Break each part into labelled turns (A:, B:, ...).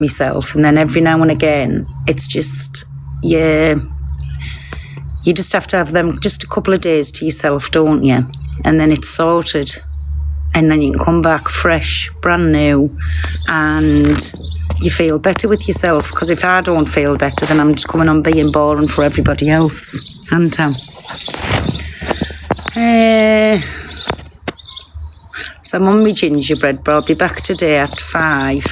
A: myself, and then every now and again, it's just, yeah, you just have to have them just a couple of days to yourself, don't you? And then it's sorted. And then you can come back fresh, brand new, and you feel better with yourself. Because if I don't feel better, then I'm just coming on being boring for everybody else, aren't I? So I'm on my gingerbread, but I'll be back today at 5.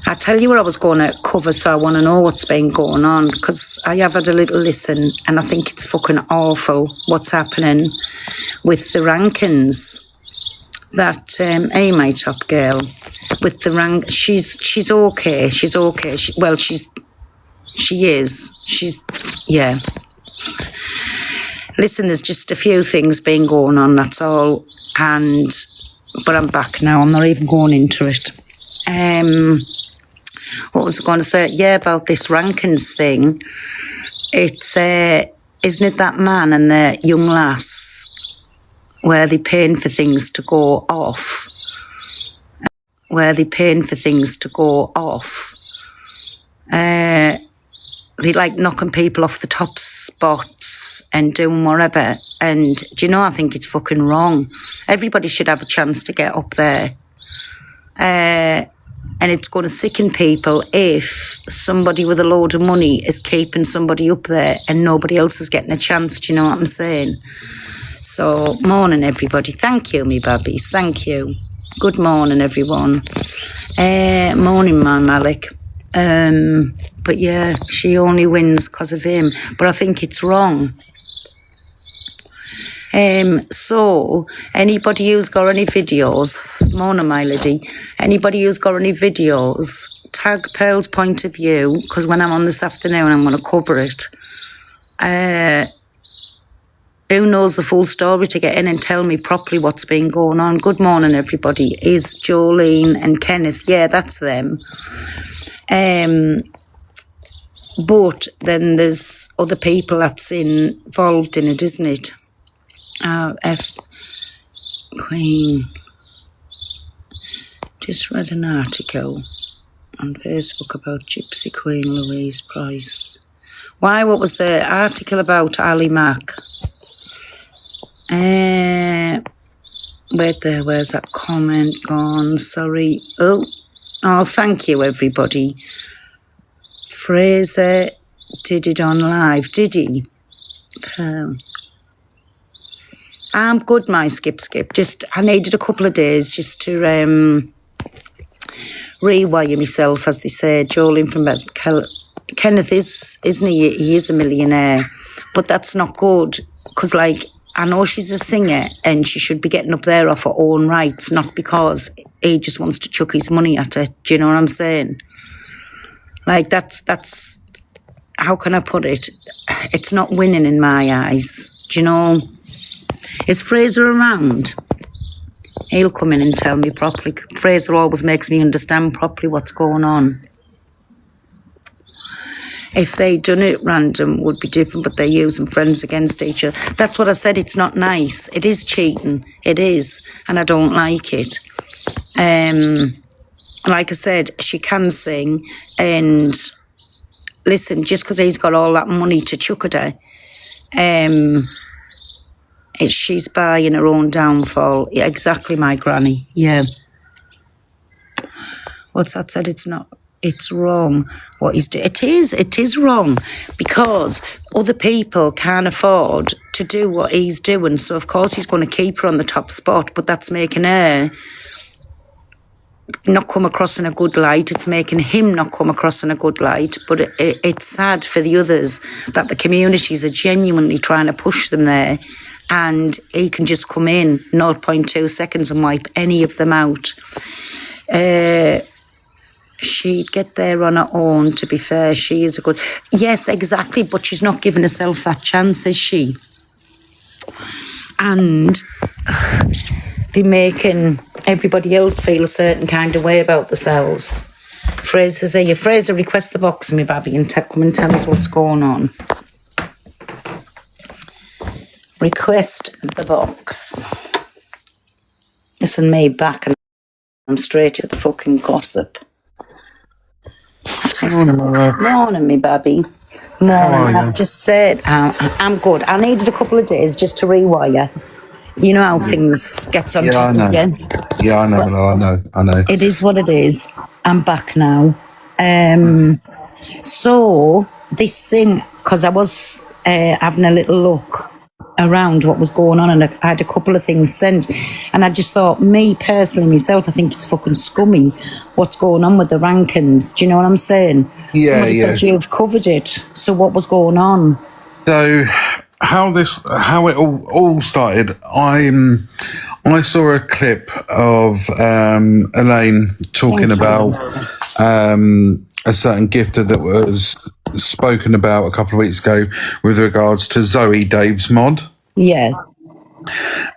A: I tell you what I was going to cover, so I want to know what's been going on, because I have had a little listen, and I think it's fucking awful what's happening with the rankings. That my top girl with the rank, she's okay. She's okay. She is. Yeah. Listen, there's just a few things been going on. That's all. But I'm back now. I'm not even going into it. What was I going to say? Yeah, about this rankings thing. It's isn't it that man and the young lass, where they're paying for things to go off. They like knocking people off the top spots and doing whatever. And do you know, I think it's fucking wrong. Everybody should have a chance to get up there. And it's going to sicken people if somebody with a load of money is keeping somebody up there and nobody else is getting a chance. Do you know what I'm saying? So, morning everybody. Thank you, me babbies. Thank you. Good morning, everyone. Morning, my Malik. But yeah, she only wins because of him. But I think it's wrong. So, anybody who's got any videos, morning, my lady. Anybody who's got any videos, tag Pearl's Point of View, because when I'm on this afternoon, I'm going to cover it. Who knows the full story to get in and tell me properly what's been going on? Good morning, everybody. Is Jolene and Kenneth? Yeah, that's them. But then there's other people that's involved in it, isn't it? Queen. Just read an article on Facebook about Gypsy Queen Louise Price. Why? What was the article about? Ali Mack. Where's that comment gone? Sorry. Oh, thank you, everybody. Fraser did it on live, did he? I'm good, my skip. Just, I needed a couple of days just to rewire myself, as they say. Jolene from Kenneth isn't he? He is a millionaire. But that's not good, because, like, I know she's a singer and she should be getting up there off her own rights, not because he just wants to chuck his money at her. Do you know what I'm saying? Like, that's how can I put it? It's not winning in my eyes. Do you know? Is Fraser around? He'll come in and tell me properly. Fraser always makes me understand properly what's going on. If they done it random, would be different, but they're using friends against each other. That's what I said. It's not nice. It is cheating. It is, and I don't like it. Like I said, she can sing, and listen, just because he's got all that money to chuck at her, she's buying her own downfall. Yeah, exactly, my granny. Yeah. What's that said? It's not. It's wrong what he's doing. It is wrong, because other people can't afford to do what he's doing. So, of course, he's going to keep her on the top spot, but that's making her not come across in a good light. It's making him not come across in a good light. But it's sad for the others that the communities are genuinely trying to push them there, and he can just come in 0.2 seconds and wipe any of them out. She'd get there on her own, to be fair. She is a good... Yes, exactly, but she's not giving herself that chance, is she? And they're making everybody else feel a certain kind of way about themselves. Fraser's here. Fraser, request the box, me babby, and come and tell us what's going on. Request the box. Listen, me back, and I'm straight to the fucking gossip.
B: Morning, my love.
A: Morning, me baby.
B: How are
A: Morning.
B: you?
A: I've just said I'm good. I needed a couple of days just to rewire. You know how things gets on
B: Yeah, I
A: top
B: know.
A: of you.
B: Yeah, I know, my love. I know.
A: It is what it is. I'm back now. So this thing, because I was having a little look around what was going on, and I had a couple of things sent, and I just thought, me personally, myself, I think it's fucking scummy what's going on with the rankings. Do you know what I'm saying?
B: Yeah,
A: Somebody
B: yeah.
A: said you've covered it. So what was going on?
B: So how it all started, I saw a clip of Elaine talking about a certain gifter that was spoken about a couple of weeks ago with regards to Zoe, Dave's mod.
A: Yeah.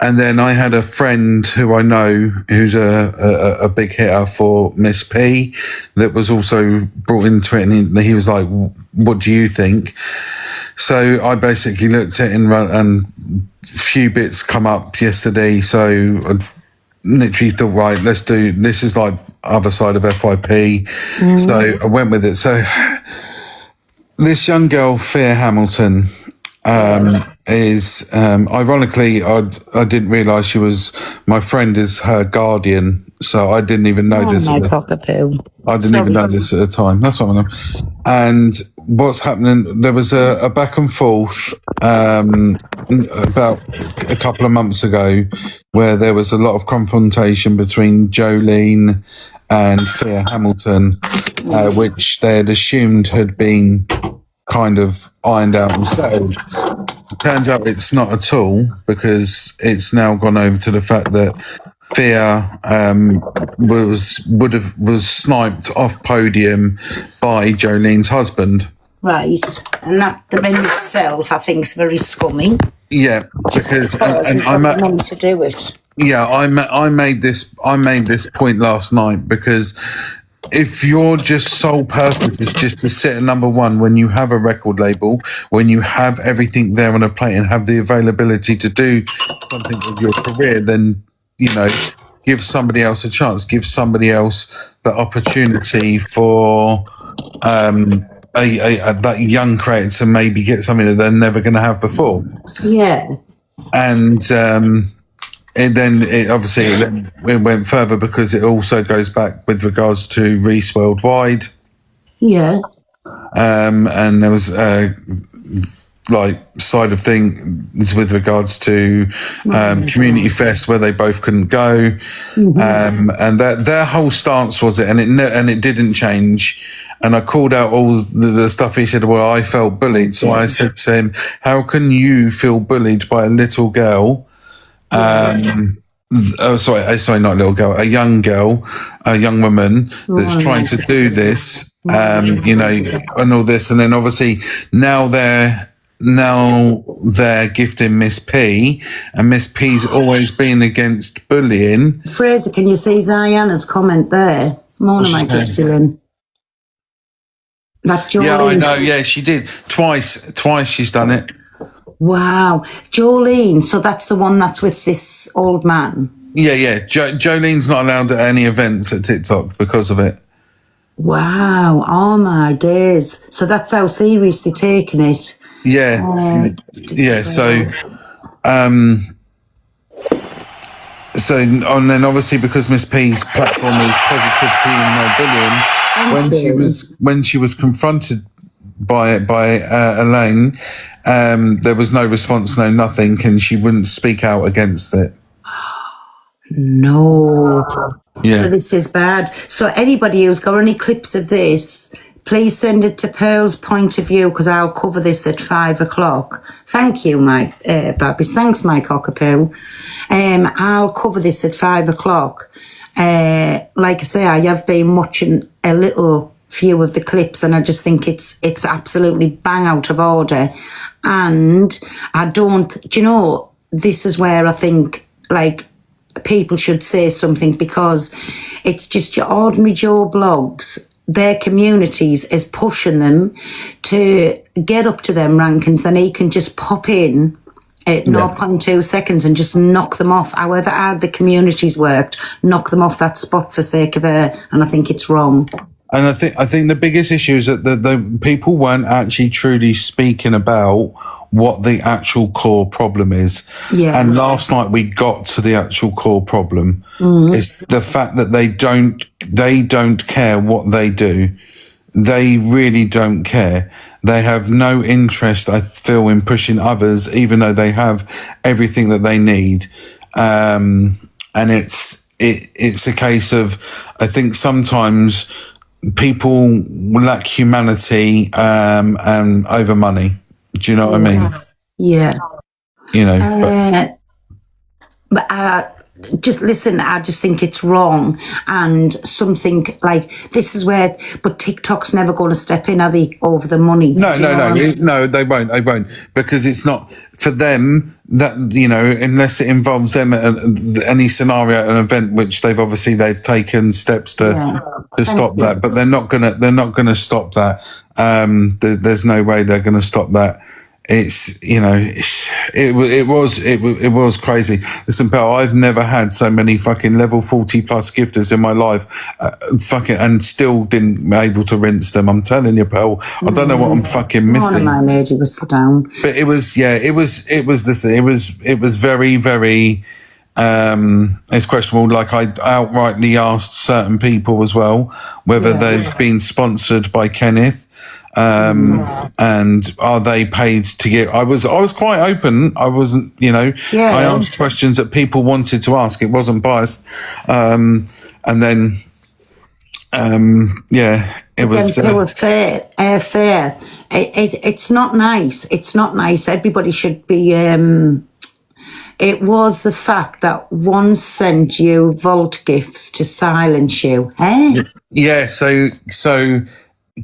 B: And then I had a friend who I know who's a big hitter for Miss P that was also brought into it, and he was like, what do you think? So I basically looked at it and a few bits come up yesterday. So I literally thought, right, let's do, this is like other side of FYP. So I went with it. So this young girl, Fia Hamilton, is ironically, I didn't realise she was, my friend is her guardian. So I didn't even know this.
A: My cockapoo.
B: I didn't even know this at the time. That's what I know. And what's happening, there was a back and forth about a couple of months ago where there was a lot of confrontation between Jolene and Fia Hamilton, which they had assumed had been kind of ironed out and settled. It turns out it's not at all, because it's now gone over to the fact that Fia was sniped off podium by Jolene's husband.
A: Right. And that in itself, I think, is very scummy.
B: Yeah, because and
A: I'm meant to do it.
B: Yeah, I made this point last night, because if your just sole purpose is just to sit at number one when you have a record label, when you have everything there on a plate and have the availability to do something with your career, then, you know, give somebody else a chance, give somebody else the opportunity for that young creator to maybe get something that they're never going to have before.
A: Yeah.
B: And it went further, because it also goes back with regards to Reese Worldwide.
A: Yeah.
B: And there was like side of things with regards to Community Fest, where they both couldn't go. And their whole stance was it, and it didn't change. And I called out all the stuff. He said, well, I felt bullied. So I said to him, how can you feel bullied by a little girl? Sorry, not a little girl, a young woman that's trying to do this, you know, and all this. And then obviously now they're gifting Miss P, and Miss P's always been against bullying.
A: Fraser, can you see Ziana's comment there? Morning, my Gitsilin. That Jolene.
B: Yeah, I know. Yeah, she did twice she's done it.
A: Wow. Jolene, so that's the one that's with this old man?
B: Yeah. Jolene's not allowed at any events at TikTok because of it.
A: Wow. Oh, my days. So that's how serious they're taking it.
B: Yeah. Yeah, so... So, and then obviously because Miss P's platform is positive female bullying, when she was confronted by Elaine, there was no response, no nothing, and she wouldn't speak out against it.
A: No.
B: Yeah.
A: So this is bad. So anybody who's got any clips of this, please send it to Pearl's Point of View, because I'll cover this at 5:00. Thank you, my babbies. Thanks, my cockapoo. I'll cover this at 5:00. Like I say, I have been watching a little few of the clips, and I just think it's absolutely bang out of order. And I don't, do you know, this is where I think, like, people should say something, because it's just your ordinary Joe blogs. Their communities is pushing them to get up to them rankings, then he can just pop in at 0.2 seconds and just knock them off. However hard the communities worked, knock them off that spot for sake of her, and I think it's wrong.
B: And I think the biggest issue is that the people weren't actually truly speaking about what the actual core problem is.
A: Yeah.
B: And last night we got to the actual core problem. It's the fact that they don't care what they do. They really don't care. They have no interest, I feel, in pushing others, even though they have everything that they need. And it's a case of, I think sometimes people lack humanity and over money. Do you know what I mean?
A: Yeah.
B: You know,
A: But just listen, I just think it's wrong. And something like this is where, but TikTok's never going to step in, are they, over the money?
B: No, they won't. They won't, because it's not for them. That, you know, unless it involves them at any scenario, an event, which they've taken steps to stop that, but they're not gonna stop that. There's no way they're gonna stop that. It's, you know, it was crazy. Listen, pal, I've never had so many fucking level 40 plus gifters in my life, and still didn't able to rinse them. I'm telling you, pal, I don't know what I'm fucking missing.
A: One of my lady was sit down.
B: But it was very, very, it's questionable. Like, I outrightly asked certain people as well whether they've been sponsored by Kenneth. And are they paid to get? I was quite open. I wasn't, you know, I asked questions that people wanted to ask. It wasn't biased. And then, it was.
A: They were fair. It's not nice. It's not nice. Everybody should be. It was the fact that one sent you vault gifts to silence you. Eh?
B: Yeah. So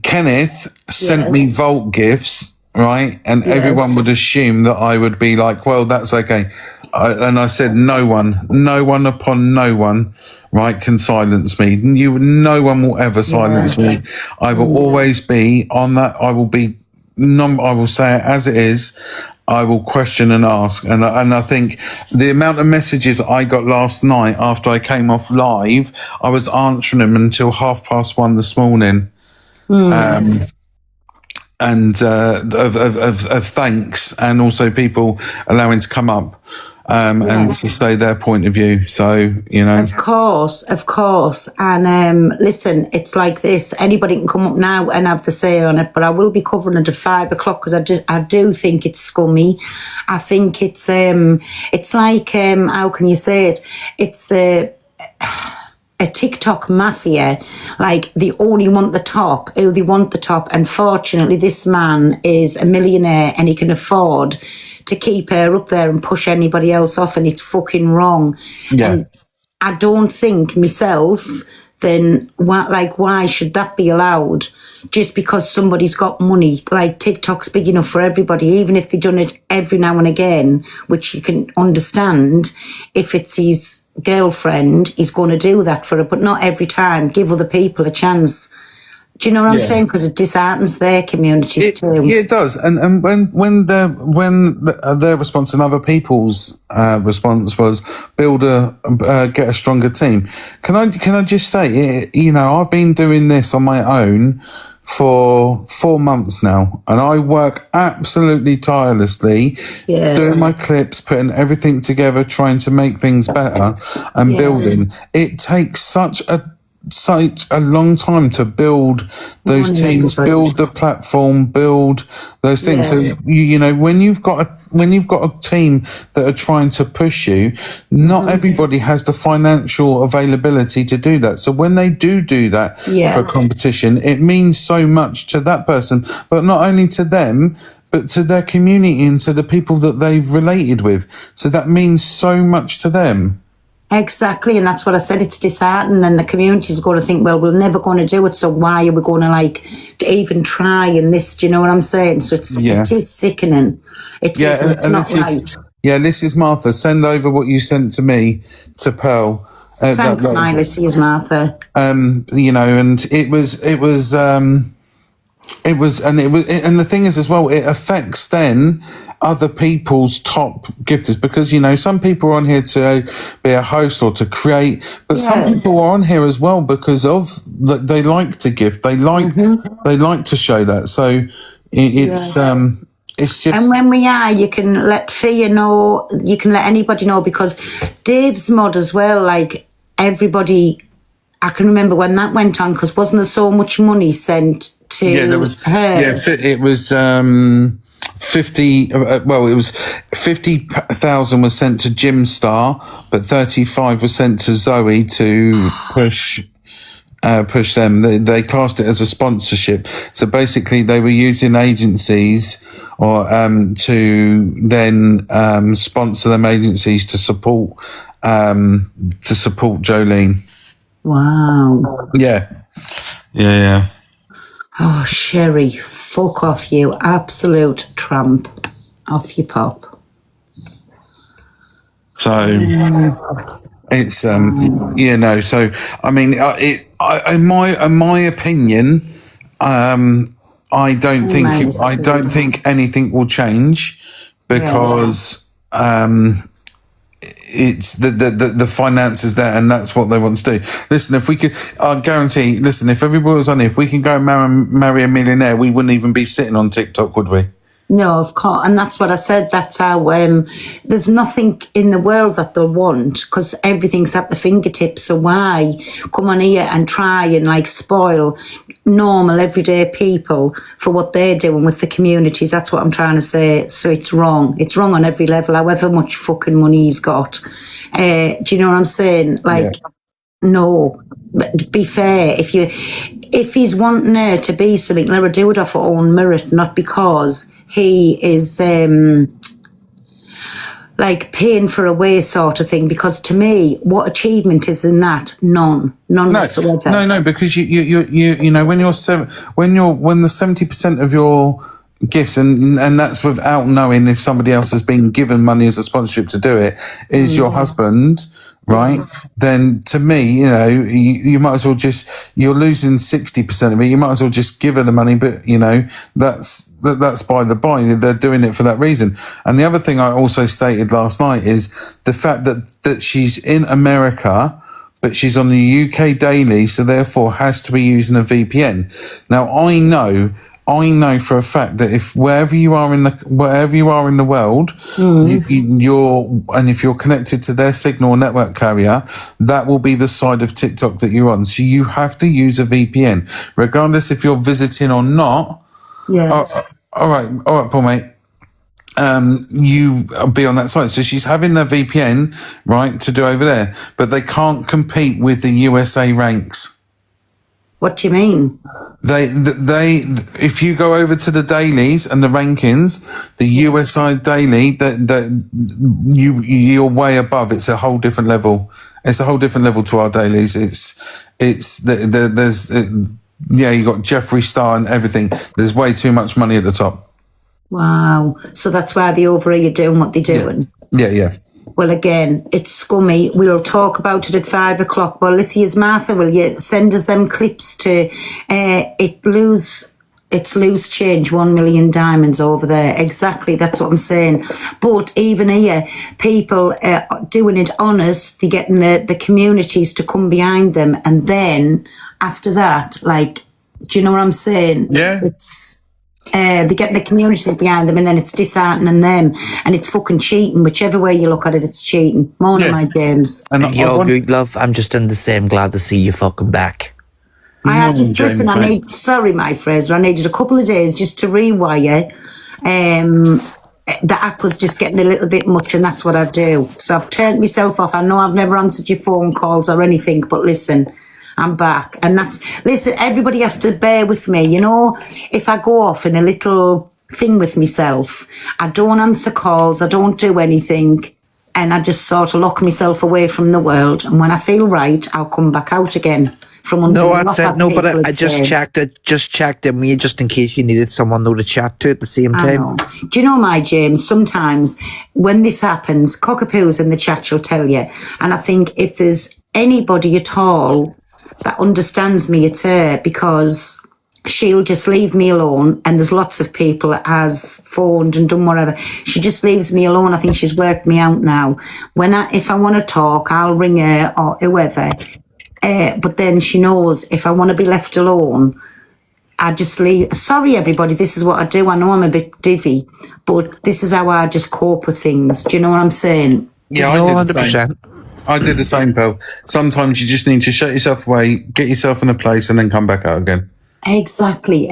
B: Kenneth sent me vault gifts, right? And everyone would assume that I would be like, well, that's okay. And I said, no one upon no one, right, can silence me. No one will ever silence me. I will always be on that. I will say it as it is. I will question and ask. And I think the amount of messages I got last night after I came off live, I was answering them until 1:30 this morning. And of thanks, and also people allowing to come up and to say their point of view. So, you know,
A: of course. And listen, it's like this. Anybody can come up now and have the say on it, but I will be covering it at 5 o'clock because I do think it's scummy. I think it's like how can you say it? It's a TikTok mafia. Like, they only want the top. They want the top. Unfortunately, this man is a millionaire and he can afford to keep her up there and push anybody else off, and it's fucking wrong.
B: Yeah.
A: And I don't think myself, then why should that be allowed? Just because somebody's got money. Like, TikTok's big enough for everybody, even if they've done it every now and again, which you can understand. If it's his girlfriend, he's going to do that for her, but not every time. Give other people a chance. Do you know what I'm saying? Because it disheartens their communities too.
B: Yeah, it does. And when their response and other people's response was get a stronger team. Can I just say, you know, I've been doing this on my own for 4 months now, and I work absolutely tirelessly, doing my clips, putting everything together, trying to make things better and building. It takes such a long time to build those teams, build the platform, build those things. So you know, when you've got a team that are trying to push you, not everybody has the financial availability to do that. So when they do that for a competition, it means so much to that person, but not only to them, but to their community and to the people that they've related with. So that means so much to them.
A: Exactly, and that's what I said. It's disheartening, and the community's going to think, well, we're never going to do it, so why are we going to even try? And this, do you know what I'm saying? So it is sickening. It's not right.
B: This is Martha. Send over what you sent to me to Pearl.
A: Thanks, Miles. Here's Martha.
B: You know, and it was, and the thing is as well, it affects then other people's top gifters, because, you know, some people are on here to be a host or to create, but some people are on here as well because of that they like to gift. They like to show that. So it's just.
A: And when we are, you can let Fia know, you can let anybody know, because Dave's mod as well, like everybody, I can remember when that went on, because wasn't there so much money sent to
B: there was,
A: her?
B: Yeah, it was 50, well, it was 50,000 was sent to Jimstar, but 35 was sent to Zoe to push them. They classed it as a sponsorship. So basically they were using agencies or to then sponsor them agencies to support Jolene.
A: Wow.
B: Yeah.
A: Oh, Sherry, fuck off, you absolute tramp. Off you pop.
B: So it's you know, so I mean, in my opinion, I don't think anything will change, because it's the finances there, and that's what they want to do. Listen, if we could, I guarantee, listen, if everybody was on here, if we can go and marry a millionaire, we wouldn't even be sitting on TikTok, would we?
A: No, of course. And that's what I said. That's how, there's nothing in the world that they'll want, because everything's at the fingertips. So why come on here and try and like spoil normal, everyday people for what they're doing with the communities? That's what I'm trying to say. So it's wrong. It's wrong on every level, however much fucking money he's got. Do you know what I'm saying? Like, no, but be fair. If he's wanting her to be something, let her do it off her own merit, not because he is like paying for a way sort of thing. Because to me, what achievement is in that? None whatsoever.
B: No, because you know, when the 70% of your gifts, and that's without knowing if somebody else has been given money as a sponsorship to do it, is your husband, right? Then to me, you know, you might as well you're losing 60% of it. You might as well just give her the money, but you know, that's by the by. They're doing it for that reason. And the other thing I also stated last night is the fact that she's in America, but she's on the UK daily, so therefore has to be using a VPN. Now I know for a fact that if wherever you are in the world, and if you're connected to their signal network carrier, that will be the side of TikTok that you're on. So you have to use a VPN, regardless if you're visiting or not.
A: Yeah.
B: All right, Paul, mate. You be on that side. So she's having a VPN, right, to do over there, but they can't compete with the USA ranks.
A: What do you mean?
B: They if you go over to the dailies and the rankings, the USA daily, you're way above. It's a whole different level. It's a whole different level to our dailies. You got Jeffree Star and everything. There's way too much money at the top.
A: Wow. So that's why the over here doing what they're doing.
B: Yeah.
A: Well, again, it's scummy. We'll talk about it at 5 o'clock. Well, Lysia's Martha, will you send us them clips to it's loose change, 1 million diamonds over there. Exactly, that's what I'm saying. But even here, people doing it honest, they're getting the communities to come behind them. And then after that, like, do you know what I'm saying?
B: Yeah.
A: It's they get the communities behind them, and then it's disheartening them, and it's fucking cheating. Whichever way you look at it, it's cheating. Morning, my James.
C: And you're good, love. I'm just in the same. Glad to see you fucking back.
A: Listen. Sorry, my Fraser. I needed a couple of days just to rewire. The app was just getting a little bit much, and that's what I do. So I've turned myself off. I know I've never answered your phone calls or anything, but listen, I'm back. And listen, everybody has to bear with me. You know, if I go off in a little thing with myself, I don't answer calls, I don't do anything, and I just sort of lock myself away from the world. And when I feel right, I'll come back out again from under
C: No, that's it. No, but I just checked it. Just checked it me just in case you needed someone though to chat to at the same time.
A: Do you know, my James, sometimes when this happens, cockapoos in the chat will tell you. And I think if there's anybody at all that understands me, it's her, because she'll just leave me alone. And there's lots of people that has phoned and done whatever. She just leaves me alone. I think she's worked me out now. If I want to talk, I'll ring her or whoever. But then she knows if I want to be left alone, I just leave. Sorry, everybody, this is what I do. I know I'm a bit divvy, but this is how I just cope with things. Do you know what I'm saying?
B: Yeah, I did the same. I did the same, Bill. Sometimes you just need to shut yourself away, get yourself in a place, and then come back out again.
A: Exactly.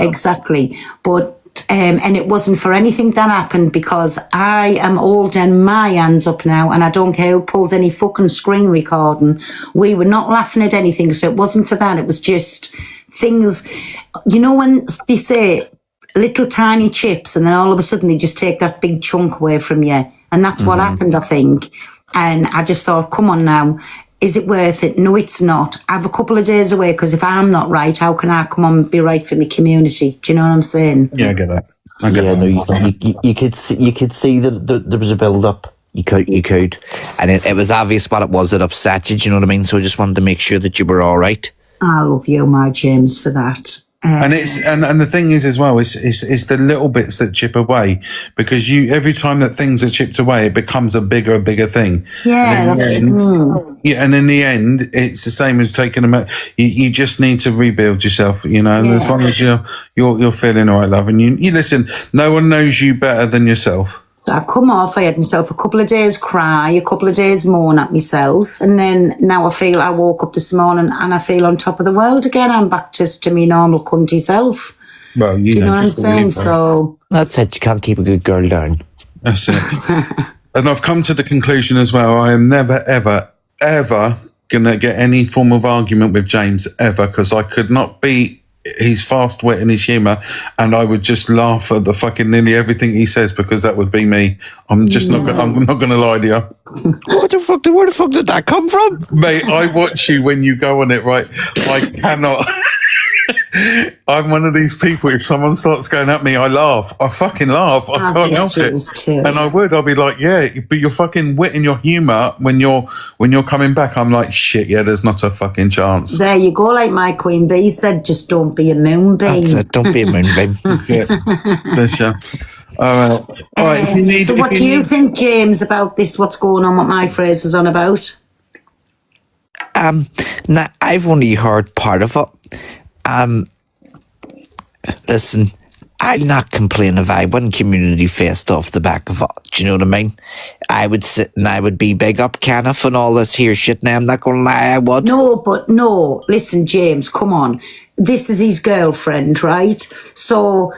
A: But and it wasn't for anything that happened, because I am old and my hand's up now, and I don't care who pulls any fucking screen recording. We were not laughing at anything, so it wasn't for that. It was just things, you know, when they say little tiny chips, and then all of a sudden they just take that big chunk away from you, and that's what happened, I think. And I just thought, come on now. Is it worth it? No, it's not. I have a couple of days away, because if I'm not right, how can I come on and be right for my community? Do you know what I'm saying?
B: Yeah, I get that.
D: You could see that there was a build up. You could, and it was obvious what it was that upset you. Do you know what I mean? So I just wanted to make sure that you were all right.
A: I love you, my James, for that.
B: And it's and the thing is as well, it's the little bits that chip away, because every time that things are chipped away, it becomes a bigger thing.
A: Yeah,
B: and in the end, it's the same as taking them. You just need to rebuild yourself, you know. And as long as you're feeling all right, love, and you listen, no one knows you better than yourself.
A: So I've come off, I had myself a couple of days cry, a couple of days moan at myself, and then now I woke up this morning and I feel on top of the world again. I'm back to me normal cunty self.
B: Well,
A: you know what I'm saying? So
D: that's it. You can't keep a good girl down.
B: That's it. And I've come to the conclusion as well, I am never, ever, ever going to get any form of argument with James ever, because I could not be his fast wit and his humour, and I would just laugh at the fucking nearly everything he says, because that would be me. I'm just not going to lie to you.
D: Where the fuck did that come from?
B: Mate, I watch you when you go on it, right? I cannot. I'm one of these people, if someone starts going at me, I laugh. I fucking laugh. I can't help it.
A: Too.
B: And I'll be like, yeah, but your fucking wit and your humour, when you're coming back, I'm like, shit, yeah, there's not a fucking chance.
A: There you go, like my Queen Bee said, just don't be a moonbeam.
D: That's it, don't be a moonbeam.
B: That's it. That's all right.
A: So what do you think, James, about this, what's going on, what my phrase is on about?
D: Now, I've only heard part of it. Listen, I'll not complain if I win community faced off the back of it. Do you know what I mean? I would sit and I would be big up Kenneth and all this here shit. Now, I'm not going to lie, I would.
A: No, listen, James, come on. This is his girlfriend, right? So,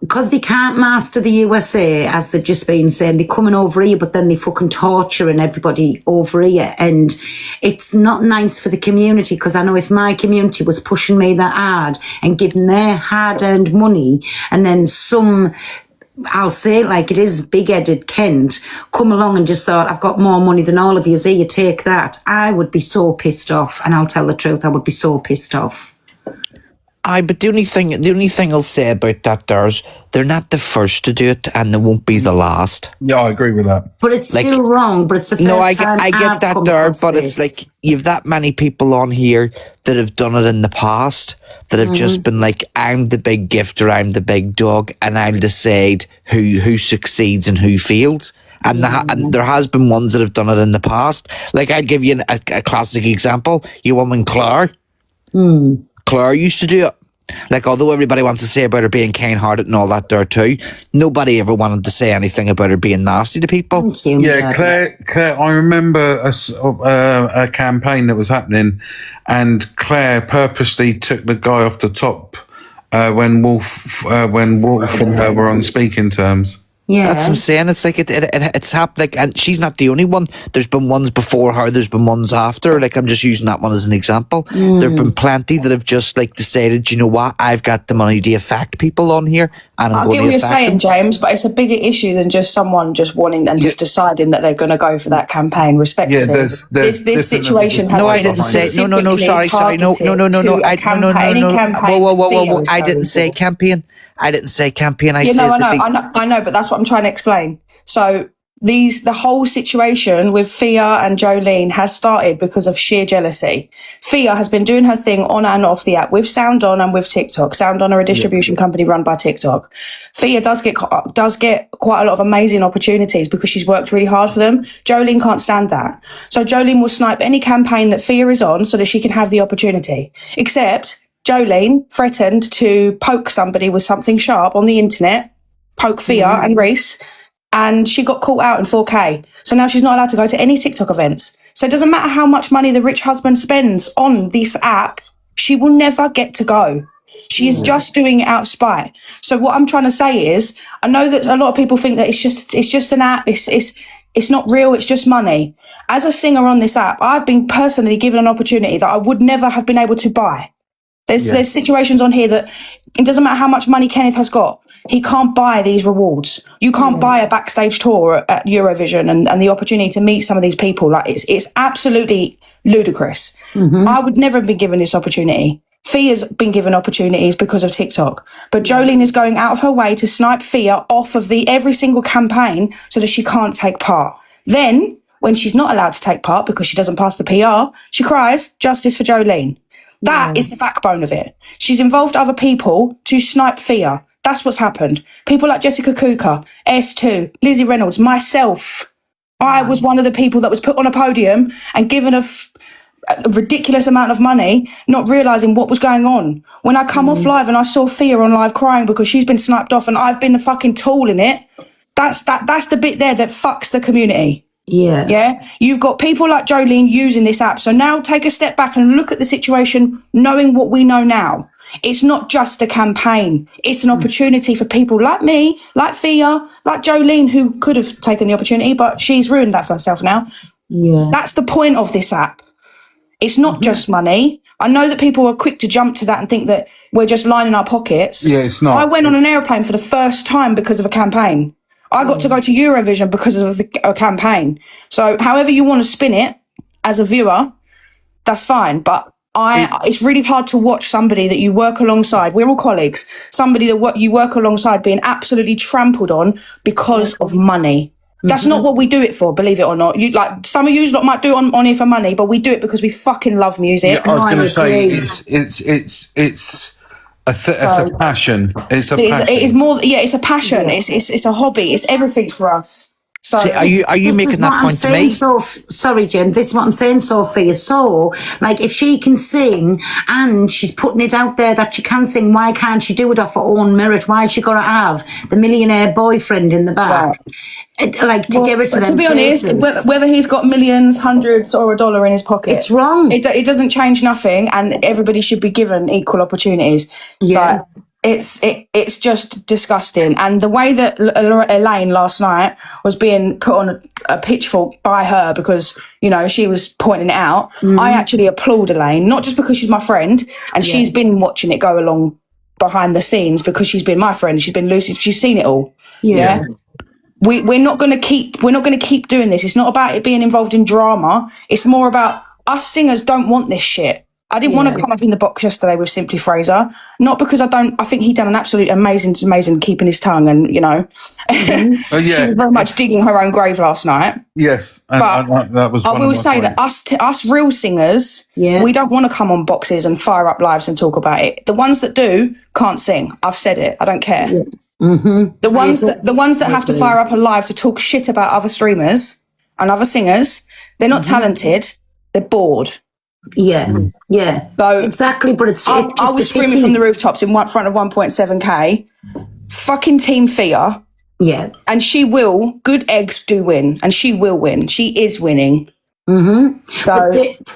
A: because they can't master the USA, as they've just been saying, they're coming over here, but then they fucking torturing everybody over here. And it's not nice for the community, because I know if my community was pushing me that hard and giving their hard-earned money, and then some, I'll say it like it is, big-headed Kent, come along and just thought, I've got more money than all of you, here, you take that. I would be so pissed off, and I'll tell the truth, I would be so pissed off.
D: But the only thing I'll say about that, is they're not the first to do it, and they won't be the last.
B: Yeah, I agree with that.
A: But it's still wrong. But it's the first time
D: I get that, but it's like you've that many people on here that have done it in the past that have just been like, I'm the big gifter, I'm the big dog, and I'll decide who succeeds and who fails. And, and there has been ones that have done it in the past. Like, I'd give you a classic example. You woman Claire. Claire used to do it. Like, although everybody wants to say about her being kind-hearted and all that there too, nobody ever wanted to say anything about her being nasty to people.
A: Thank you.
B: Yeah, Claire, I remember a campaign that was happening, and Claire purposely took the guy off the top when Wolf and her were on speaking terms.
A: Yeah,
D: that's what I'm saying. It's like it's happened. Like, and she's not the only one. There's been ones before her. There's been ones after. Like, I'm just using that one as an example. There've been plenty that have just like decided, you know what, I've got the money to affect people on here, and
E: I get what you're saying, James, but it's a bigger issue than just someone just wanting and just deciding that they're going to go for that campaign. Respectfully,
B: yeah,
E: this situation has.
D: No, I didn't say. No. Sorry. No. Whoa. I didn't say campaign. I didn't say campaign.
E: I know, but that's what I'm trying to explain. So the whole situation with Fia and Jolene has started because of sheer jealousy. Fia has been doing her thing on and off the app with Sound On and with TikTok. Sound On are a distribution company run by TikTok. Fia does get quite a lot of amazing opportunities because she's worked really hard for them. Jolene can't stand that. So Jolene will snipe any campaign that Fia is on so that she can have the opportunity. Except Jolene threatened to poke somebody with something sharp on the internet, poke Fia and Reese, and she got caught out in 4K. So now she's not allowed to go to any TikTok events. So it doesn't matter how much money the rich husband spends on this app, she will never get to go. She is just doing it out of spite. So what I'm trying to say is, I know that a lot of people think that it's just an app. It's not real. It's just money. As a singer on this app, I've been personally given an opportunity that I would never have been able to buy. There's situations on here that it doesn't matter how much money Kenneth has got. He can't buy these rewards. You can't buy a backstage tour at Eurovision and the opportunity to meet some of these people. Like it's absolutely ludicrous. I would never have been given this opportunity. Fia's been given opportunities because of TikTok, but Jolene is going out of her way to snipe Fia off of every single campaign so that she can't take part. Then, when she's not allowed to take part because she doesn't pass the PR, she cries, "Justice for Jolene." That is the backbone of it. She's involved other people to snipe Fia. That's what's happened. People like Jessica Cooker, S2, Lizzie Reynolds, myself. I was one of the people that was put on a podium and given a ridiculous amount of money, not realising what was going on. When I come off live and I saw Fia on live crying because she's been sniped off and I've been the fucking tool in it, that's the bit there that fucks the community. Yeah. You've got people like Jolene using this app. So now take a step back and look at the situation, knowing what we know now. It's not just a campaign. It's an opportunity for people like me, like Fia, like Jolene, who could have taken the opportunity, but she's ruined that for herself now.
A: Yeah.
E: That's the point of this app. It's not just money. I know that people are quick to jump to that and think that we're just lining our pockets.
B: Yeah, it's not.
E: I went on an aeroplane for the first time because of a campaign. I got to go to Eurovision because of a campaign. So however you want to spin it as a viewer, that's fine. But it's really hard to watch somebody that you work alongside. We're all colleagues. Somebody that you work alongside being absolutely trampled on because of money. That's not what we do it for, believe it or not. You like some of you lot might do it on here for money, but we do it because we fucking love music.
B: Yeah, I was going to say it's a passion. It's a passion.
E: It is more. Yeah, it's a passion. It's a hobby. It's everything for us. So
C: See, are you making that point to me?
A: Sorry, Jim. This is what I'm saying, Sophia. So, like, if she can sing and she's putting it out there that she can sing, why can't she do it off her own merit? Why has she got to have the millionaire boyfriend in the back? Like, to get rid of them.
E: To be honest, whether he's got millions, hundreds, or $1 in his pocket,
A: it's wrong.
E: It doesn't change nothing, and everybody should be given equal opportunities.
A: Yeah.
E: But it's just disgusting. And the way that Elaine last night was being put on a pitchfork by her because, you know, she was pointing it out, I actually applaud Elaine, not just because she's my friend and she's been watching it go along behind the scenes because she's been my friend, she's been Lucy's, she's seen it all. Yeah. We're not going to keep doing this. It's not about it being involved in drama. It's more about us singers don't want this shit. I didn't want to come up in the box yesterday with Simply Fraser, not because I think he done an absolute amazing keeping his tongue and, you know, she was very much digging her own grave last night.
B: Yes.
E: But
B: that was
E: I will say that us real singers, we don't want to come on boxes and fire up lives and talk about it. The ones that do can't sing. I've said it. I don't care. Yeah. The ones that have to fire up a live to talk shit about other streamers and other singers, they're not talented. They're bored.
A: Yeah.
E: So
A: exactly, but
E: I was screaming from the rooftops in front of 1.7k. Fucking Team Fia.
A: Yeah.
E: And she will. Good eggs do win, and she will win. She is winning.
A: So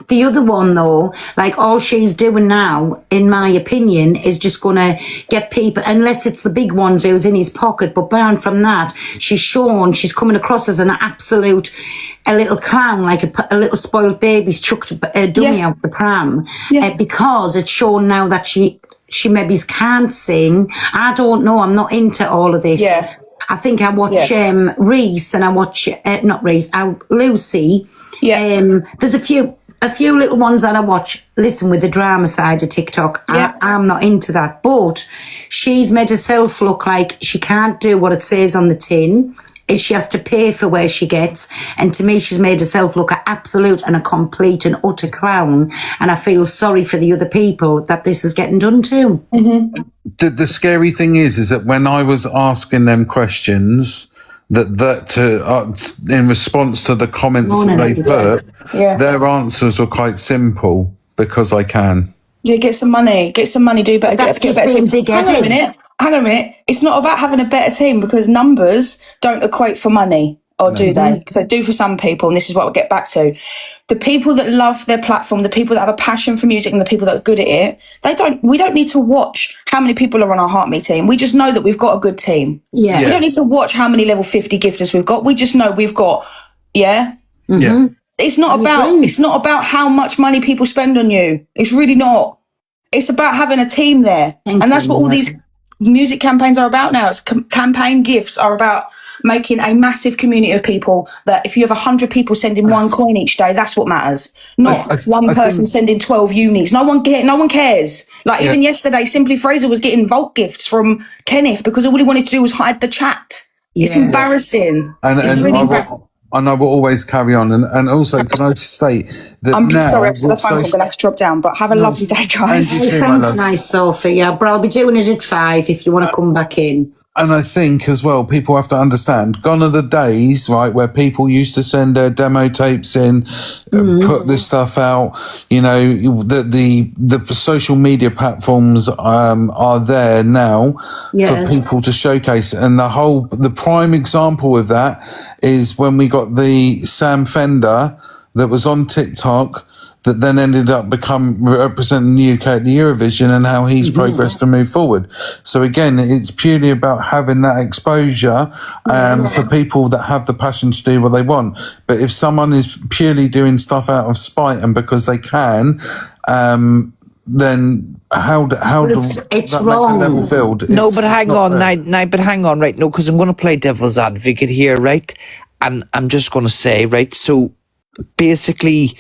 A: the other one though, like all she's doing now, in my opinion, is just gonna get people, unless it's the big ones who's in his pocket, but barring from that, she's coming across as an absolute a little clown, like a little spoiled baby's chucked a dummy out the pram, because it's shown now that she maybe can't sing. I don't know. I'm not into all of this.
E: Yeah.
A: I think I watch Reese and I watch not Reese, Lucy. Yeah. There's a few little ones that I watch. Listen, with the drama side of TikTok, I'm not into that. But she's made herself look like she can't do what it says on the tin. is she has to pay for where she gets. And to me, she's made herself look an absolute and a complete and utter clown. And I feel sorry for the other people that this is getting done to.
B: The scary thing is that when I was asking them questions, in response to the comments that they put, their answers were quite simple, because I can.
E: Yeah, get some money, do better,
A: That's
E: get a
A: just
E: better
A: being
E: team.
A: big-headed.
E: Hang on a minute. It's not about having a better team, because numbers don't equate for money, or do they? Because they do for some people, and this is what we'll get back to. The people that love their platform, the people that have a passion for music, and the people that are good at it, we don't need to watch how many people are on our Heart Me team. We just know that we've got a good team.
A: Yeah.
E: We don't need to watch how many level 50 gifters we've got. We just know we've got,
B: Yeah.
E: It's not about how much money people spend on you. It's really not. It's about having a team there. And that's what all these music campaigns are about now. It's campaign gifts are about making a massive community of people that if you have 100 people sending one coin each day, that's what matters. Not one person sending 12 unis. No one cares. Like even yesterday, Simply Fraser was getting Vault gifts from Kenneth because all he wanted to do was hide the chat. It's embarrassing.
B: And I will always carry on. And also, can I just state that
E: I'm
B: now...
E: sorry, after the phone call, I'm going to have to drop down, but have a lovely day, guys.
B: And you too, my
A: Thanks,
B: love.
A: nice, Sophie. Yeah, but I'll be doing it at 5 if you want to come back in.
B: And I think as well, people have to understand, gone are the days, right, where people used to send their demo tapes in, put this stuff out. You know, the social media platforms are there now for people to showcase. And the prime example of that is when we got the Sam Fender that was on TikTok, that then ended up representing the UK at the Eurovision, and how he's progressed and moved forward. So again, it's purely about having that exposure for people that have the passion to do what they want. But if someone is purely doing stuff out of spite and because they can, then how do
A: it's
B: that
A: wrong.
B: make the level filled?
D: No,
B: It's
D: but hang
B: not
D: on,
B: fair.
D: right? No, because I'm going to play devil's advocate here, right? And I'm just going to say, right, so basically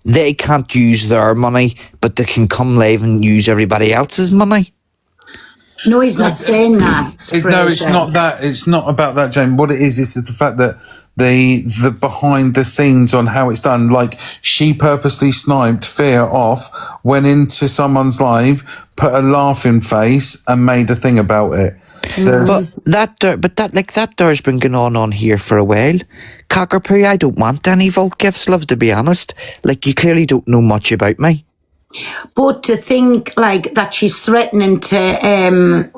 D: they can't use their money, but they can come live and use everybody else's money.
A: No, he's not saying that.
B: No, it's not that. It's not about that, Jane. What it is the fact that the behind the scenes on how it's done. Like, she purposely sniped Fear off, went into someone's live, put a laughing face, and made a thing about it.
D: But that there's been going on here for a while. Cockapoo, I don't want any Vault gifts, love, to be honest. Like, you clearly don't know much about me.
A: But to think like that she's threatening to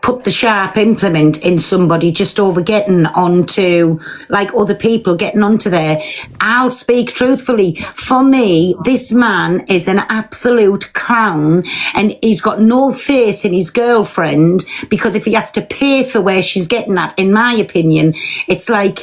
A: put the sharp implement in somebody just over getting onto like other people getting onto there. I'll speak truthfully. For me, this man is an absolute clown, and he's got no faith in his girlfriend, because if he has to pay for where she's getting at, in my opinion, it's like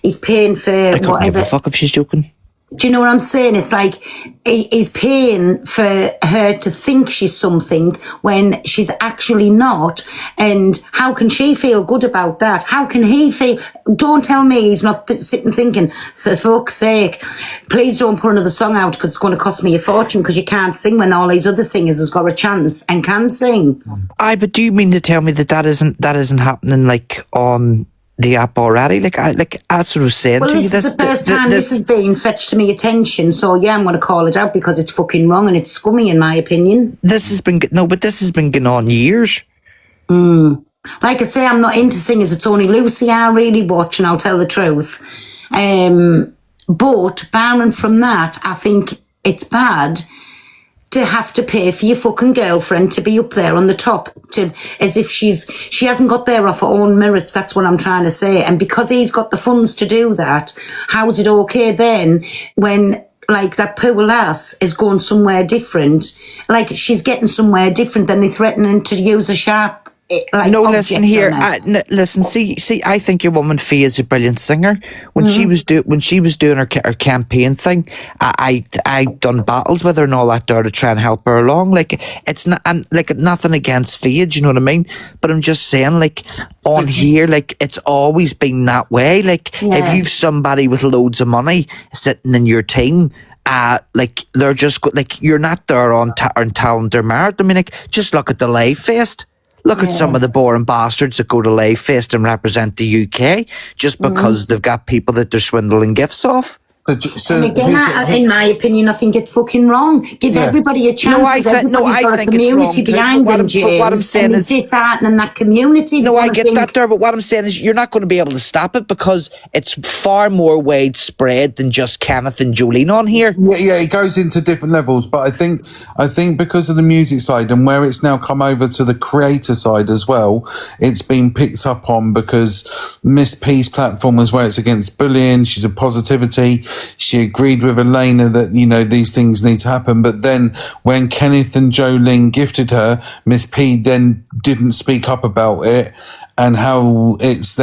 A: he's paying for
D: I couldn't give
A: whatever.
D: a fuck if she's joking.
A: Do you know what I'm saying? It's like he's paying for her to think she's something when she's actually not. And how can she feel good about that? How can he feel? Don't tell me he's not sitting thinking, for fuck's sake, please don't put another song out because it's going to cost me a fortune, because you can't sing when all these other singers has got a chance and can sing.
D: But do you mean to tell me that isn't happening like on the app already? Like that's what I was saying
A: Well,
D: to you.
A: this is the first time this has been fetched to me attention, so yeah, I'm going to call it out because it's fucking wrong and it's scummy in my opinion.
D: This has been going on years.
A: Like I say, I'm not into singers. It's only Lucy I really watch, and I'll tell the truth. But barring from that, I think it's bad to have to pay for your fucking girlfriend to be up there on the top, as if she hasn't got there off her own merits. That's what I'm trying to say. And because he's got the funds to do that, how is it okay then when like that poor lass is going somewhere different? Like, she's getting somewhere different, then they're threatening to use a sharp
D: No, listen here. Listen, see. I think your woman Fee is a brilliant singer. When she was doing her campaign thing, I done battles with her and all that there to try and help her along. Like, it's not, and like, nothing against Fee, do you know what I mean? But I'm just saying, like, on here, like, it's always been that way. Like, if you've somebody with loads of money sitting in your team, like, they're just like, you're not there on talent or merit. I mean, like, just look at the Live Fest. Look at some of the boring bastards that go to Layfest and represent the UK just because they've got people that they're swindling gifts off.
B: So
A: And again, in my opinion, I think it's fucking wrong. Give everybody a chance.
D: I think
A: got a community
D: it's wrong,
A: behind them, James.
D: what I'm saying
A: and
D: is
A: disheartening that community.
D: No, I get that there, but what I'm saying is you're not going to be able to stop it because it's far more widespread than just Kenneth and Jolene on here.
B: Yeah, it goes into different levels, but I think because of the music side and where it's now come over to the creator side as well, it's been picked up on because Miss P's platform was where it's against bullying. She's a positivity. She agreed with Elena that, these things need to happen. But then when Kenneth and Jolene gifted her, Miss P then didn't speak up about it and how it's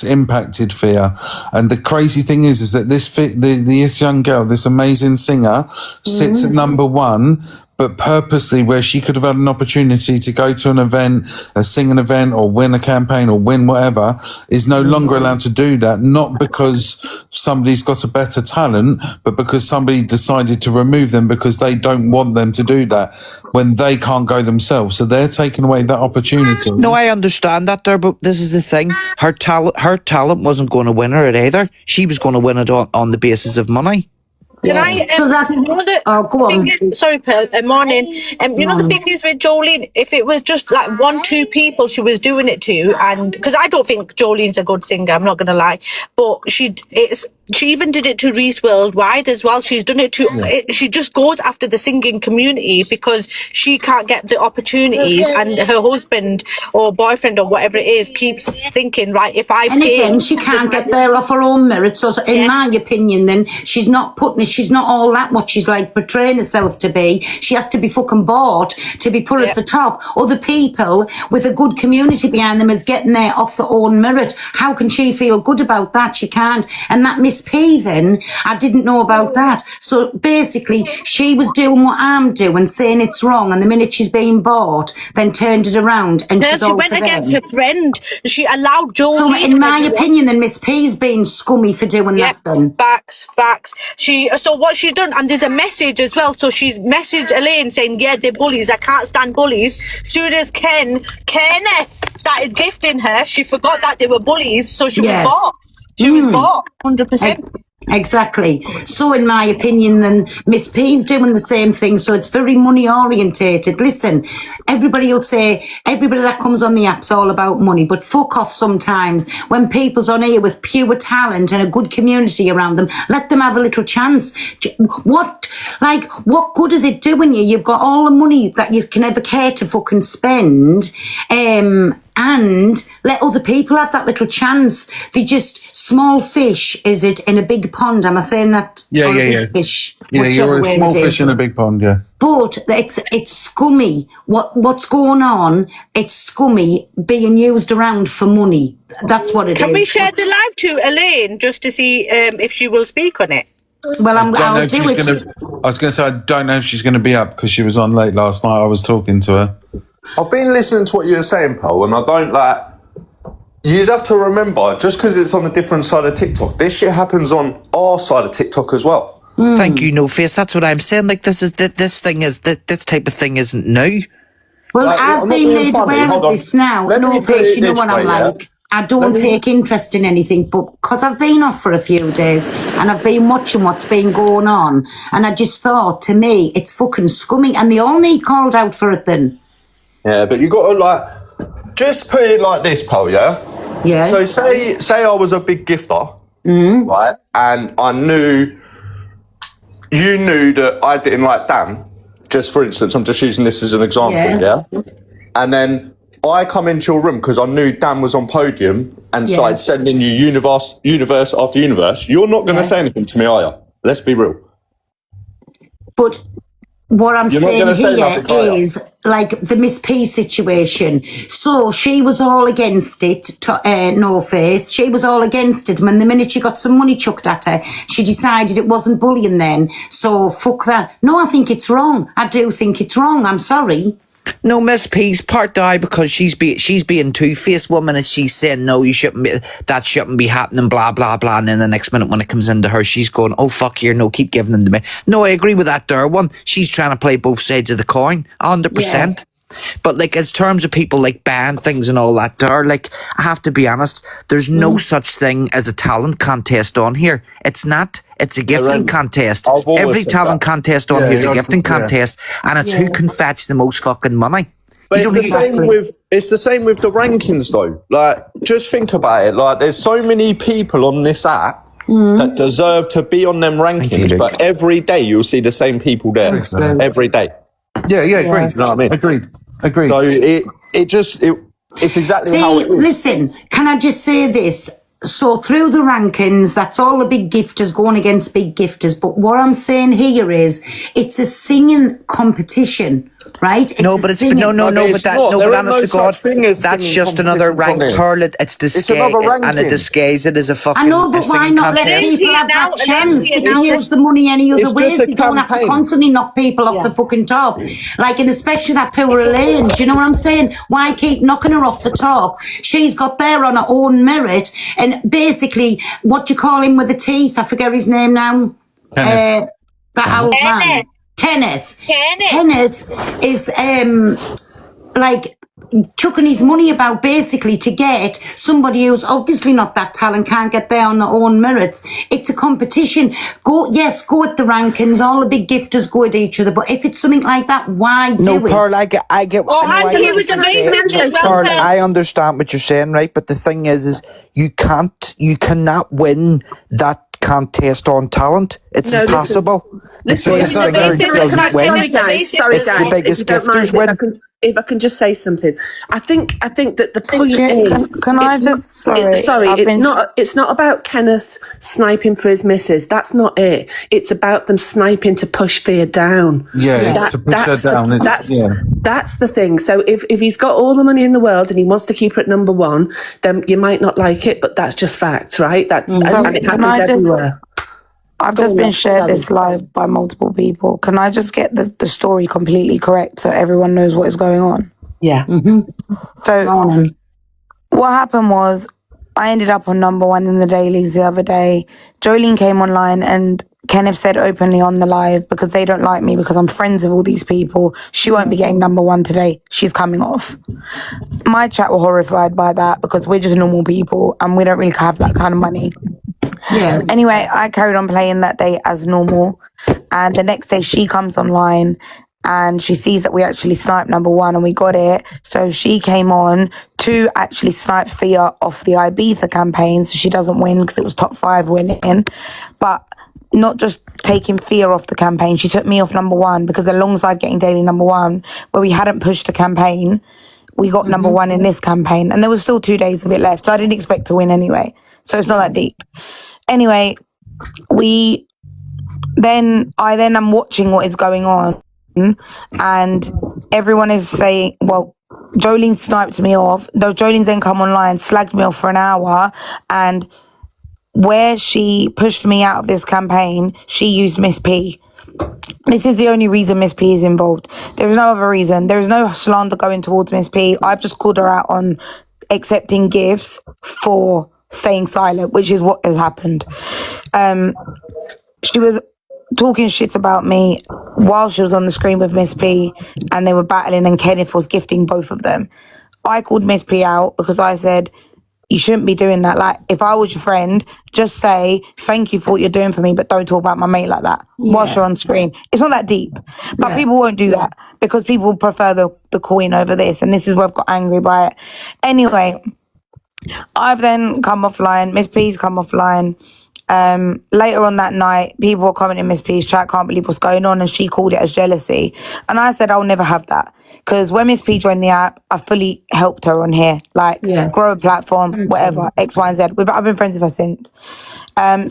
B: impacted Fia. And the crazy thing is that this young girl, this amazing singer, sits at number one, but purposely where she could have had an opportunity to go to an event, a singing event, or win a campaign, or win whatever, is no longer allowed to do that. Not because somebody's got a better talent, but because somebody decided to remove them because they don't want them to do that when they can't go themselves. So they're taking away that opportunity.
D: No, I understand that there, but this is the thing. Her talent wasn't going to win her it either. She was going to win it on the basis of money.
F: Can I?
A: So that, go on.
F: Sorry, Pearl. Morning. The thing is with Jolene, if it was just like 1-2 people she was doing it to, and because I don't think Jolene's a good singer, I'm not gonna lie, but she even did it to Reese Worldwide as well. She's done it to. She just goes after the singing community because she can't get the opportunities, and her husband or boyfriend or whatever it is keeps thinking, right? If I
A: and
F: pay,
A: again, she can't get there off her own merit. So, in my opinion, then she's not all that what she's like portraying herself to be. She has to be fucking bought to be put at the top. Other people with a good community behind them is getting there off their own merit. How can she feel good about that? She can't. And that Miss P then, I didn't know about that. So basically, she was doing what I'm doing, saying it's wrong, and the minute she's being bought, then turned it around and she's
F: she
A: all
F: went
A: for
F: against
A: them.
F: her friend. She allowed Jolene.
A: So in my opinion, then Miss P's being scummy for doing that. Then
F: facts. So what she's done, and there's a message as well. So she's messaged Elaine saying, "Yeah, they're bullies. I can't stand bullies." Soon as Kenneth started gifting her, she forgot that they were bullies, so she was bought. She was bought, 100%.
A: Exactly. So in my opinion, then Miss P's doing the same thing. So it's very money orientated. Listen, everybody that comes on the app's all about money, but fuck off sometimes. When people's on here with pure talent and a good community around them, let them have a little chance. What good is it doing you? You've got all the money that you can ever care to fucking spend. And let other people have that little chance. They just small fish, is it, in a big pond? Am I saying that?
B: Yeah.
A: Fish.
B: Yeah, you're a small fish in a big pond, yeah.
A: But it's scummy. What's going on? It's scummy being used around for money. That's what it is.
F: Can we share the live to Elaine just to see if she will speak on it?
A: Well, I'll do it.
B: I was going to say, I don't know if she's going to be up because she was on late last night. I was talking to her.
G: I've been listening to what you were saying, Paul, and I don't you just have to remember, just because it's on a different side of TikTok, this shit happens on our side of TikTok as well.
D: Thank you, No Face. That's what I'm saying. Like this type of thing isn't new.
A: Well, I've been made aware of this now. No Face, you know what I'm like. I don't take interest in anything, but because I've been off for a few days and I've been watching what's been going on, and I just thought, to me, it's fucking scummy, and they all need called out for it then.
G: Yeah, but you got to just put it like this, Paul. Yeah.
A: Yeah.
G: So say I was a big gifter, right, and you knew that I didn't like Dan. Just for instance, I'm just using this as an example, yeah. And then I come into your room because I knew Dan was on podium and started sending you universe after universe. You're not going to say anything to me, are you? Let's be real.
A: But what I'm saying here is like the Miss P situation. So she was all against it, No Face. She was all against it. And the minute she got some money chucked at her, she decided it wasn't bullying then. So fuck that. No, I think it's wrong. I do think it's wrong. I'm sorry.
D: No, Miss P's part die because she's being two-faced woman and she's saying no, that shouldn't be happening, blah blah blah. And then the next minute when it comes into her, she's going, oh fuck here, no, keep giving them to me. No, I agree with that there one. She's trying to play both sides of the coin, 100%.
C: But like, as terms of people like ban things and all that, there, like, I have to be honest, there's no such thing as a talent contest on here. It's not. It's a gifting contest.
G: I've always
C: Every
G: said
C: talent
G: that.
C: contest on
B: Yeah,
C: here is a
B: yeah,
C: gifting
B: yeah.
C: contest, and it's who can fetch the most fucking money.
G: But
C: You
G: it's the same with the rankings though. Like, just think about it. Like, there's so many people on this app that deserve to be on them rankings,
C: Luke.
G: but every day you'll see the same people there. Every day.
B: Yeah, agreed.
G: You know what I mean?
B: Agreed.
G: So it's exactly how it is.
A: Listen, can I just say this? So through the rankings, that's all the big gifters going against big gifters. But what I'm saying here is, it's a singing competition, right? It's
C: No,
A: a
C: but it's
A: singing-
C: no,
G: but it's not.
C: but
G: There ain't
C: honest
G: no
C: to God,
G: such thing as
C: that's
G: singing
C: just another
G: competition
C: rank,
G: on
C: Pearl. It's
G: another
C: and it
G: ranking.
C: disguise it as a fucking.
A: I know, but
C: a
A: why
C: singing
A: not let
C: contest.
A: people have that
F: It's
A: chance? They can
F: just-
A: use the money any other
G: it's
A: way.
G: just a
A: They don't have to
G: campaign.
A: constantly knock people off the fucking top. Like, and especially that poor Elaine. Do you know what I'm saying? Why keep knocking her off the top? She's got there on her own merit. And basically, what do you call him with the teeth? I forget his name now.
B: Kenneth.
A: That old man. Kenneth. Kenneth is like chucking his money about basically to get somebody who's obviously not that talent, can't get there on their own merits. It's a competition. Go at the rankings. All the big gifters go at each other. But if it's something like that, why do
C: No,
A: it?
C: Pearl, I get.
F: Oh,
C: I know
F: Anthony
C: what
F: was
C: you're
F: amazing
C: saying.
F: as well,
C: Pearl,
F: Pearl.
C: I understand what you're saying, right? But the thing is you cannot win that contest on talent. It's
H: No, listen.
C: impossible.
H: Listen,
C: the
H: listen,
C: singer
F: listen,
C: doesn't
F: listen,
C: win.
F: listen,
H: Sorry,
C: It's the
H: guys.
C: biggest
H: if you don't
C: gifters
H: mind,
C: win.
H: If I can just say something, I think that the point is.
I: Can I
H: it's
I: just
H: not-
I: sorry? I've
H: it's
I: been-
H: not. It's not about Kenneth sniping for his missus. That's not it. It's about them sniping to push Fear down.
B: Yeah, it's to push her
H: that's
B: down.
H: That's the thing. So if he's got all the money in the world and he wants to keep her at number one, then you might not like it, but that's just facts, right? And it
I: Can
H: happens
I: I just-
H: everywhere.
I: I've
H: Go
I: just
H: on,
I: been
H: love,
I: shared
H: sorry.
I: this live by multiple people. Can I just get the story completely correct so everyone knows what is going on?
H: Yeah.
I: So what happened was I ended up on number one in the dailies the other day. Jolene came online and Kenneth said openly on the live, because they don't like me because I'm friends with all these people, she won't be getting number one today. She's coming off. My chat were horrified by that because we're just normal people and we don't really have that kind of money.
A: Yeah.
I: Anyway, I carried on playing that day as normal. And the next day she comes online and she sees that we actually sniped number one and we got it. So she came on to actually snipe Fia off the Ibiza campaign so she doesn't win because it was top 5 winning. But not just taking Fia off the campaign, she took me off number one because alongside getting daily number one, where we hadn't pushed the campaign, we got number one in this campaign. And there was still 2 days of it left. So I didn't expect to win anyway. So it's not that deep. Anyway, I then am watching what is going on, and everyone is saying, well, Jolene sniped me off. Though Jolene's then come online, slagged me off for an hour, and where she pushed me out of this campaign, she used Miss P. This is the only reason Miss P is involved. There is no other reason. There is no slander going towards Miss P. I've just called her out on accepting gifts for staying silent, which is what has happened. She was talking shit about me while she was on the screen with Miss P, and they were battling and Kenneth was gifting both of them. I called Miss P out because I said, you shouldn't be doing that. Like, if I was your friend, just say thank you for what you're doing for me, but don't talk about my mate like that whilst you're on screen. It's not that deep. But people won't do that because people prefer the coin over this, and this is where I've got angry by it. Anyway, I've then come offline. Miss P's come offline. Later on that night, people were commenting Miss P's chat, can't believe what's going on, and she called it as jealousy. And I said, I'll never have that. Because when Miss P joined the app, I fully helped her on here. Like, grow a platform, whatever, X, Y, and Z. I've been friends with her since.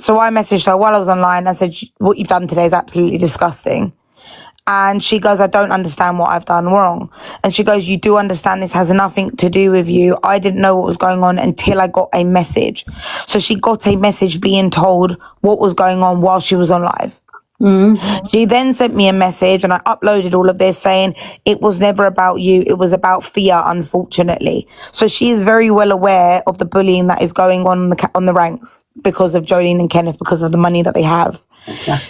I: So I messaged her while I was online. I said, what you've done today is absolutely disgusting. And she goes, I don't understand what I've done wrong. And she goes, you do understand this has nothing to do with you. I didn't know what was going on until I got a message. So she got a message being told what was going on while she was on live. She then sent me a message and I uploaded all of this saying it was never about you. It was about Fia, unfortunately. So she is very well aware of the bullying that is going on the ranks because of Jolene and Kenneth, because of the money that they have.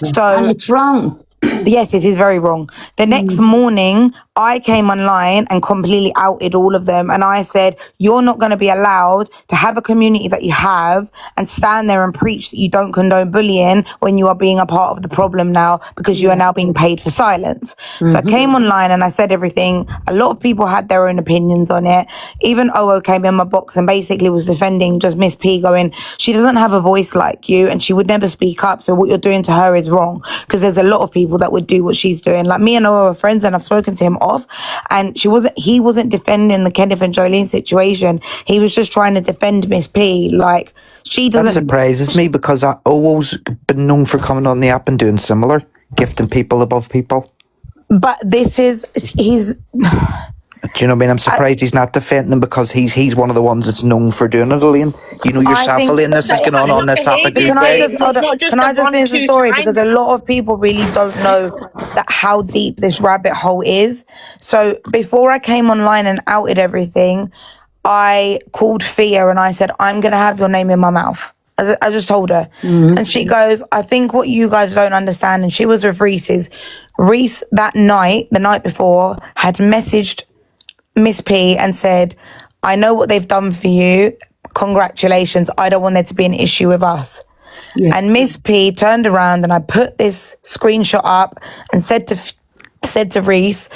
I: So
A: And it's wrong.
I: Yes, it is very wrong. The next morning, I came online and completely outed all of them. And I said, you're not going to be allowed to have a community that you have and stand there and preach that you don't condone bullying when you are being a part of the problem now because you are now being paid for silence. So I came online and I said everything. A lot of people had their own opinions on it. Even OO came in my box and basically was defending just Miss P, going, she doesn't have a voice like you and she would never speak up. So what you're doing to her is wrong, because there's a lot of people that would do what she's doing. Like me and OO are friends and I've spoken to him off, and he wasn't defending the Kenneth and Jolene situation. He was just trying to defend Miss P. Like, she
C: That
I: doesn't.
C: surprises me because Owo's been known for coming on the app and doing similar, gifting people above people.
I: But this is, he's.
C: Do you know what I mean? I'm surprised he's not defending him because he's one of the ones that's known for doing it, Elaine. You know yourself,
I: think
C: Elaine, this is going on this app a good
I: Can I
C: way.
I: just, hold on,
F: not just
I: can I
F: the
I: just
F: one,
I: finish the
F: two
I: story?
F: times.
I: Because a lot of people really don't know that how deep this rabbit hole is. So before I came online and outed everything, I called Fia and I said, I'm going to have your name in my mouth. I just told her. And she goes, I think what you guys don't understand, and she was with Reese's. Reese that night, the night before, had messaged Miss P and said, I know what they've done for you. Congratulations. I don't want there to be an issue with us. And Miss P turned around and I put this screenshot up and said to Reese,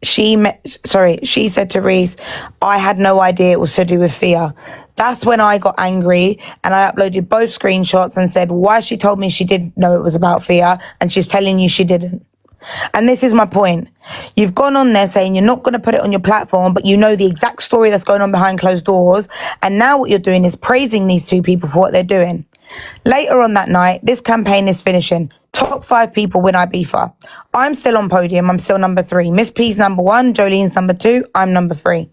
I: she said to Reese, I had no idea it was to do with Fia. That's when I got angry and I uploaded both screenshots and said, why she told me she didn't know it was about Fia and she's telling you she didn't. And this is my point. You've gone on there saying you're not going to put it on your platform, but you know the exact story that's going on behind closed doors. And now what you're doing is praising these two people for what they're doing. Later on that night, this campaign is finishing. Top 5 people win Ibiza. I'm still on podium. I'm still number 3. Miss P's number 1. Jolene's number 2. I'm number 3.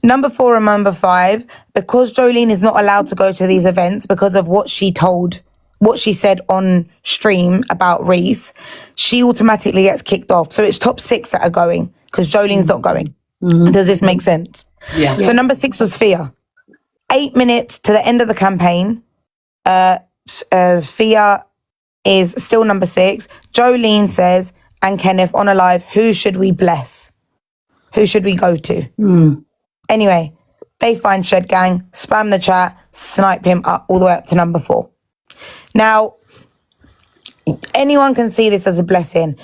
I: Number 4 and number 5, because Jolene is not allowed to go to these events because of what she said on stream about Reese, she automatically gets kicked off. So it's top 6 that are going because Jolene's not going. Does this make sense?
H: Yeah.
I: So number 6 was Fia. 8 minutes to the end of the campaign, Fia is still number 6. Jolene says, and Kenneth on a live, who should we bless? Who should we go to? Anyway, they find Shed Gang, spam the chat, snipe him up all the way up to number 4. Now, anyone can see this as a blessing.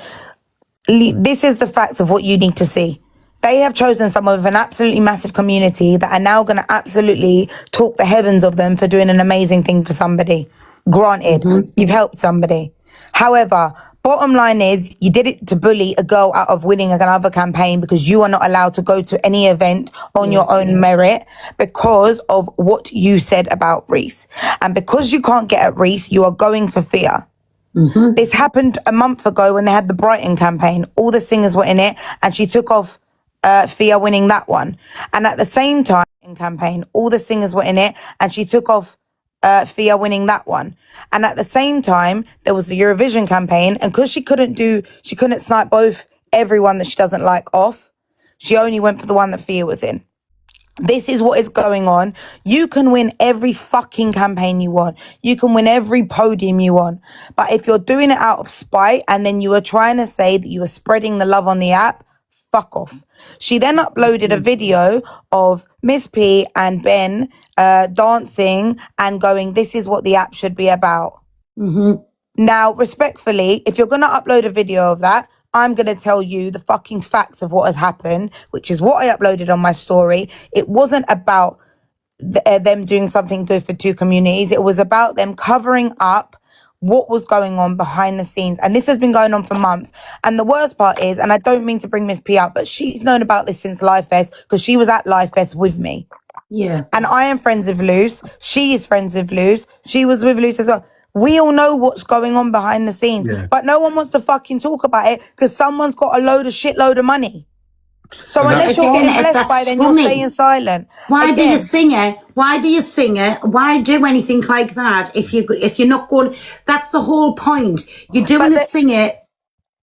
I: This is the facts of what you need to see. They have chosen someone with an absolutely massive community that are now going to absolutely talk the heavens of them for doing an amazing thing for somebody. Granted, you've helped somebody. However, bottom line is you did it to bully a girl out of winning another campaign because you are not allowed to go to any event on your own merit because of what you said about Reese. And because you can't get at Reese, you are going for Fia. This happened a month ago when they had the Brighton campaign. All the singers were in it and she took off Fia winning that one. And at the same time in campaign, all the singers were in it and she took off Fia winning that one. And at the same time, there was the Eurovision campaign, and because she couldn't snipe everyone that she doesn't like off, she only went for the one that Fia was in. This is what is going on. You can win every fucking campaign you want. You can win every podium you want. But if you're doing it out of spite and then you are trying to say that you are spreading the love on the app, fuck off. She then uploaded a video of Miss P and Ben dancing and going, this is what the app should be about. Now, respectfully, if you're going to upload a video of that, I'm going to tell you the fucking facts of what has happened, which is what I uploaded on my story. It wasn't about them doing something good for two communities. It was about them covering up what was going on behind the scenes. And this has been going on for months. And the worst part is, and I don't mean to bring Miss P up, but she's known about this since Live Fest because she was at Live Fest with me.
A: Yeah.
I: And I am friends with Luce. She is friends with Luce. She was with Luce as well. We all know what's going on behind the scenes, but no one wants to fucking talk about it because someone's got a shitload of money. So unless you're getting blessed by, then you're staying silent.
A: Why be a singer? Why be a singer? Why do anything like that if you're not going? That's the whole point. You're doing a singer.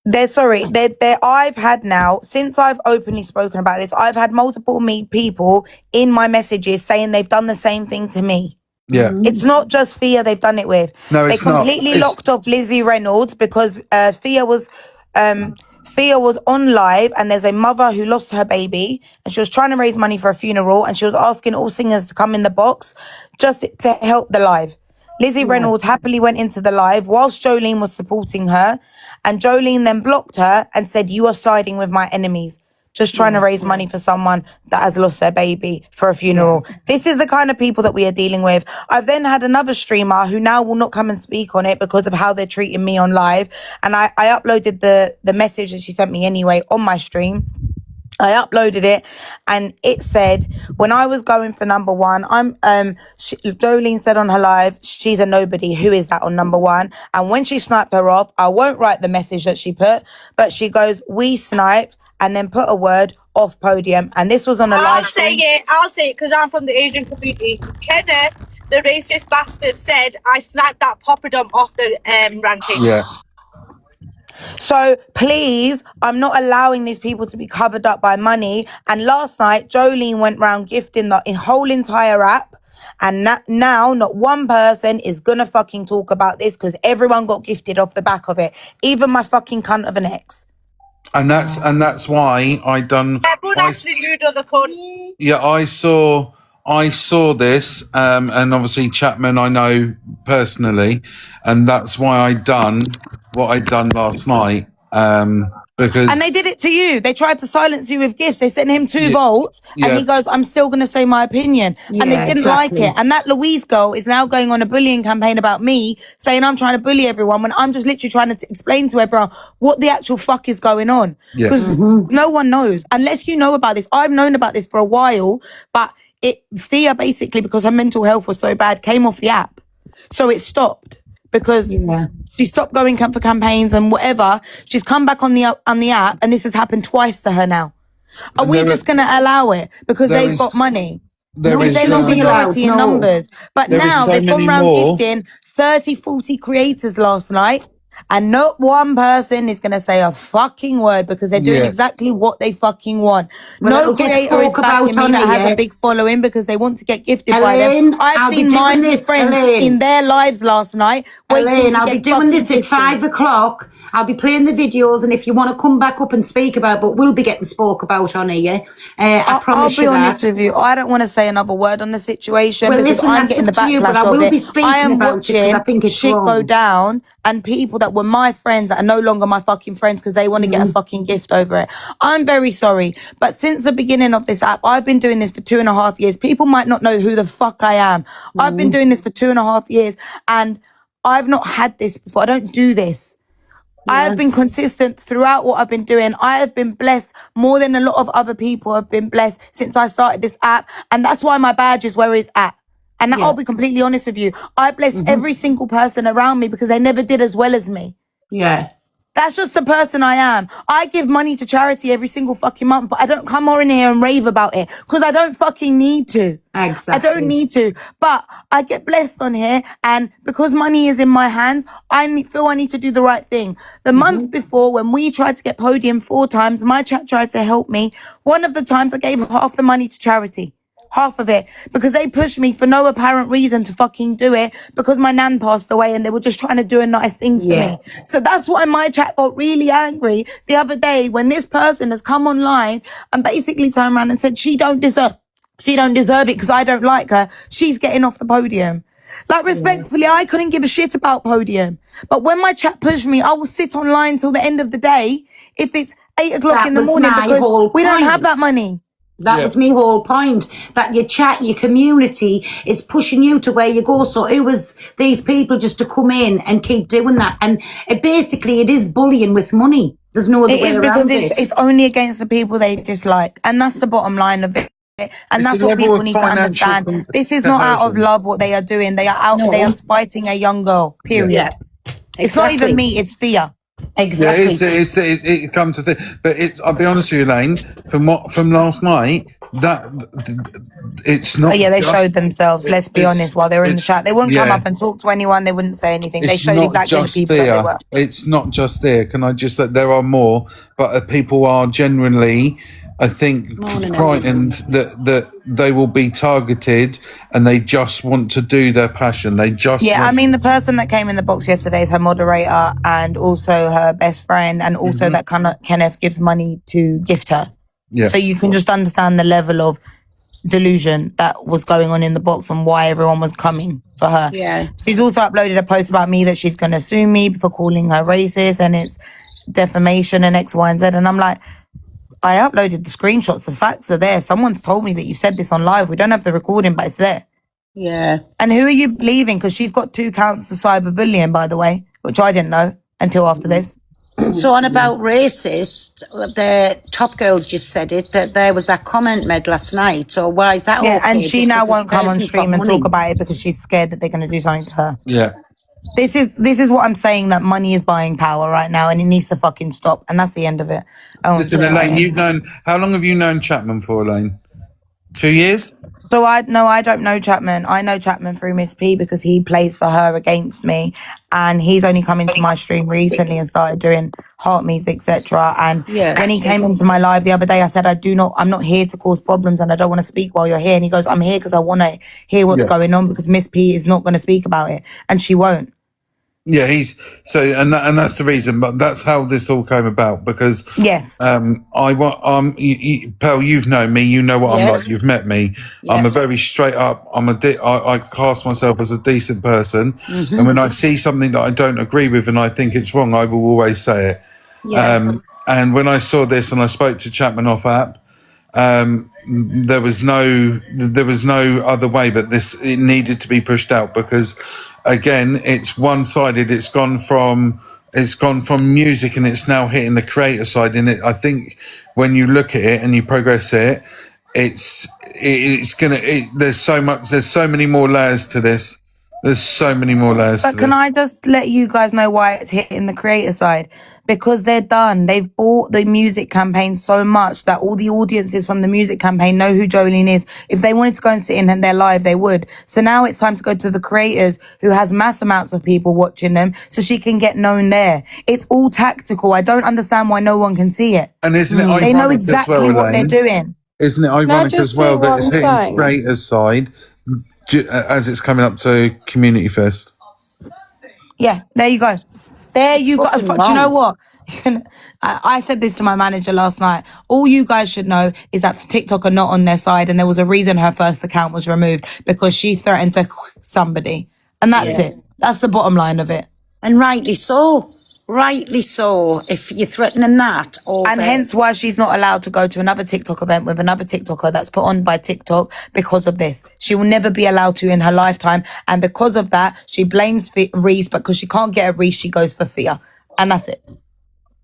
I: I've had now, since I've openly spoken about this, I've had multiple people in my messages saying they've done the same thing to me.
B: Yeah.
I: It's not just Thea they've done it with.
B: No,
I: They
B: it's not.
I: completely
B: It's-
I: locked off Lizzie Reynolds because Thea was on live, and there's a mother who lost her baby, and she was trying to raise money for a funeral, and she was asking all singers to come in the box just to help the live. Lizzie Reynolds happily went into the live whilst Jolene was supporting her, and Jolene then blocked her and said, "You are siding with my enemies, just trying to raise money for someone that has lost their baby for a funeral." This is the kind of people that we are dealing with. I've then had another streamer who now will not come and speak on it because of how they're treating me on live. And I uploaded the message that she sent me anyway on my stream. I uploaded it and it said, when I was going for number one, Jolene said on her live, she's a nobody. Who is that on number one? And when she sniped her off, I won't write the message that she put, but she goes, "We sniped," and then put a word off podium. And this was on a live stream.
F: I'll say it because I'm from the Asian community. Kenneth, the racist bastard, said I sniped that poppadom off the ranking.
B: Yeah.
I: So please, I'm not allowing these people to be covered up by money. And last night, Jolene went round gifting the whole entire app. And now not one person is gonna fucking talk about this because everyone got gifted off the back of it. Even my fucking cunt of an ex.
B: And that's why I done.
F: Everyone actually knew the cunt.
B: Yeah, I saw this, and obviously Chapman I know personally, and that's why I done what I done last night. Because
I: And they did it to you. They tried to silence you with gifts. They sent him 2 volts, and
B: Yeah.
I: he goes, "I'm still going to say my opinion." And they didn't like it. And that Louise girl is now going on a bullying campaign about me, saying I'm trying to bully everyone when I'm just literally trying to explain to everyone what the actual fuck is going on.
B: Yeah.
I: Because no one knows. Unless you know about this. I've known about this for a while, but Thea basically, because her mental health was so bad, came off the app. So it stopped because she stopped going for campaigns and whatever. She's come back on the app, and this has happened twice to her now. Are we just going to allow it because
B: there
I: they've
B: is-
I: got money?
B: there
I: Because
B: is,
I: they're not majority in
A: No.
I: numbers. But
B: There is
I: now
B: so
I: they've gone
B: many
I: around
B: more.
I: gifting 30, 40 creators last night. And not one person is going to say a fucking word because they're doing
B: Yeah.
I: exactly what they fucking want.
A: Well,
I: No
A: it'll get
I: creator is
A: spoke
I: backing
A: about
I: me that
A: on it,
I: has
A: yeah.
I: a big following because they want to get gifted by
A: Elaine,
I: them. I've
A: I'll be
I: seen
A: doing
I: my
A: this,
I: friends
A: Elaine.
I: in their lives last night waiting
A: Elaine,
I: to
A: I'll
I: get
A: be doing
I: fucking
A: this at
I: gifted.
A: 5 o'clock. I'll be playing the videos, and if you want to come back up and speak about, but we'll be getting spoke about on here. I
I: I'll
A: promise
I: be
A: you
I: honest
A: that.
I: with you. I don't want to say another word on the situation
A: Well,
I: because
A: listen,
I: I'm
A: that's
I: getting the
A: up to you,
I: backlash
A: but I
I: of
A: will
I: it.
A: be speaking
I: I am
A: about it 'cause I
I: watching
A: think it's
I: shit go
A: wrong.
I: down, and people that were my friends that are no longer my fucking friends because they want to get a fucking gift over it. I'm very sorry, but since the beginning of this app, I've been doing this for 2.5 years. People might not know who the fuck I am. I've been doing this for 2.5 years, and I've not had this before. I don't do this. I have been consistent throughout what I've been doing. I have been blessed more than a lot of other people have been blessed since I started this app. And that's why my badge is where it's at. And I'll be completely honest with you. I blessed every single person around me because they never did as well as me.
A: Yeah.
I: That's just the person I am. I give money to charity every single fucking month, but I don't come on here and rave about it because I don't fucking need to.
A: Exactly.
I: I don't need to, but I get blessed on here, and because money is in my hands, feel I need to do the right thing. The month before, when we tried to get podium 4 times, my chat tried to help me. One of the times I gave half the money to charity. Half of it, because they pushed me for no apparent reason to fucking do it because my nan passed away and they were just trying to do a nice thing for me. So that's why my chat got really angry the other day when this person has come online and basically turned around and said she don't deserve it because I don't like her. She's getting off the podium. Like, respectfully, I couldn't give a shit about podium. But when my chat pushed me, I will sit online till the end of the day if it's 8 o'clock
A: That
I: in the
A: was
I: morning
A: my
I: because
A: whole
I: we don't have
A: point.
I: that money.
A: That is my whole point. That your chat, your community is pushing you to where you go. So who was these people just to come in and keep doing that? And it is bullying with money. There's no other
I: It
A: way
I: is
A: around
I: because
A: it.
I: it's only against the people they dislike. And that's the bottom line of it. And
B: It's
I: that's
B: a
I: what
B: level
I: people
B: of
I: need to
B: financial
I: understand. This is not out of
B: conversion.
I: love what they are doing. They are spiting a young girl, period.
A: Yeah.
I: It's not even me, it's fear.
A: Exactly.
B: Yeah, it comes to but I'll be honest with you, Elaine. From last night, that it's not.
I: But yeah, they
B: just-
I: showed themselves, let's be
B: it's-
I: honest, while they were in the
B: it's-
I: chat. They wouldn't come
B: yeah.
I: up and talk to anyone. They wouldn't say anything. They
B: It's
I: showed
B: not
I: exactly the
B: just
I: people that they
B: there.
I: were.
B: It's not just there. Can I just say there are more, but people are genuinely I think
A: Morning,
B: frightened that they will be targeted and they just want to do their passion. They just
I: Yeah, I
B: want-
I: mean, the person that came in the box yesterday is her moderator and also her best friend, and also that Kenneth gives money to gift her.
B: Yeah.
I: So you can just understand the level of delusion that was going on in the box and why everyone was coming for her.
A: Yeah.
I: She's also uploaded a post about me that she's going to sue me for calling her racist and it's defamation and X, Y, and Z. And I'm like, I uploaded the screenshots. The facts are there. Someone's told me that you said this on live. We don't have the recording, but it's there.
A: Yeah.
I: And who are you believing? Because she's got 2 counts of cyberbullying, by the way, which I didn't know until after this.
A: So on about racist, the Top Girls just said it, that there was that comment made last night. So why is that
I: Yeah,
A: okay?
I: and she
A: Just
I: now
A: because
I: won't
A: this
I: come on
A: person's
I: stream
A: got
I: and
A: money?
I: talk about it because she's scared that they're going to do something to her.
B: Yeah.
I: This is what I'm saying, that money is buying power right now and it needs to fucking stop. And that's the end of it. I won't
B: Listen,
I: say it.
B: Elaine, how long have you known Chapman for, Elaine? 2 years?
I: So I don't know Chapman. I know Chapman through Miss P because he plays for her against me, and he's only come into my stream recently and started doing heart music, etc. And
A: Yeah.
I: when he came into my live the other day, I said, I'm not here to cause problems, and I don't want to speak while you're here. And he goes, I'm here because I want to hear what's
B: Yeah.
I: going on because Miss P is not going to speak about it, and she won't.
B: Yeah, and that's the reason, but that's how this all came about because
I: Yes.
B: Pearl, you've known me, you know what
A: Yeah.
B: I'm like, you've met me. I'm a very straight up, I class myself as a decent person, and when I see something that I don't agree with and I think it's wrong, I will always say it.
A: Yeah.
B: And when I saw this and I spoke to Chapman off app, there was no other way but it needed to be pushed out because again it's one-sided. It's gone from music and it's now hitting the creator side, and I think when you look at it and you progress it, there's so many more layers to this. There's so many more layers
I: But
B: to
I: can
B: this.
I: I just let you guys know why it's hitting the creator side? Because they're done. They've bought the music campaign so much that all the audiences from the music campaign know who Jolene is. If they wanted to go and sit in their live, they would. So now it's time to go to the creators who has mass amounts of people watching them so she can get known there. It's all tactical. I don't understand why no one can see it.
B: And isn't it
I: They know
B: ironic
I: exactly
B: as well,
I: what they're
B: Elaine?
I: doing.
B: Isn't it ironic
J: just
B: as well
J: say
B: that it's
J: one
B: hitting
J: thing?
B: creators side as it's coming up to Community Fest?
I: Yeah, there you go. There you go.
A: fucking
I: Do you know
A: wrong.
I: what? I said this to my manager last night. All you guys should know is that TikTok are not on their side, and there was a reason her first account was removed because she threatened to somebody, and that's it. That's the bottom line of it.
A: And rightly so. Rightly so. If you're threatening that,
I: And hence why she's not allowed to go to another TikTok event with another TikToker that's put on by TikTok because of this. She will never be allowed to in her lifetime. And because of that, she blames Reese, but because she can't get a Reese, she goes for Fia. And that's it.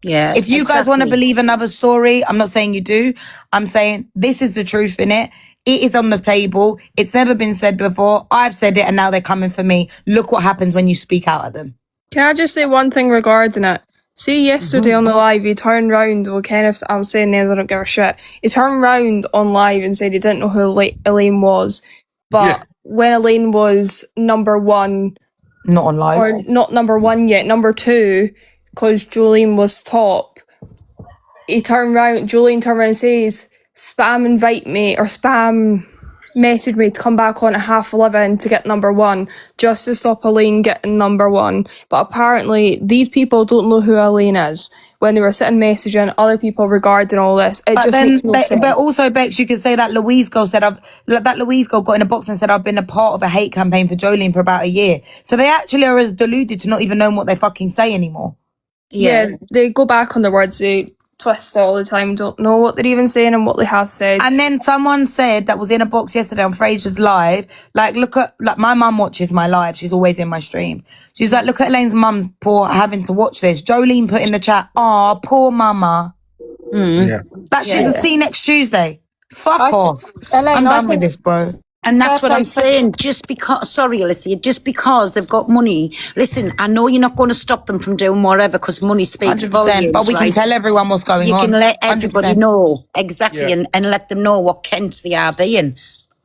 A: yeah.
I: If you guys want to
A: exactly.
I: believe another story, I'm not saying you do. I'm saying this is the truth in it. It is on the table. It's never been said before. I've said it and now they're coming for me. Look what happens when you speak out at them.
J: Can I just say one thing regarding it? See, yesterday on the live, he turned round. Well, Kenneth, I'm saying names, I don't give a shit. He turned round on live and said he didn't know who Elaine was. But when Elaine was number 1,
I: Not on live.
J: or not number 1 yet, number 2, because Jolene was top, Jolene turned around and says, spam invite me, or spam message me to come back on at 11:30 to get number 1, just to stop Elaine getting number 1. But apparently, these people don't know who Elaine is. When they were sitting messaging other people regarding all this, it
I: But
J: just
I: then,
J: makes no sense.
I: but also, Bex, you could say that Louise girl got in a box and said, I've been a part of a hate campaign for Jolene for about a year. So they actually are as deluded to not even know what they fucking say anymore.
J: Yeah, they go back on the words, they twist it all the time, don't know what they're even saying and what they have said.
I: And then someone said that was in a box yesterday on Fraser's live, like, my mum watches my live. She's always in my stream. She's like, look at Elaine's mum's poor having to watch this. Jolene put in the chat, "Aw, poor mama."
B: Yeah.
I: That she's a see next Tuesday. Fuck off.
J: Elaine,
I: I'm
J: I
I: done with
J: think-
I: this, bro.
A: And that's what I'm
J: Perfect.
A: saying. Just because, sorry, Alicia, just because they've got money. Listen, I know you're not going to stop them from doing whatever because money speaks
I: 100%.
A: volumes.
I: But we can
A: right?
I: tell everyone what's going
A: You
I: on.
A: can let everybody
I: 100%.
A: know exactly and let them know what Kents they are being.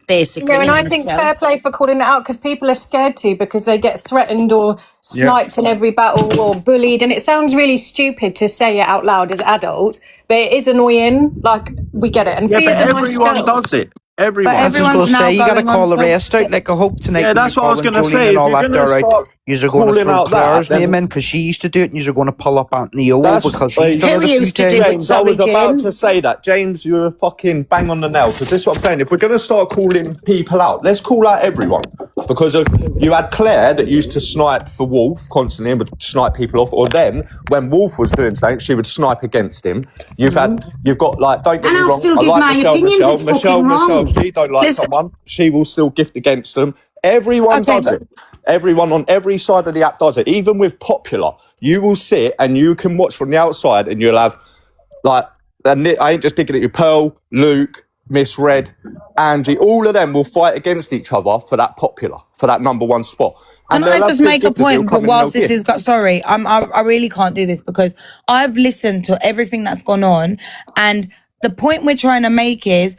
A: basically.
K: Yeah, and
A: in
K: I
A: a
K: think
A: nutshell.
K: fair play for calling it out because people are scared to because they get threatened or sniped in every battle or bullied. And it sounds really stupid to say it out loud as adults, but it is annoying. Like, we get it. And
G: Yeah, but
K: Fia's a nice
G: everyone
K: girl.
G: does it. Everyone.
D: I was just
I: everyone's
D: going to
I: now
D: say, you got to
I: going
D: call
I: on
D: the
I: so-
D: rest out. Like, I hope tonight.
G: Yeah,
D: when
G: that's
D: you're
G: what I was
D: calling
G: gonna
D: Jolene
G: say,
D: and
G: if
D: all
G: you're
D: that,
G: gonna
D: they're
G: start
D: you're going to
G: calling
D: throw
G: out that,
D: Claire's
G: then-
D: name in because she used to do it, and you're going to pull up Anthony Owl
G: That's-
D: because
G: Who
D: he's done it a few
A: used to do
D: times.
A: it?
G: James, I was
A: Sorry,
G: about
A: James.
G: to say that. James, you're fucking bang on the nail because this is what I'm saying. If we're going to start calling people out, let's call out everyone. Because of you had Claire that used to snipe for Wolf constantly and would snipe people off, or then when Wolf was doing something, she would snipe against him. You've got like, don't get
A: And
G: me
A: I'll
G: wrong,
A: still
G: I
A: give
G: like
A: my opinions, it's fucking wrong.
G: she don't like
A: Listen-
G: someone, she will still gift against them. Everyone
A: Okay,
G: does it. Everyone on every side of the app does it. Even with Popular, you will sit and you can watch from the outside and you'll have like, and I ain't just digging at you, Pearl, Luke, Miss Red, Angie, all of them will fight against each other for that Popular, for that number one spot.
I: Can
G: they'll
I: I
G: have
I: just
G: big
I: make a
G: gifters who'll
I: point?
G: come
I: But
G: in and
I: whilst
G: they'll
I: this
G: gift.
I: is sorry, I really can't do this because I've listened to everything that's gone on, and the point we're trying to make is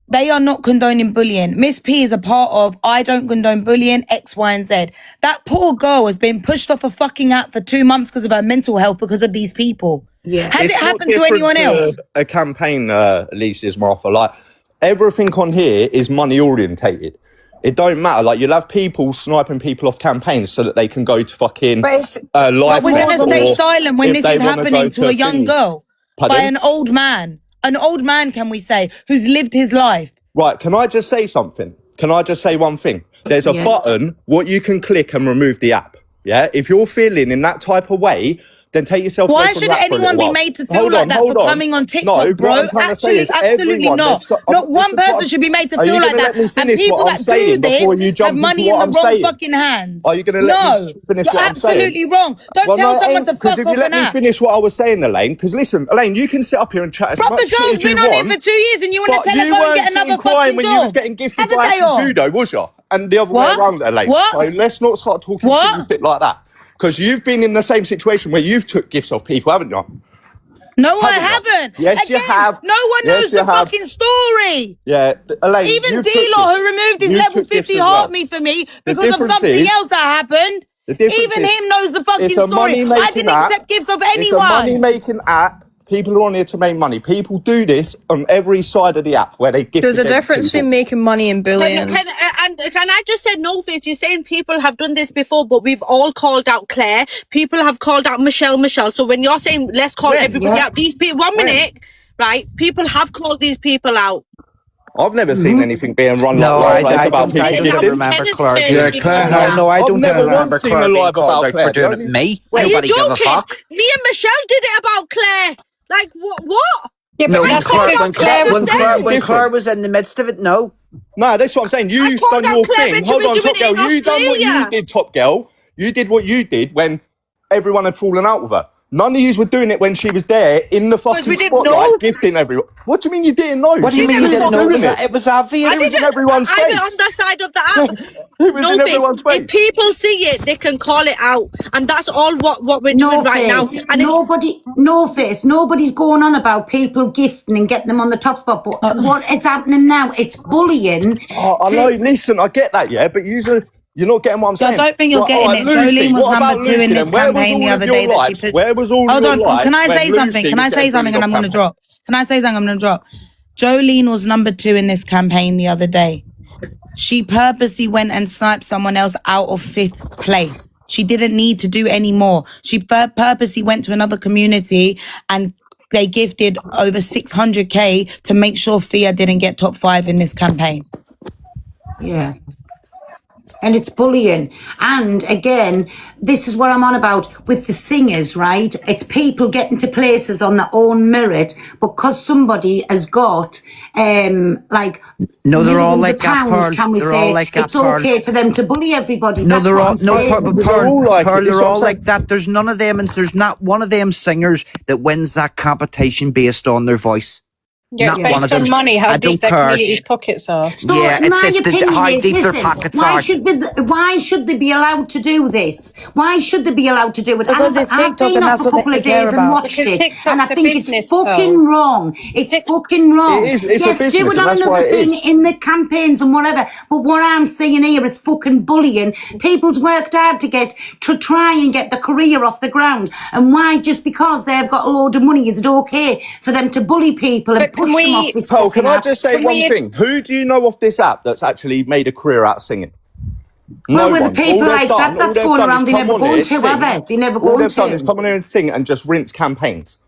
I: they are not condoning bullying. Miss P is a part of I don't condone bullying X, Y, and Z. That poor girl has been pushed off a fucking app for 2 months because of her mental health because of these people.
A: Yeah.
I: Has
G: It's
I: it
G: not
I: happened to
G: different
I: anyone else?
G: A campaign, Lisa's Martha. Like everything on here is money orientated. It don't matter. Like you'll have people sniping people off campaigns so that they can go to fucking
K: But it's-
G: life.
I: But we're going to
G: or
I: stay silent when
G: if
I: this
G: they
I: is
G: wanna
I: happening
G: go
I: to a young
G: thingy.
I: girl by
G: Pardon?
I: an old man. An old man, can we say, who's lived his life.
G: Right, can I just say something? Can I just say one thing? There's a
A: Yeah.
G: button what you can click and remove the app. Yeah, if you're feeling in that type of way, then take yourself away
I: Why
G: from
I: should
G: that for a
I: anyone
G: little
I: be
G: while.
I: made to feel
G: Hold
I: like
G: on,
I: that
G: hold
I: for
G: on.
I: coming on
G: No,
I: TikTok,
G: what
I: bro?
G: I'm trying to say is
I: Absolutely
G: everyone,
I: not.
G: let's-
I: Not one
G: listen to what
I: person
G: I'm-
I: should be made to
G: Are you
I: feel like
G: gonna
I: that.
G: let me
I: And
G: finish
I: people
G: what I'm
I: that do
G: saying before you
I: this
G: jump
I: have money
G: into
I: in
G: what
I: the
G: I'm
I: wrong
G: saying?
I: fucking hands.
G: Are you going to let
I: No,
G: me finish
I: you're
G: what I'm saying?
I: absolutely wrong. Don't tell someone to
G: Because
I: fuck
G: if
I: off
G: you let
I: an
G: me
I: app.
G: finish what I was saying, Elaine, because listen, Elaine, you can sit up here and chat as
I: Bro,
G: much
I: the
G: shit
I: girl's
G: as you
I: been on
G: want.
I: it for 2 years and you want
G: But
I: to tell her
G: you
I: go and
G: weren't
I: get
G: sitting
I: another
G: crying
I: fucking
G: when
I: job.
G: you was getting gifted
I: Haven't
G: by
I: they all?
G: Ashley Judo, was you? And the other
I: What?
G: way around, Elaine.
I: What?
G: So let's not start talking
I: What?
G: silly shit like that. Because you've been in the same situation where you've took gifts off people, haven't you?
I: No, I
G: Haven't you?
I: haven't.
G: Yes, you
I: Again,
G: have.
I: No one
G: Yes,
I: knows
G: you
I: the
G: have.
I: fucking story.
G: Yeah, Elaine.
I: Even
G: you took
I: D-Law,
G: gifts.
I: who removed his
G: You
I: level
G: took gifts
I: 50
G: as
I: heart
G: well.
I: me for me
G: The
I: because of
G: difference
I: something
G: is-
I: else that happened.
G: The difference
I: Even
G: is
I: him knows the fucking
G: it's a
I: story. I
G: money-making
I: didn't
G: app.
I: accept gifts of
G: It's a
I: anyone.
G: money-making app. People are on here to make money. People do this on every side of the app where they gift.
J: There's a
G: against
J: difference
G: people.
J: between making money and bullying.
F: Can I just say, no, Face, you're saying people have done this before, but we've all called out Claire. People have called out Michelle. So when you're saying, let's call everybody out, these people, 1 minute, right? People have called these people out.
G: I've never seen anything being run
D: No,
G: like
D: I
G: that. It's about
D: don't
G: people
D: think I
G: gifting.
D: remember
F: Kenneth
D: Claire.
F: Church
B: Yeah,
F: being
B: Claire
F: called
B: has-
F: out.
D: No, I
G: I've
D: don't
G: never
D: remember
G: once seen
D: Claire
G: a
D: being
G: live
D: called
G: about
D: out
G: Claire.
D: for doing
G: The
D: it.
G: only-
D: Me?
F: Are you
D: Nobody give a
F: joking?
D: fuck.
F: Me and Michelle did it about Claire. Like, what?
K: Yeah, but
D: No,
K: that's
F: called
K: because
F: out Claire
K: Claire
F: was
K: was
G: when Claire
D: was in the midst of it, no.
G: No, that's what I'm saying. You've
F: called
G: done
F: out
G: your
F: Claire
G: thing.
F: when she
G: Hold
F: was
G: on,
F: doing
G: Top
F: it
G: Girl.
F: in
G: You done what you
F: Australia.
G: did, Top Girl. You did what you did when everyone had fallen out with her. None of you were doing it when she was there in the fucking
F: we didn't
G: spotlight
F: know.
G: gifting everyone. What do you mean you didn't know?
D: What do you
G: She
D: mean you
G: was
D: didn't know?
G: doing
D: It was obvious.
G: It was in everyone's
F: I'm
G: face.
F: on the side of the app.
G: It was
F: No
G: in
F: face.
G: everyone's face.
F: If people see it, they can call it out, and that's all what we're
A: No
F: doing right now.
A: face.
F: And
A: Nobody's going on about people gifting and getting them on the top spot. But what it's happening now, it's bullying.
G: Oh, I know. Listen, I get that, yeah, but you're not getting what I'm
I: So I
G: saying.
I: don't think you're
G: Right,
I: getting
G: alright,
I: it.
G: Lucy,
I: Jolene was
G: what
I: number
G: about
I: 2 in
G: Lucy
I: this
G: then? Where was
I: campaign the
G: all of
I: other
G: your
I: day that she
G: lives?
I: put.
G: Where was all
I: Hold
G: your
I: on,
G: lives
I: can I
G: when
I: say something?
G: Lucy
I: Can I
G: was
I: say
G: getting
I: something? And I'm
G: bullied
I: going to
G: off
I: drop. Can I say something? I'm going to drop. Jolene was number 2 in this campaign the other day. She purposely went and sniped someone else out of 5th place. She didn't need to do any more. She purposely went to another community and they gifted over 600k to make sure Fia didn't get top 5 in this campaign.
A: Yeah. And it's bullying. And again, this is what I'm on about with the singers, right? It's people getting to places on their own merit because somebody has got, like,
D: No, they're all
A: millions
D: like
A: of
D: that,
A: pounds,
D: Pearl.
A: can we
D: They're
A: say?
D: all like that,
A: It's
D: Pearl.
A: okay for them to bully everybody.
D: No,
A: That's
D: they're
A: what
D: all
A: I'm saying.
G: They're all like it.
D: Pearl,
G: That's
D: they're
G: what I'm
D: all like
G: saying.
D: that. There's none of them, and there's not one of them singers that wins that competition based on their voice.
K: Yeah,
C: Not
K: it's
C: one of
K: based
C: them.
K: on money, how
C: I
K: deep
C: don't
K: their
C: care.
K: community's pockets are.
A: So
C: Yeah,
A: my
C: it's
A: opinion
C: how
A: is,
C: deep their
A: listen,
C: pockets
A: why
C: are.
A: should they be allowed to do this? Why should they be allowed to do it?
I: Because it's
A: I've
I: TikTok
A: been
I: and
A: up
I: that's
A: a
I: what
A: couple
I: they
A: of
I: care
A: days and
I: about.
A: watched
K: Because
A: it,
K: TikTok's
A: and I
K: a
A: think
K: business,
A: it's fucking
K: Pearl.
A: wrong. It's fucking wrong.
G: It's a
A: yes,
G: business,
A: do it
G: and
A: on
G: that's
A: another
G: why it
A: thing
G: is.
A: in the campaigns and whatever. But what I'm seeing here is fucking bullying. People's worked hard to try and get the career off the ground, and why just because they've got a load of money is it okay for them to bully people and
K: But
A: push
K: can
A: them
K: we-
A: off this
G: Pearl,
A: fucking
G: can I
A: app?
G: just say
K: Can
G: one
K: we-
G: thing? Who do you know off this app that's actually made a career out of singing?
A: Well,
G: No
A: with
G: one.
A: people
G: All they've
A: like
G: done-
A: that,
G: all
A: that's
G: they've
A: going
G: done is
A: around. They
G: come
A: never
G: on
A: go
G: here,
A: to,
G: sing.
A: have they? They never
G: All
A: go
G: they've done is
A: to.
G: come on here and sing and just rinse campaigns.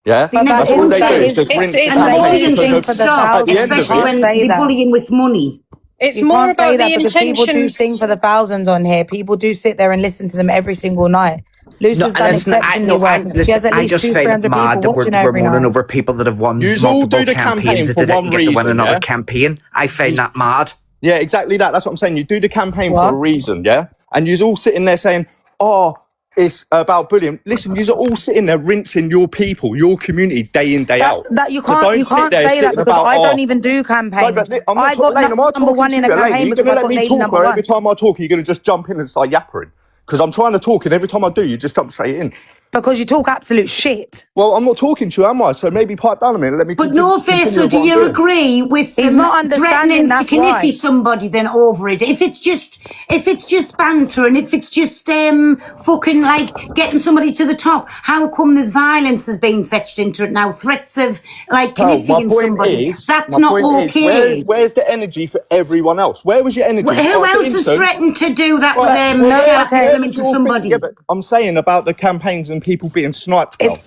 G: Yeah?
A: They never
G: That's
A: go
G: all they
A: to.
G: do is just
K: It's-
G: rinse
K: it's
A: And the
K: more
G: campaigns.
A: bullying
G: because
A: should
G: of-
I: for the
A: stop,
G: at the end of
A: especially
G: it-
A: when
I: Say
A: they're
I: that.
A: bullying with money.
K: It's
I: You
K: more
I: can't
K: about
I: say
K: the
I: that because people do
K: intentions.
I: sing for the thousands on here. People do sit there and listen to them every single night. Lucy's
C: No,
I: done
C: listen,
I: exceptionally well. She has at
C: I
I: least
C: just
I: 200-300
C: find it mad
I: people
C: that
I: watching
C: we're
I: every
C: moaning
I: night.
C: over people that have won
G: Yous all
C: multiple
G: do the campaign
C: campaigns
G: for
C: that
G: one
C: didn't get to win
G: reason,
C: another
G: yeah?
C: campaign. I find that mad.
G: Yeah, exactly that. That's what I'm saying. You do the campaign
I: What?
G: for a reason, yeah? And you're all sitting there saying, oh, it's about bullying. Listen, you're all sitting there rinsing your people, your community, day in, day out.
I: That you
G: So
I: can't
G: don't
I: you
G: sit
I: can't
G: there
I: say that
G: sitting
I: because
G: about,
I: I
G: oh,
I: don't even do
G: No,
I: campaigns.
G: but I'm
I: I
G: not
I: got
G: Lane, am I
I: number one
G: talking
I: in
G: to
I: a
G: you? Lane,
I: campaign
G: you're
I: because
G: going
I: I
G: to let
I: got
G: me
I: lady
G: talk,
I: number
G: or
I: one.
G: every time I talk, you're going to just jump in and start yappering? Because I'm trying to talk, and every time I do, you just jump straight in.
I: Because you talk absolute shit.
G: Well, I'm not talking to you, am I? So maybe pipe down a minute. Let me
A: But
G: continue
A: no, Faisal,
G: with
A: do
G: what I'm
A: you
G: doing.
A: agree with
I: He's
A: them
I: not understanding,
A: threatening to
I: that's why.
A: kniffy somebody then over it? If it's just banter and if it's just fucking like getting somebody to the top, how come there's violence has been fetched into it now? Threats of like
G: Pearl,
A: kniffing somebody. That's
G: my
A: not
G: point is,
A: okay.
G: where's the energy for everyone else? Where was your energy?
A: Who
G: Oh, for
A: else has
G: instance-
A: threatened to do that with
G: Right,
A: them?
G: well,
I: No,
A: Sharp
I: okay.
A: them into
G: Your thing-
A: somebody.
G: Yeah, but I'm saying about the campaigns and people being sniped. Pearl.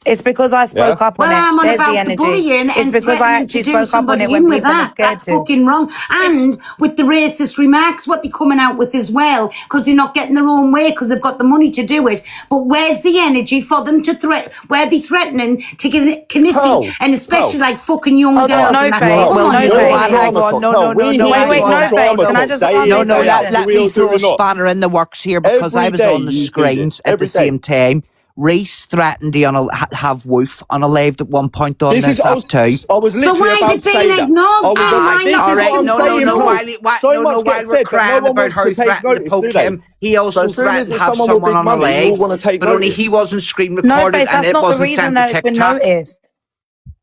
I: It's because I spoke
G: Yeah?
I: up on
A: Well, I'm
I: it.
A: on
I: There's
A: about
I: the
A: the
I: energy.
A: bullying
I: It's
A: and
I: because I
A: threatening
I: actually
A: to do
I: spoke up on
A: somebody
I: it when
A: in with
I: people are
A: that.
I: scared
A: That's
I: to.
A: fucking wrong. And with the racist remarks, what they're coming out with as well, because they're not getting their own way because they've got the money to do it. But where's the energy for them to where they're threatening to get kniffy,
G: Pearl,
A: and especially
G: Pearl.
A: like fucking young
I: Hold on,
A: girls
I: no,
A: and that.
I: babe.
A: Come
I: Well,
A: on,
I: no,
A: you
I: babe.
A: guys.
I: Hang on. No, babes. Can I just
C: Let me throw a spanner in the works here because I was on the screens at the same time. Reese threatened to have Wolf unalived at one point on this app too.
G: I was literally
A: So why is
G: about
A: it
G: to say
A: being
G: that.
A: ignored?
G: I was
A: Why
G: this
A: not?
G: is what I'm
C: no,
G: saying.
C: no,
G: Pearl.
C: while
G: So much
C: we're
G: gets said, but
C: crying
G: no one
C: about
G: wants to
C: her
G: take
C: threatening to
G: notice,
C: poke
G: do they?
C: him, he also
G: So as soon as
C: threatened to
G: it's
C: have
G: someone with
C: someone
G: big money, you all
C: unalived,
G: wanna take
C: but only
G: notice.
C: he wasn't screen
I: No,
C: recorded
I: babes,
C: and
I: that's
C: it
I: not the
C: wasn't
I: reason
C: sent
I: that
C: to
I: it's been
C: TikTok.
I: noticed.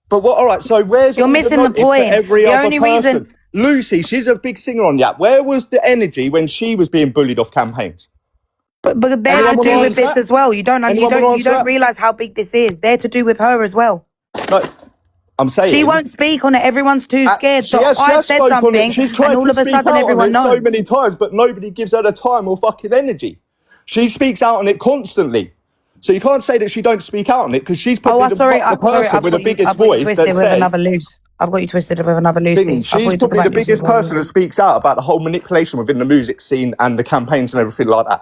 G: But what? All right. So where's
I: You're
G: all
I: missing the
G: notice
I: point.
G: for every
I: The
G: other
I: only
G: person?
I: reason-
G: Lucy, she's a big singer on Yap. Where was the energy when she was being bullied off campaigns?
I: But they're
G: Anyone
I: to
G: wanna
I: do with
G: answer
I: this
G: that?
I: as well. You don't
G: Anyone wanna answer that?
I: realize how big this is. They're to do with her as well.
G: No, I'm saying
I: She won't speak on it. Everyone's too scared.
G: She
I: So
G: has
I: I've said
G: spoke on
I: something,
G: it. She's tried
I: and all
G: to
I: of a
G: speak
I: sudden
G: out on
I: everyone
G: it
I: knows.
G: so many times, but nobody gives her the time or fucking energy. She speaks out on it constantly. So you can't say that she don't speak out on it because she's probably the person with the biggest voice that says.
I: I've got you twisted with another Lucy.
G: She's probably the biggest person that speaks out about the whole manipulation within the music scene and the campaigns and everything like that.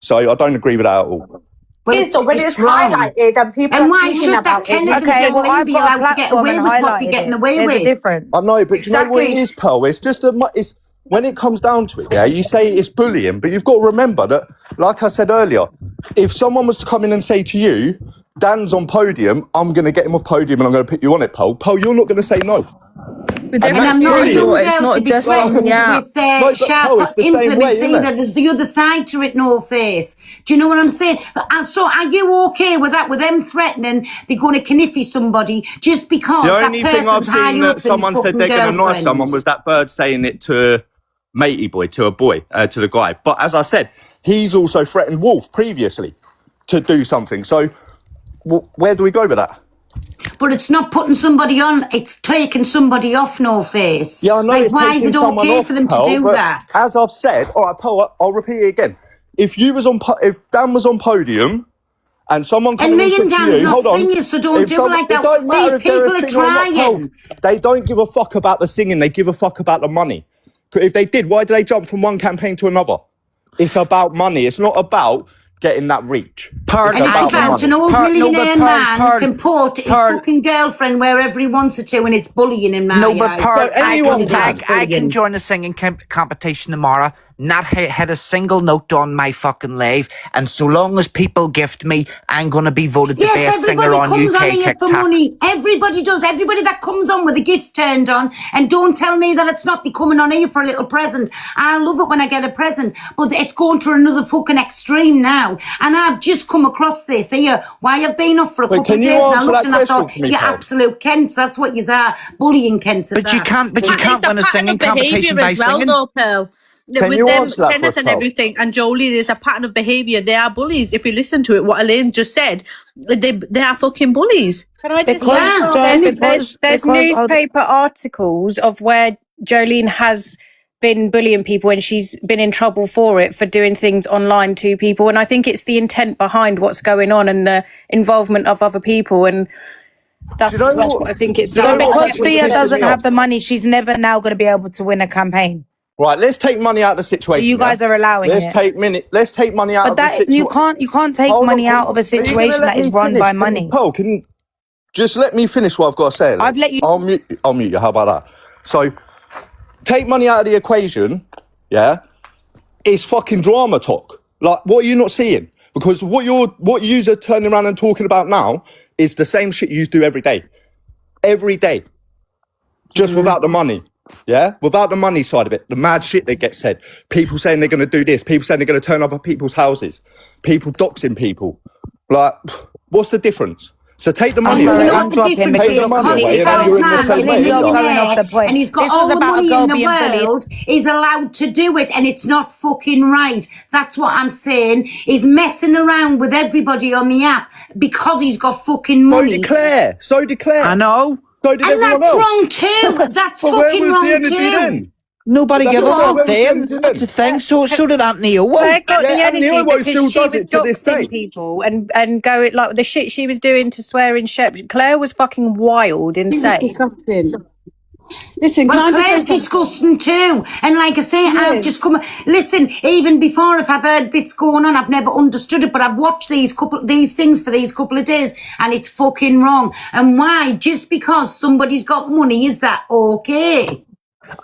G: So I don't agree with that at all.
A: Well,
F: When it's
A: wrong.
F: highlighted and people
A: And
F: are
A: why
F: speaking
A: should that
F: about it.
A: Kenneth
I: Okay,
A: and
I: well,
A: Jolene
I: I've
A: be
I: got a
A: allowed to get
I: platform
A: away
I: and
A: with what they're
I: highlighted
A: getting
I: it.
A: away
I: There's a
A: with?
I: difference.
G: I know, but you know what it
F: Exactly.
G: is, Pearl? It's just it's when it comes down to it, yeah, you say it's bullying, but you've got to remember that, like I said earlier, if someone was to come in and say to you, Dan's on podium, I'm going to get him off podium and I'm going to put you on it, Pearl. Pearl, you're not going to say no.
J: The
A: And
J: difference
A: I'm not
J: is,
A: young
J: though, it's
A: girl to
J: not
A: be
J: just
A: threatened
J: on the app.
A: with
G: No, but,
A: sharp
G: it's the same way,
A: implements
G: isn't
A: either.
G: it?
A: There's the other side to it, no face. Do you know what I'm saying? So are you okay with that? With them threatening they're going to kniffy somebody just because
G: The
A: that
G: only thing I've
A: person's
G: seen
A: higher up
G: that
A: than
G: someone
A: his
G: said
A: fucking
G: they're going to knife
A: girlfriend?
G: someone was that bird saying it to matey boy, to a boy, to the guy. But as I said, he's also threatened Wolf previously to do something. So where do we go with that?
A: But it's not putting somebody on, it's taking somebody off, no face.
G: Yeah, I know
A: Like,
G: it's
A: why is
G: taking
A: it
G: someone
A: okay
G: off,
A: for them to
G: Pearl,
A: do
G: but
A: that?
G: As I've said, all right, Pearl, I'll repeat it again. If Dan was on podium and someone
A: And
G: coming
A: me
G: and
A: and
G: said to
A: Dan's
G: you,
A: not
G: hold on,
A: singers, so don't
G: if
A: do it like
G: it
A: that.
G: don't matter
A: These
G: if they're a
A: people are
G: singer or not, Pearl,
A: trying.
G: they don't give a fuck about the singing. They give a fuck about the money. If they did, why do they jump from one campaign to another? It's about money. It's not about getting that reach.
A: And it's about an old millionaire man who can put his fucking girlfriend wherever he wants her to, and it's bullying in my eyes.
C: I can join a singing competition tomorrow, not hit a single note on my fucking live, and so long as people gift me, I'm going to be voted the best singer on UK TikTok.
A: For money. Everybody does. Everybody that comes on with the gifts turned on, and don't tell me that it's not. They're coming on here for a little present. I love it when I get a present, but it's going to another fucking extreme now. And I've just come across this here. Why I've been off for a couple of days, and I looked and I thought, "You absolute Kents. That's what you are, bullying Kents."
C: But you can't win a singing competition by singing.
F: With them, Kenneth and everything, and Jolene, there's a pattern of behaviour. They are bullies. If you listen to it, what Elaine just said, they are fucking bullies.
K: Can I just there's newspaper articles of where Jolene has been bullying people and she's been in trouble for it, for doing things online to people. And I think it's the intent behind what's going on and the involvement of other people. And that's what I think it's like.
I: Because Fia doesn't have the money, she's never now going to be able to win a campaign.
G: Right, let's take money out of the situation.
I: You guys are allowing
G: Let's take money out of the situation.
I: You can't take money out of a situation that is run by money.
G: Paul, can you just let me finish what I've got to say?
I: I've let you.
G: I'll mute you. How about that? So, take money out of the equation. Yeah, it's fucking drama talk. Like, what are you not seeing? Because what you are turning around and talking about now is the same shit you do every day, just without the money. Yeah, without the money side of it, the mad shit that gets said. People saying they're going to do this. People saying they're going to turn up at people's houses. People doxing people. Like, what's the difference? So take the money away.
I: I'm dropping because
G: take the money away, and then you're in the same way.
I: You're going off the point.
A: And he's got all the money in the world. He's allowed to do it, and it's not fucking right. That's what I'm saying. He's messing around with everybody on the app because he's got fucking money.
G: So declare.
C: I know.
G: So did everyone
A: that's
G: else.
A: Wrong too. That's fucking wrong
G: the energy
A: too.
G: Then?
C: Nobody gave a fuck then. That's the thing. So did Anthony Owen.
K: Claire got the energy
G: Anthony
K: because
G: still
K: she
G: does
K: was
G: it to this day.
K: doxing people and go like the shit she was doing to swearing Shep. Claire was fucking wild, insane.
L: Listen,
A: Claire's disgusting too. And like I say, I've just come. Listen, even before, if I've heard bits going on, I've never understood it, but I've watched these things for these couple of days, and it's fucking wrong. And why? Just because somebody's got money, is that okay?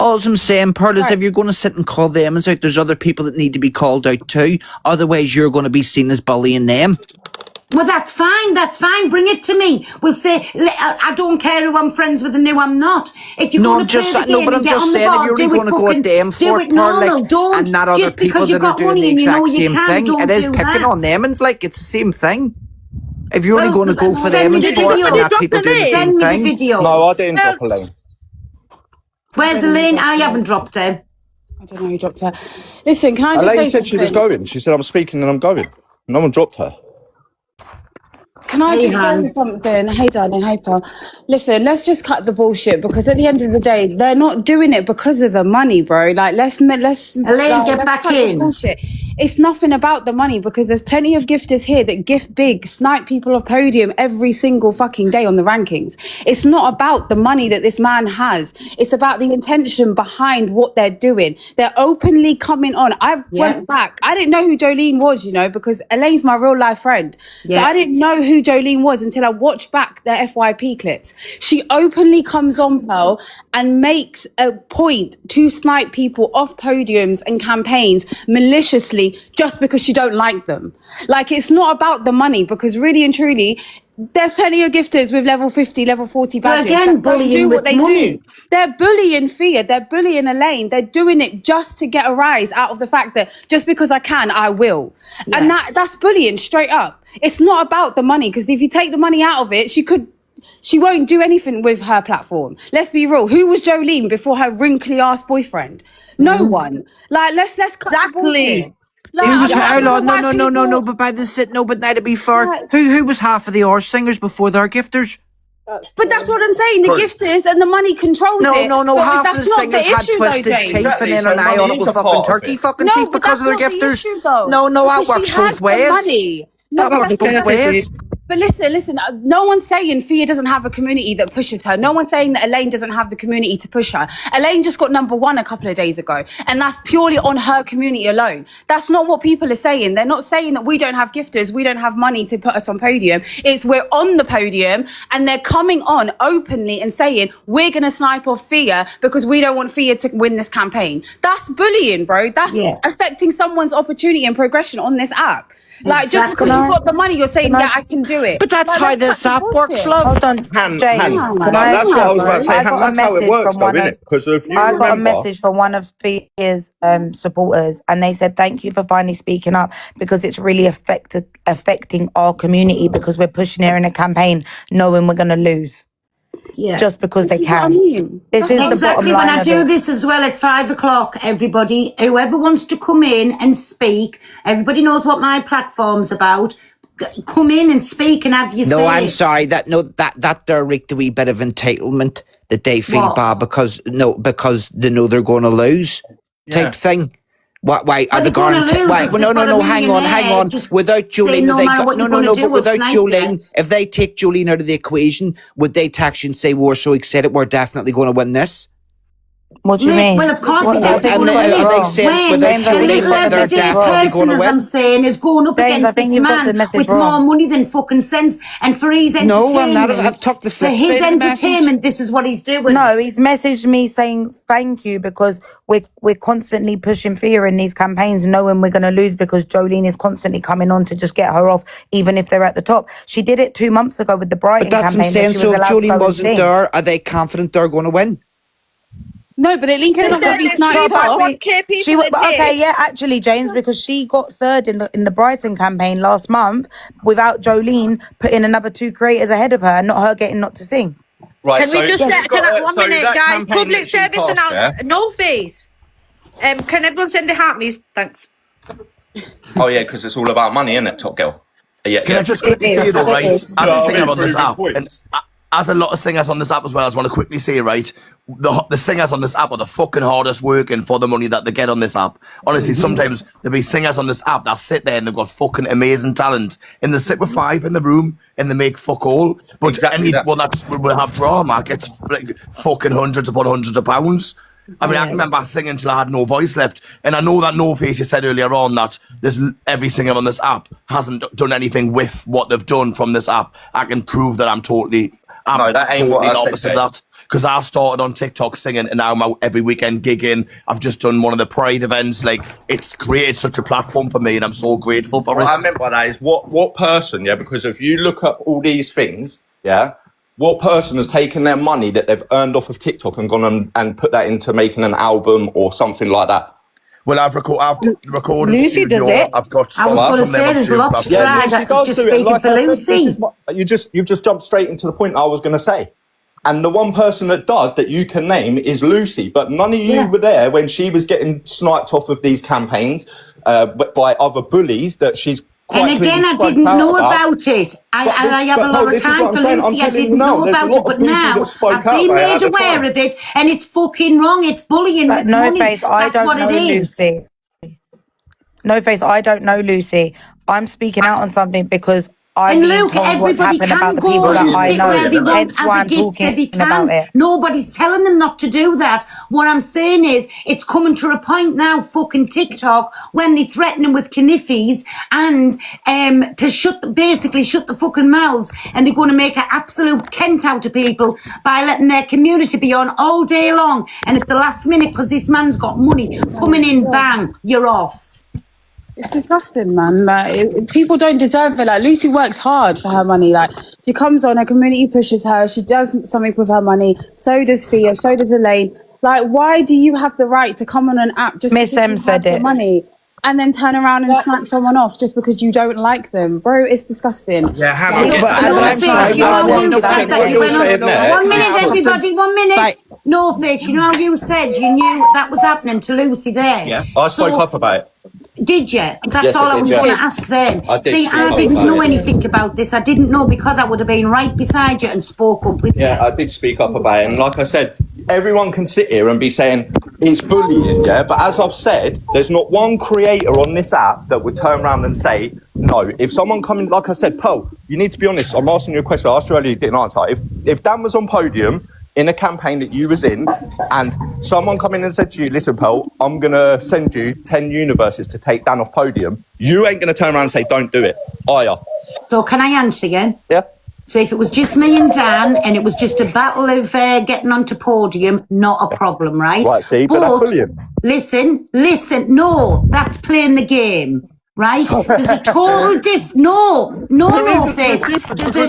C: All I'm saying, Pearl, is if you're going to sit and call them out, there's other people that need to be called out too. Otherwise, you're going to be seen as bullying them.
A: Well, that's fine. Bring it to me. We'll say, I don't care who I'm friends with and who I'm not. If you're going to play the game
C: but I'm just saying, if you're really going to go at them for it, and not other people that are doing the exact same thing, it is picking on them, and it's like, it's the same thing. If you're only going to go for them and for it, and not people doing the same thing.
G: No, I didn't drop Elaine.
A: Where's Elaine? I haven't dropped her.
L: I don't know who dropped her. Listen, can I just
G: Elaine
L: say
G: said she was going. She said, I'm speaking and I'm going. No one dropped her.
L: Can I just say something? Hey, darling. Hey, Paul. Listen, let's just cut the bullshit, because at the end of the day, they're not doing it because of the money, bro. Like, let's
A: Elaine, get back in.
L: Bullshit. It's nothing about the money, because there's plenty of gifters here that gift big, snipe people off podium every single fucking day on the rankings. It's not about the money that this man has. It's about the intention behind what they're doing. They're openly coming on. I went back. I didn't know who Jolene was, because Elaine's my real life friend. So I didn't know who Jolene was until I watched back their FYP clips. She openly comes on, Pearl, and makes a point to snipe people off podiums and campaigns maliciously just because she don't like them. Like, it's not about the money, because really and truly, there's plenty of gifters with level 50, level 40 badges.
A: But again, bullying with money.
L: They're bullying Fia, they're bullying Elaine, they're doing it just to get a rise out of the fact that just because I can, I will. Yeah. And that's bullying straight up. It's not about the money, because if you take the money out of it, she won't do anything with her platform. Let's be real. Who was Jolene before her wrinkly ass boyfriend? No one. Like, let's cut the bullshit.
C: Like, who was no, but by the sit, no, but now to be fair, who was half of the R singers before their gifters?
L: But that's what I'm saying. The gifters and the money controls it.
C: No. Half of the singers had twisted teeth and then an eye on it with fucking turkey fucking teeth because of their gifters. No, that works both ways. That works both ways.
L: But listen, no one's saying Fia doesn't have a community that pushes her. No one's saying that Elaine doesn't have the community to push her. Elaine just got #1 a couple of days ago, and that's purely on her community alone. That's not what people are saying. They're not saying that we don't have gifters, we don't have money to put us on podium. It's we're on the podium, and they're coming on openly and saying, we're going to snipe off Fia because we don't want Fia to win this campaign. That's bullying, bro. That's affecting someone's opportunity and progression on this app. Like, just because you've got the money, you're saying, yeah, I can do it.
C: But that's how this app works, love.
I: Hold on,
G: Han,
I: James.
G: that's what I was about to say. Han, that's how it works, though, isn't it? Because if you
I: I got a
G: remember,
I: message from one of Fia's supporters, and they said, thank you for finally speaking up because it's really affecting our community because we're pushing her in a campaign knowing we're going to lose.
A: Yeah.
I: Just because they can. This is
A: exactly when I do this as well at 5 o'clock. Everybody, whoever wants to come in and speak, everybody knows what my platform's about. Come in and speak and have your say.
C: No, I'm sorry. That there reeked a wee bit of entitlement that they feel bad because they know they're going to lose, type thing. Why are they going to? No. Hang on. Without Jolene, but without Jolene, if they take Jolene out of the equation, would they text you and say, "We're so excited, we're definitely going to win this"?
I: What do you mean?
A: Well, of course they do.
C: They said without Jolene, they're definitely going to win.
A: As I'm saying, is going up
I: James,
A: against this man with more money than fucking sense, and for his entertainment.
C: No, I'm not. I've took the flip
A: for his
C: side of the
A: entertainment, this is what he's doing.
I: No, he's messaged me saying thank you because we're constantly pushing Fia in these campaigns, knowing we're going to lose because Jolene is constantly coming on to just get her off, even if they're at the top. She did it 2 months ago with the Brighton
C: But that's
I: campaign.
C: insane. So if Jolene wasn't there, are they confident they're going to win?
L: No, but it links not be sniped off.
I: Okay, yeah, actually, James, because she got third in the Brighton campaign last month without Jolene putting another 2 creators ahead of her and not her getting not to sing.
G: right?
F: Can we just say, one minute,
G: that
F: guys?
G: campaign
F: Public
G: that she
F: service
G: passed,
F: announcement. No fees. Can everyone send the heart, please? Thanks.
G: Oh yeah, because it's all about money, isn't it, Top Girl? Yeah.
M: Can I just quickly say, right? As a singer on this app, and as a lot of singers on this app as well, I just want to quickly say, right, the singers on this app are the fucking hardest working for the money that they get on this app. Honestly, sometimes there'll be singers on this app that sit there and they've got fucking amazing talent, and they sit with 5 in the room and they make fuck all. But anyone that will have drama gets like fucking hundreds upon hundreds of pounds. I mean, I remember singing until I had no voice left. And I know that No Face, you said earlier on that there's every singer on this app hasn't done anything with what they've done from this app. I can prove that I'm totally
G: that ain't what I said,
M: opposite of that. Because I started on TikTok singing and now I'm out every weekend gigging. I've just done one of the Pride events. Like, it's created such a platform for me and I'm so grateful for it.
G: What I meant by that is what person, because if you look up all these things, what person has taken their money that they've earned off of TikTok and gone and put that into making an album or something like that?
M: Well, I've recorded.
I: Lucy
M: studio.
I: does it.
M: I've got.
A: I was going to say there's lots of guys that just speaking for Lucy.
G: You've just jumped straight into the point I was going to say. And the one person that you can name is Lucy, but none of you were there when she was getting sniped off of these campaigns by other bullies that she's quite.
A: And again, I didn't know about it. I have a lot of time for Lucy. I didn't know about it, but now I've been made aware of it, and it's fucking wrong. It's bullying with money.
I: Face, I
A: That's
I: don't
A: what
I: know
A: it is.
I: Lucy. No Face, I don't know Lucy. I'm speaking out on something because I've been told what's happened about the people that I know. Hence why I'm talking about it.
A: Nobody's telling them not to do that. What I'm saying is, it's coming to a point now, fucking TikTok, when they threaten them with kniffis and to basically shut the fucking mouths, and they're going to make an absolute Kent out of people by letting their community be on all day long. And at the last minute, because this man's got money coming in, bang, you're off.
L: It's disgusting, man. Like, people don't deserve it. Like, Lucy works hard for her money. Like, she comes on, her community pushes her, she does something with her money. So does Fia, so does Elaine. Like, why do you have the right to come on an app just
I: Miss M said it.
L: Money and then turn around and snipe someone off just because you don't like them? Bro, it's disgusting.
C: Yeah, I'm sorry.
A: 1 minute, everybody, 1 minute. No Fish, you know how you said you knew that was happening to Lucy there?
G: Yeah, I spoke up about it.
A: Did you? That's
G: Yes,
A: all I
G: did,
A: was going to ask then.
G: I did
A: See,
G: speak
A: I
G: up
A: didn't
G: about
A: know
G: it.
A: anything about this. I didn't know because I would have been right beside you and spoke up with you.
G: Yeah, I did speak up about it. And like I said, everyone can sit here and be saying it's bullying, but as I've said, there's not one creator on this app that would turn around and say, no. If someone coming, like I said, Pearl, you need to be honest. I'm asking you a question. I asked you earlier, you didn't answer. If Dan was on podium in a campaign that you was in, and someone come in and said to you, listen, Pearl, I'm going to send you 10 universes to take Dan off podium, you ain't going to turn around and say, don't do it, are you?
A: So can I answer you?
G: Yeah.
A: So if it was just me and Dan and it was just a battle of getting onto podium, not a problem, right?
G: Right, see, but that's brilliant.
A: Listen, no, that's playing the game. Right? There's a total There's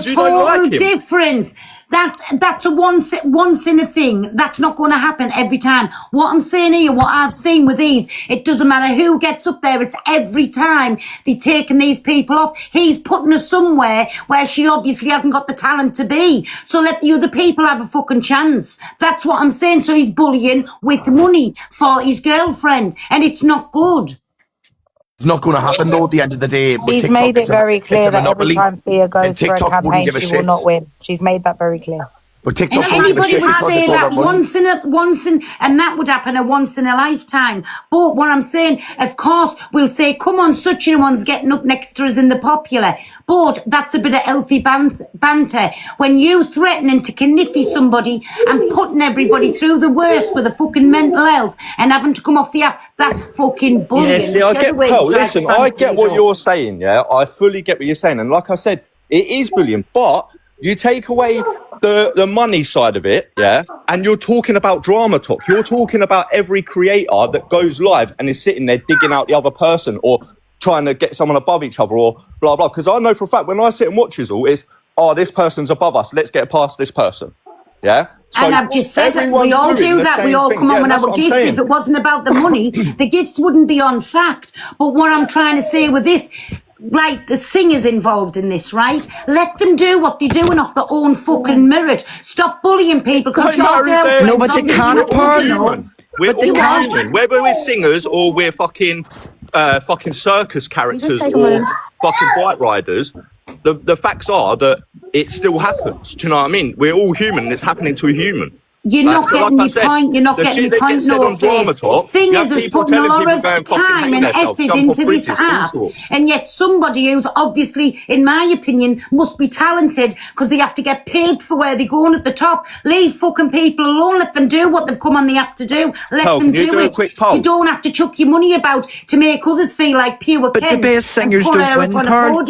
A: a total difference. That's a once in a thing. That's not going to happen every time. What I'm saying here, what I've seen with these, it doesn't matter who gets up there. It's every time they're taking these people off. He's putting her somewhere where she obviously hasn't got the talent to be. So let the other people have a fucking chance. That's what I'm saying. So he's bullying with money for his girlfriend, and it's not good.
M: It's not going to happen though at the end of the day.
I: She's made it very clear that every time Thea goes for a campaign, she will not win. She's made that very clear.
M: But TikTok
A: and anybody would say that and that would happen once in a lifetime. But what I'm saying, of course, we'll say, come on, such a one's getting up next to us in the popular. But that's a bit of healthy banter. When you threatening to kniffy somebody and putting everybody through the worst with a fucking mental health and having to come off the app, that's fucking bullying.
G: Yeah, see, I get, listen, I get what you're saying, yeah? I fully get what you're saying. And like I said, it is bullying, but you take away the money side of it, yeah, and you're talking about drama talk. You're talking about every creator that goes live and is sitting there digging out the other person or trying to get someone above each other or blah, blah. Because I know for a fact when I sit and watch it all, it's, this person's above us. Let's get past this person, yeah? So
A: and I've just said it, we all do that. We all come on with our gifts. If it wasn't about the money, the gifts wouldn't be on fact. But what I'm trying to say with this, like the singers involved in this, right? Let them do what they're doing off their own fucking merit. Stop bullying people because your girlfriend's
D: no, but they can't, Pearl.
N: We're all human. Whether we're singers or we're fucking circus characters or fucking bike riders, the facts are that it still happens. Do you know what I mean? We're all human and it's happening to a human.
A: You're not getting my point. You're not getting my point. No, singers has put a lot of time and effort into this app, and yet somebody who's obviously, in my opinion, must be talented because they have to get paid for where they're going at the top. Leave fucking people alone. Let them do what they've come on the app to do. Let them do it. You don't have to chuck your money about to make others feel like pure
D: But the best singers don't win, Pearl.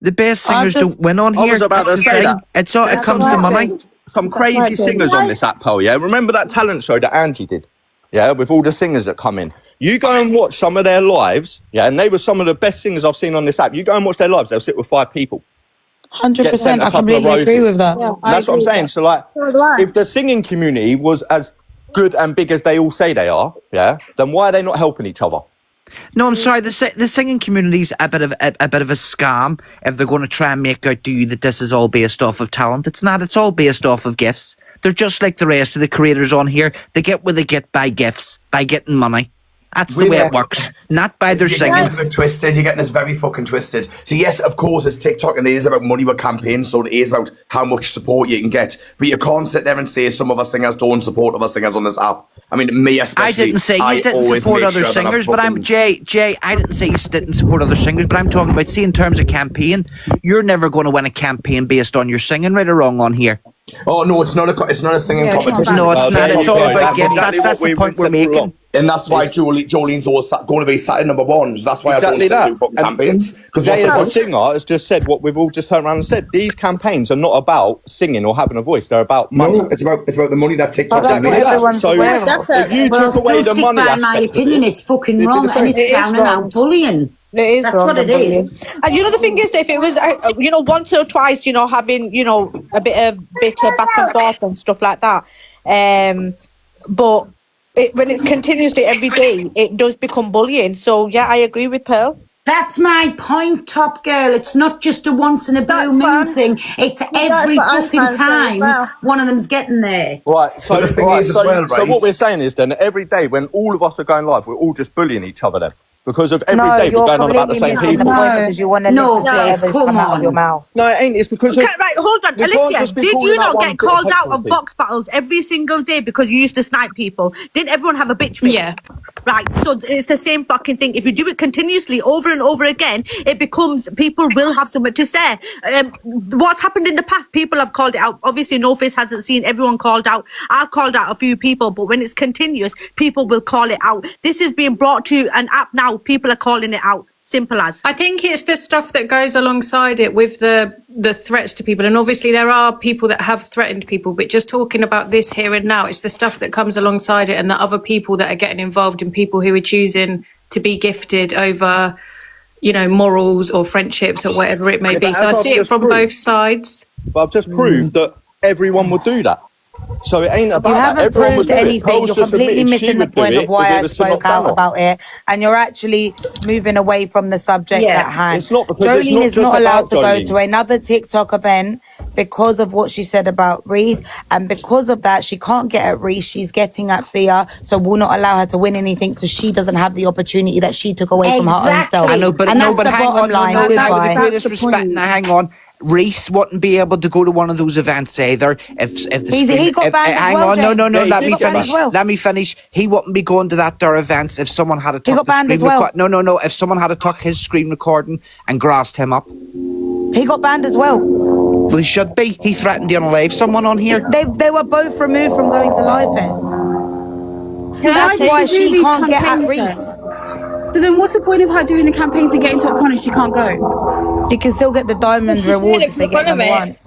D: The best singers don't win on here.
G: I was about to say that.
D: It comes to money.
G: Some crazy singers on this app, Pearl, yeah? Remember that talent show that Angie did? Yeah, with all the singers that come in. You go and watch some of their lives, yeah, and they were some of the best singers I've seen on this app. You go and watch their lives, they'll sit with 5 people.
I: 100%, I completely agree with that.
G: Yeah, that's what I'm saying. So, like, if the singing community was as good and big as they all say they are, yeah, then why are they not helping each other?
D: No, I'm sorry. The singing community's a bit of a scam if they're going to try and make out to you that this is all based off of talent. It's not. It's all based off of gifts. They're just like the rest of the creators on here. They get what they get by gifts, by getting money. That's the way it works. Not by their singing.
M: You're getting twisted. You're getting this very fucking twisted. So yes, of course, it's TikTok and it is about money with campaigns. So it is about how much support you can get. But you can't sit there and say some of us singers don't support other singers on this app. I mean, me especially.
D: I didn't say you didn't support other singers, but I'm Jay. I didn't say you didn't support other singers, but I'm talking about, see, in terms of campaign, you're never going to win a campaign based on your singing, right or wrong, on here.
M: Oh no, it's not a singing competition.
D: No, it's not. It's all about gifts. That's the point we're making.
M: And that's why Jolene's always going to be sat in number one. That's why I don't do fucking campaigns. Because
G: a singer has just said what we've all just turned around and said. These campaigns are not about singing or having a voice. They're about money.
M: No, it's about the money that TikTok's
G: So if you took away the money aspect,
A: in my opinion, it's fucking wrong and it's down and out bullying.
F: It is
A: That's what it is.
F: And the thing is, if it was, once or twice, having, a bit of bitter back and forth and stuff like that. But when it's continuously every day, it does become bullying. So, yeah, I agree with Pearl.
A: That's my point, Top Girl. It's not just a once in a blue moon thing. It's every fucking time one of them's getting there.
G: Right. So what we're saying is then every day when all of us are going live, we're all just bullying each other then. because of every day we're going on about the same people.
I: Because you want to listen to whatever's come out of your mouth.
G: No, it ain't. It's because of,
F: Right, hold on.
G: we can't
F: Alicia,
G: just be
F: did
G: calling
F: you
G: out
F: not
G: one
F: get called out
G: petrol
F: of
G: thing.
F: box battles every single day because you used to snipe people? Didn't everyone have a bitch fit?
K: Yeah.
F: Right, so it's the same fucking thing. If you do it continuously over and over again, it becomes, people will have something to say. What's happened in the past, people have called it out. Obviously, No Face hasn't seen everyone called out. I've called out a few people, but when it's continuous, people will call it out. This is being brought to an app now. People are calling it out. Simple as.
K: I think it's the stuff that goes alongside it with the threats to people. And obviously there are people that have threatened people, but just talking about this here and now, it's the stuff that comes alongside it and the other people that are getting involved in people who are choosing to be gifted over, you know, morals or friendships or whatever it may be. So I see it from both sides.
G: But I've just proved that everyone would do that. So it ain't about
I: You
G: that.
I: haven't
G: Everyone would
I: proved
G: do it.
I: anything.
G: Cole's
I: You're
G: just
I: completely
G: admitted she
I: missing the
G: would do
I: point
G: it
I: of why
G: if it
I: I
G: was to knock
I: spoke
G: Dan
I: out
G: off.
I: about it. And you're actually moving away from the subject at hand.
G: It's not because it's
I: Jolene
G: not
I: is
G: just
I: not allowed
G: about
I: to go
G: Jolene.
I: to another TikTok event because of what she said about Reese. And because of that, she can't get at Reese. She's getting at Fia. So we'll not allow her to win anything. So she doesn't have the opportunity that she took away from her own self.
D: I know, but
I: and that's the
D: hang
I: bottom
D: on,
I: line.
D: no, with
I: Goodbye.
D: the greatest respect, now hang on. Reese wouldn't be able to go to one of those events either. If the
I: He got banned as
D: hang
I: well,
D: on,
I: James.
D: no.
I: Yeah,
D: Let
I: he
D: me
I: got banned
D: finish.
I: as well.
D: Let me finish. He wouldn't be going to that their events if someone had a
I: He got banned as well.
D: No. If someone had a tuck his screen recording and grassed him up,
I: He got banned as well.
D: well, he should be. He threatened to unalive someone on here.
I: They were both removed from going to Live Fest. That's
L: Why
I: why
L: does she
I: she
L: do these
I: can't get at
L: campaigns
I: Reese.
L: then? So then what's the point of her doing the campaign to get into top one if she can't go?
I: You can still get the diamonds reward if they get number one.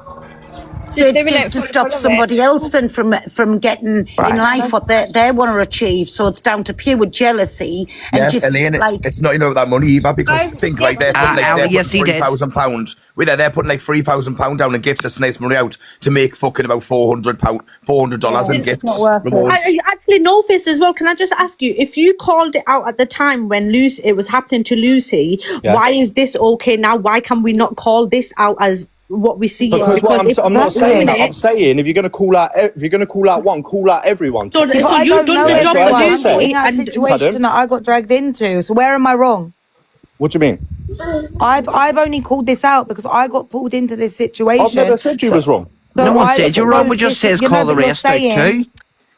A: So it's just to stop somebody else then from getting in life what they want to achieve. So it's down to pure jealousy and just
M: Elaine,
A: like
M: it's not about that money either because think like they're putting like
D: yes, he did.
M: £3,000. They're putting like £3,000 down in gifts to snipe money out to make fucking about $400 in gifts rewards.
F: Actually, No Face as well. Can I just ask you, if you called it out at the time when it was happening to Lucy, why is this okay now? Why can we not call this out as what we see?
G: Because I'm not saying that. I'm saying if you're going to call out, one, call out everyone.
F: So you've done the job
I: I'm
F: for Lucy.
I: in that situation that I got dragged into. So where am I wrong?
G: What do you mean?
I: I've only called this out because I got pulled into this situation.
G: I've never said you was wrong.
D: No one said you're wrong. We just says call the rest out too.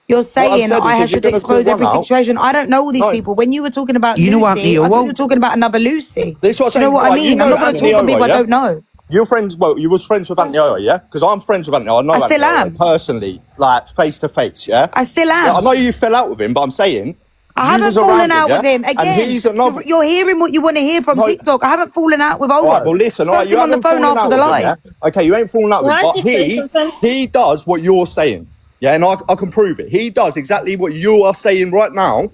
I: You're saying that I should expose every situation. I don't know all these people. When you were talking about
D: You know what,
I: Lucy,
D: Leo?
I: I thought you were talking about another Lucy.
G: This is what
I: Do you know what I mean? I'm not going to talk on people I don't know.
G: You're friends. Well, you was friends with Anthony Oyo, yeah? Because I'm friends with Anthony. I know
I: I still
G: Anthony
I: am.
G: Oyo personally, like face to face, yeah.
I: I still am.
G: Yeah, I know you fell out with him, but I'm saying
I: I haven't fallen out with him. Again, you're hearing what you want to hear from TikTok. I haven't fallen out with Owen.
G: All right, well, listen.
I: Spoke to
G: you
I: him on the
G: haven't
I: phone
G: fallen
I: after
G: out
I: the
G: with him,
I: live.
G: yeah? Okay, you ain't fallen out with him,
K: Well,
G: but
K: I did say something.
G: he does what you're saying, yeah, and I can prove it. He does exactly what you are saying right now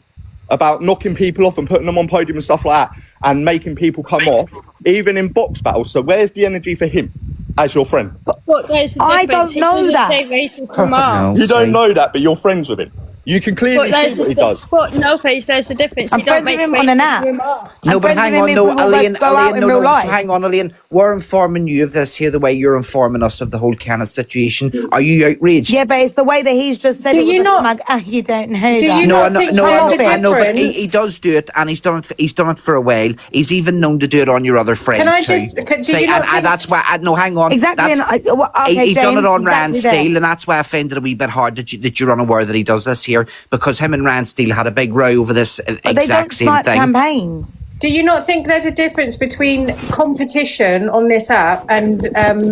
G: about knocking people off and putting them on podium and stuff like that, and making people come off, even in box battles. So where's the energy for him as your friend?
K: But there's a
I: I
K: difference.
I: don't know
K: He doesn't
I: that.
K: say racist remarks.
G: You don't know that, but you're friends with him. You can clearly see what he does.
K: But No Face, there's a difference.
I: I'm
K: You don't
I: friends with
K: make
I: him on an
K: racist
I: app.
K: remarks.
D: No, but hang on, no, Elaine,
I: go out in real life.
D: hang on, Elaine. We're informing you of this here the way you're informing us of the whole Kenneth situation. Are you outraged?
I: Yeah, but it's the way that he's just said
K: Do
I: it with
K: you
I: a
K: not-
I: smug, you don't know
K: Do
I: that.
K: you
D: No,
K: not think there's
D: I
K: a
D: know, but
K: difference?
D: he does do it, and he's done it for a while. He's even known to do it on your other friends
K: Can I
D: too.
K: just- do
D: Say,
K: you not
D: and
K: think-
D: that's why. No, hang on.
I: Exactly,
D: That's-
I: and okay,
D: he's done it
I: James,
D: on Rand
I: exactly
D: Steele,
I: there.
D: and that's why I find it a wee bit hard that you're unaware that he does this here, because him and Rand Steele had a big row over this
I: But they don't
D: exact same
I: snipe
D: thing.
I: campaigns.
K: Do you not think there's a difference between competition on this app and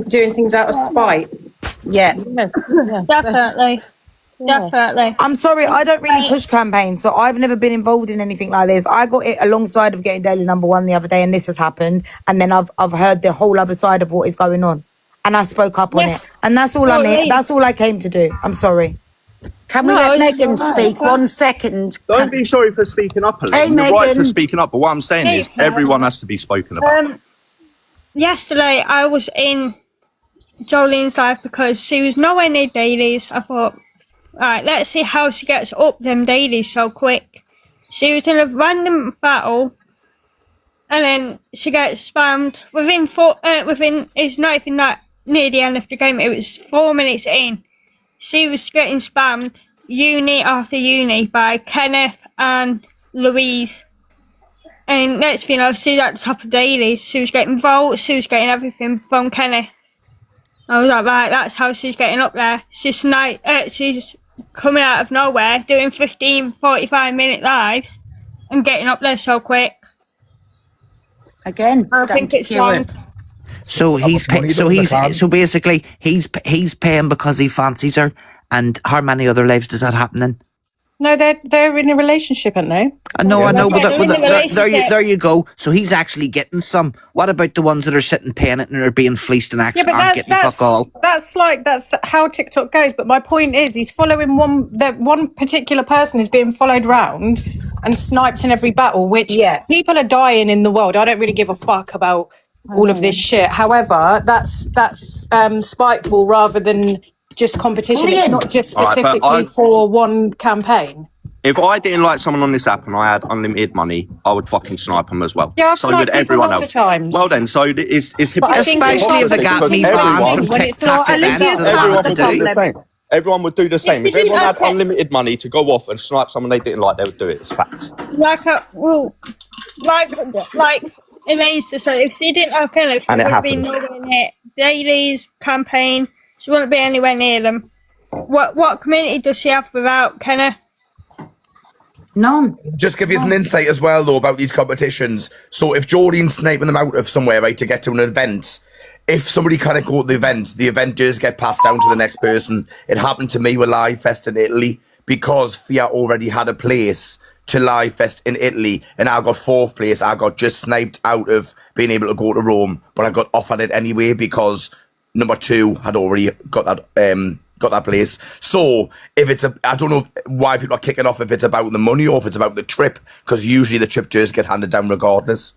K: doing things out of spite?
A: yeah.
K: Definitely. Definitely.
I: I'm sorry, I don't really push campaigns, so I've never been involved in anything like this. I got it alongside of getting Daily Number One the other day, and this has happened. And then I've heard the whole other side of what is going on, and I spoke up on it, and that's all I'm here. That's all I came to do. I'm sorry.
A: Can we let Megan speak 1 second?
G: Don't be sorry for speaking up, Elaine.
A: Hey,
G: You're right
A: Megan.
G: for speaking up, but what I'm saying is everyone has to be spoken about.
O: Yesterday I was in Jolene's life because she was nowhere near dailies. I thought, right, let's see how she gets up them dailies so quick. She was in a random battle, and then she gets spammed within. It's not even that near the end of the game. It was 4 minutes in. She was getting spammed uni after uni by Kenneth and Louise. And next thing you know, she's at the top of dailies. She was getting votes, she was getting everything from Kenneth. I was like, right, that's how she's getting up there. She's coming out of nowhere, doing 15, 45-minute lives and getting up there so quick.
A: Again,
O: I think it's wrong.
D: So basically he's paying because he fancies her. And how many other lives does that happen in?
K: No, they're in a relationship, aren't they?
D: I know, but
O: relationship.
D: there you go. So he's actually getting some. What about the ones that are sitting paying it and are being fleeced and actually aren't getting fuck all?
K: That's how TikTok goes. But my point is, he's following one particular person is being followed round and sniped in every battle, which people are dying in the world. I don't really give a fuck about all of this shit. However, that's spiteful rather than just competition. It's not just specifically for one campaign.
N: If I didn't like someone on this app and I had unlimited money, I would fucking snipe them as well.
K: Yeah, I've
N: so
K: sniped
N: would everyone
K: lots
N: else.
K: of times.
N: Well then, so it's
D: especially if they got me banned from TikTok.
N: Everyone would do the same. Everyone would do the same. If everyone had unlimited money to go off and snipe someone they didn't like, they would do it. It's facts.
O: Like Elaine said, if she didn't have Kenneth, she would be nowhere near dailies, campaign. She wouldn't be anywhere near them. What community does she have without Kenneth?
A: None.
M: Just give you an insight as well, though, about these competitions. So if Jordan's sniping them out of somewhere, right, to get to an event, if somebody can't go to the event does get passed down to the next person. It happened to me with Live Fest in Italy because Fia already had a place to Live Fest in Italy, and I got 4th place. I got just sniped out of being able to go to Rome, but I got offered it anyway because number 2 had already got that place. So if it's I don't know why people are kicking off if it's about the money or if it's about the trip, because usually the trip does get handed down regardless.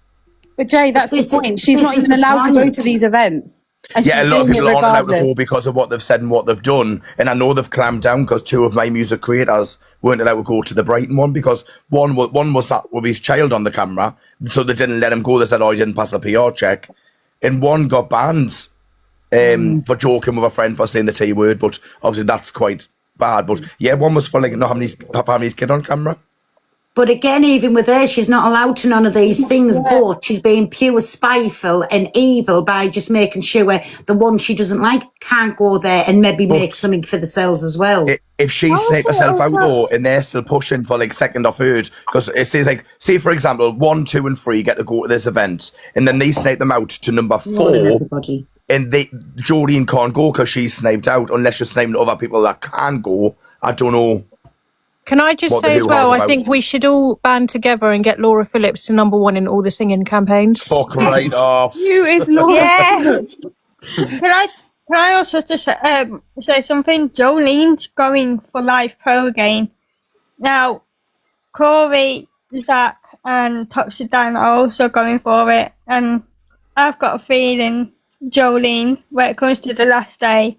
L: But Jay, that's the point. She's not even allowed to go to these events.
M: Yeah, a lot of people aren't allowed to go because of what they've said and what they've done. And I know they've clamped down because 2 of my music creators weren't allowed to go to the Brighton one because one was sat with his child on the camera, so they didn't let him go. They said, he didn't pass the PR check. And one got banned for joking with a friend for saying the T word, but obviously that's quite bad. But yeah, one was for like not having his kid on camera.
A: But again, even with her, she's not allowed to none of these things, but she's being pure spiteful and evil by just making sure the one she doesn't like can't go there and maybe make something for themselves as well.
M: If she sniped herself out though, and they're still pushing for like 2nd or 3rd, because it says like, say for example, 1, 2 and 3 get to go to this event, and then they snipe them out to number 4. And Jolene can't go because she's sniped out unless you're sniping other people that can go. I don't know.
K: Can I just say as well, I think we should all band together and get Laura Phillips to number 1 in all the singing campaigns.
M: Fuck right off.
L: You is Laura.
O: Yes. Can I also just say something? Jolene's going for Live Pro again. Now, Corey, Zach and Toxic Dan are also going for it. And I've got a feeling Jolene, when it comes to the last day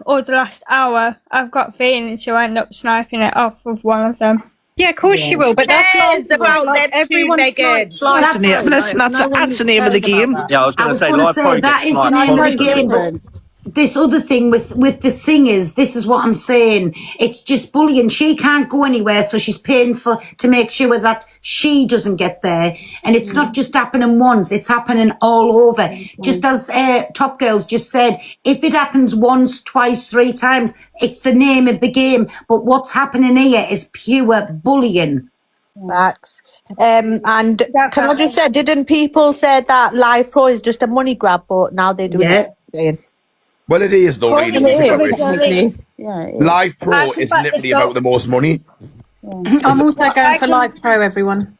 O: or the last hour, I've got a feeling she'll end up sniping it off of one of them.
K: Yeah, of course she will, but that's not
O: about them
K: everyone
O: Megan.
D: That's the name of the game.
N: Yeah, I was going to say, Live Pro
A: that is the name of the game. But this other thing with the singers, this is what I'm saying. It's just bullying. She can't go anywhere, so she's paying to make sure that she doesn't get there. And it's not just happening once; it's happening all over. Just as Top Girls just said, if it happens once, twice, 3 times, it's the name of the game. But what's happening here is pure bullying.
F: Max. And can I just say, didn't people say that Live Pro is just a money grab, but now they're doing it?
M: Well, it is though, really. Live Pro is
O: back
M: literally
O: this up.
M: about the most money.
K: I'm also going for Live Pro, everyone.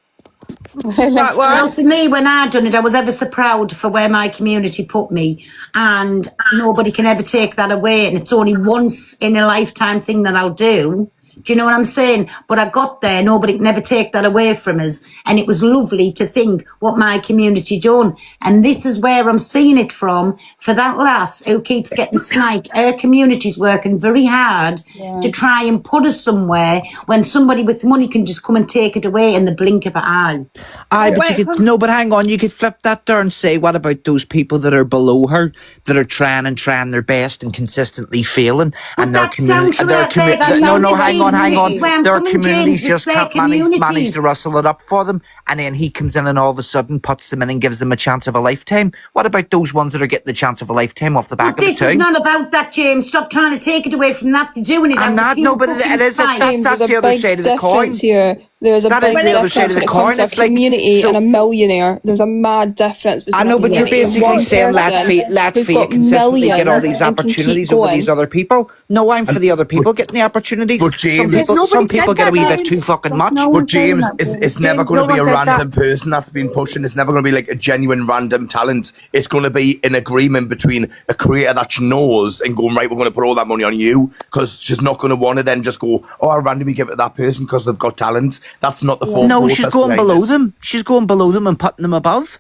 A: Well, for me, when I done it, I was ever so proud for where my community put me, and nobody can ever take that away. And it's only once in a lifetime thing that I'll do. Do you know what I'm saying? But I got there, nobody can never take that away from us. And it was lovely to think what my community done. And this is where I'm seeing it from. For that lass who keeps getting sniped, her community's working very hard to try and put us somewhere when somebody with money can just come and take it away in the blink of an eye.
D: But hang on, you could flip that there and say, what about those people that are below her, that are trying their best and consistently failing, and their community? Hang on.
C: Their communities just can't manage to rustle it up for them, and then he comes in and all of a sudden puts them in and gives them a chance of a lifetime. What about those ones that are getting the chance of a lifetime off the back of it too?
A: This is not about that, James. Stop trying to take it away from that. They're doing it.
C: I'm not. No, but it is. That's the other side of the coin.
J: Here. There's a big difference when it comes to a community and a millionaire. There's a mad difference between
C: I know, but you're basically saying let Fia consistently get all these opportunities over these other people. No, I'm for the other people getting the opportunities.
M: But James,
C: some people get a wee bit too fucking much.
M: But James, it's never going to be a random person that's been pushing. It's never going to be like a genuine random talent. It's going to be an agreement between a creator that she knows and going, right, we're going to put all that money on you, because she's not going to want to then just go, oh, I'll randomly give it to that person because they've got talent. That's not the full.
C: No, she's going below them. She's going below them and putting them above.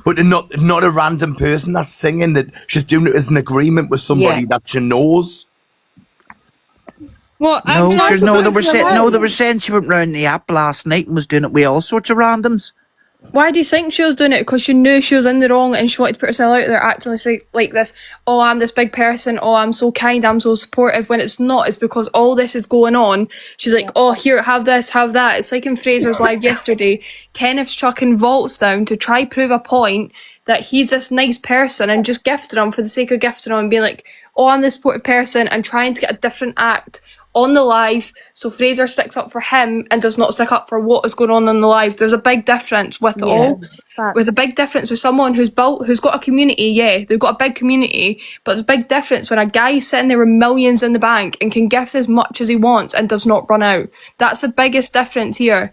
M: But not a random person that's singing. That she's doing it as an agreement with somebody that she knows.
O: Well,
C: they were saying she went round the app last night and was doing it with all sorts of randoms.
J: Why do you think she was doing it? Because she knew she was in the wrong and she wanted to put herself out there acting like this, oh, I'm this big person, oh, I'm so kind, I'm so supportive, when it's not. It's because all this is going on. She's like, oh, here, have this, have that. It's like in Fraser's Live yesterday, Kenneth's chucking vaults down to try prove a point that he's this nice person and just gifting him for the sake of gifting him and being like, oh, I'm this supportive person, and trying to get a different act on the live, so Fraser sticks up for him and does not stick up for what is going on the live. There's a big difference with it all. With a big difference with someone who's got a community, they've got a big community, but there's a big difference when a guy's sitting there with millions in the bank and can gift as much as he wants and does not run out. That's the biggest difference here.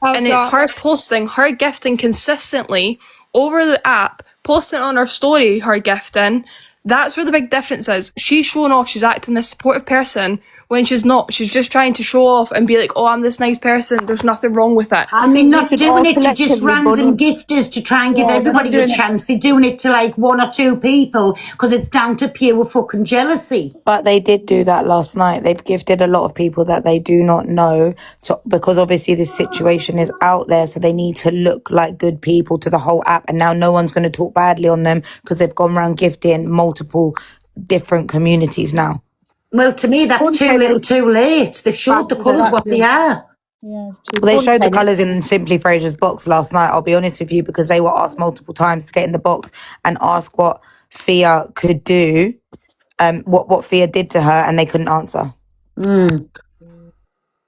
J: And it's her posting, her gifting consistently over the app, posting on her story, her gifting. That's where the big difference is. She's showing off, she's acting this supportive person when she's not. She's just trying to show off and be like, oh, I'm this nice person, there's nothing wrong with it.
A: And they're not doing it to just random gifters to try and give everybody a chance. They're doing it to like one or two people because it's down to pure fucking jealousy.
I: But they did do that last night. They've gifted a lot of people that they do not know, because obviously this situation is out there, so they need to look like good people to the whole app. And now no one's going to talk badly on them because they've gone around gifting multiple different communities now.
A: Well, to me, that's too little too late. They've showed the colours what they are.
I: Well, they showed the colours in Simply Fraser's box last night, I'll be honest with you, because they were asked multiple times to get in the box and ask what Fia could do, what Fia did to her, and they couldn't answer.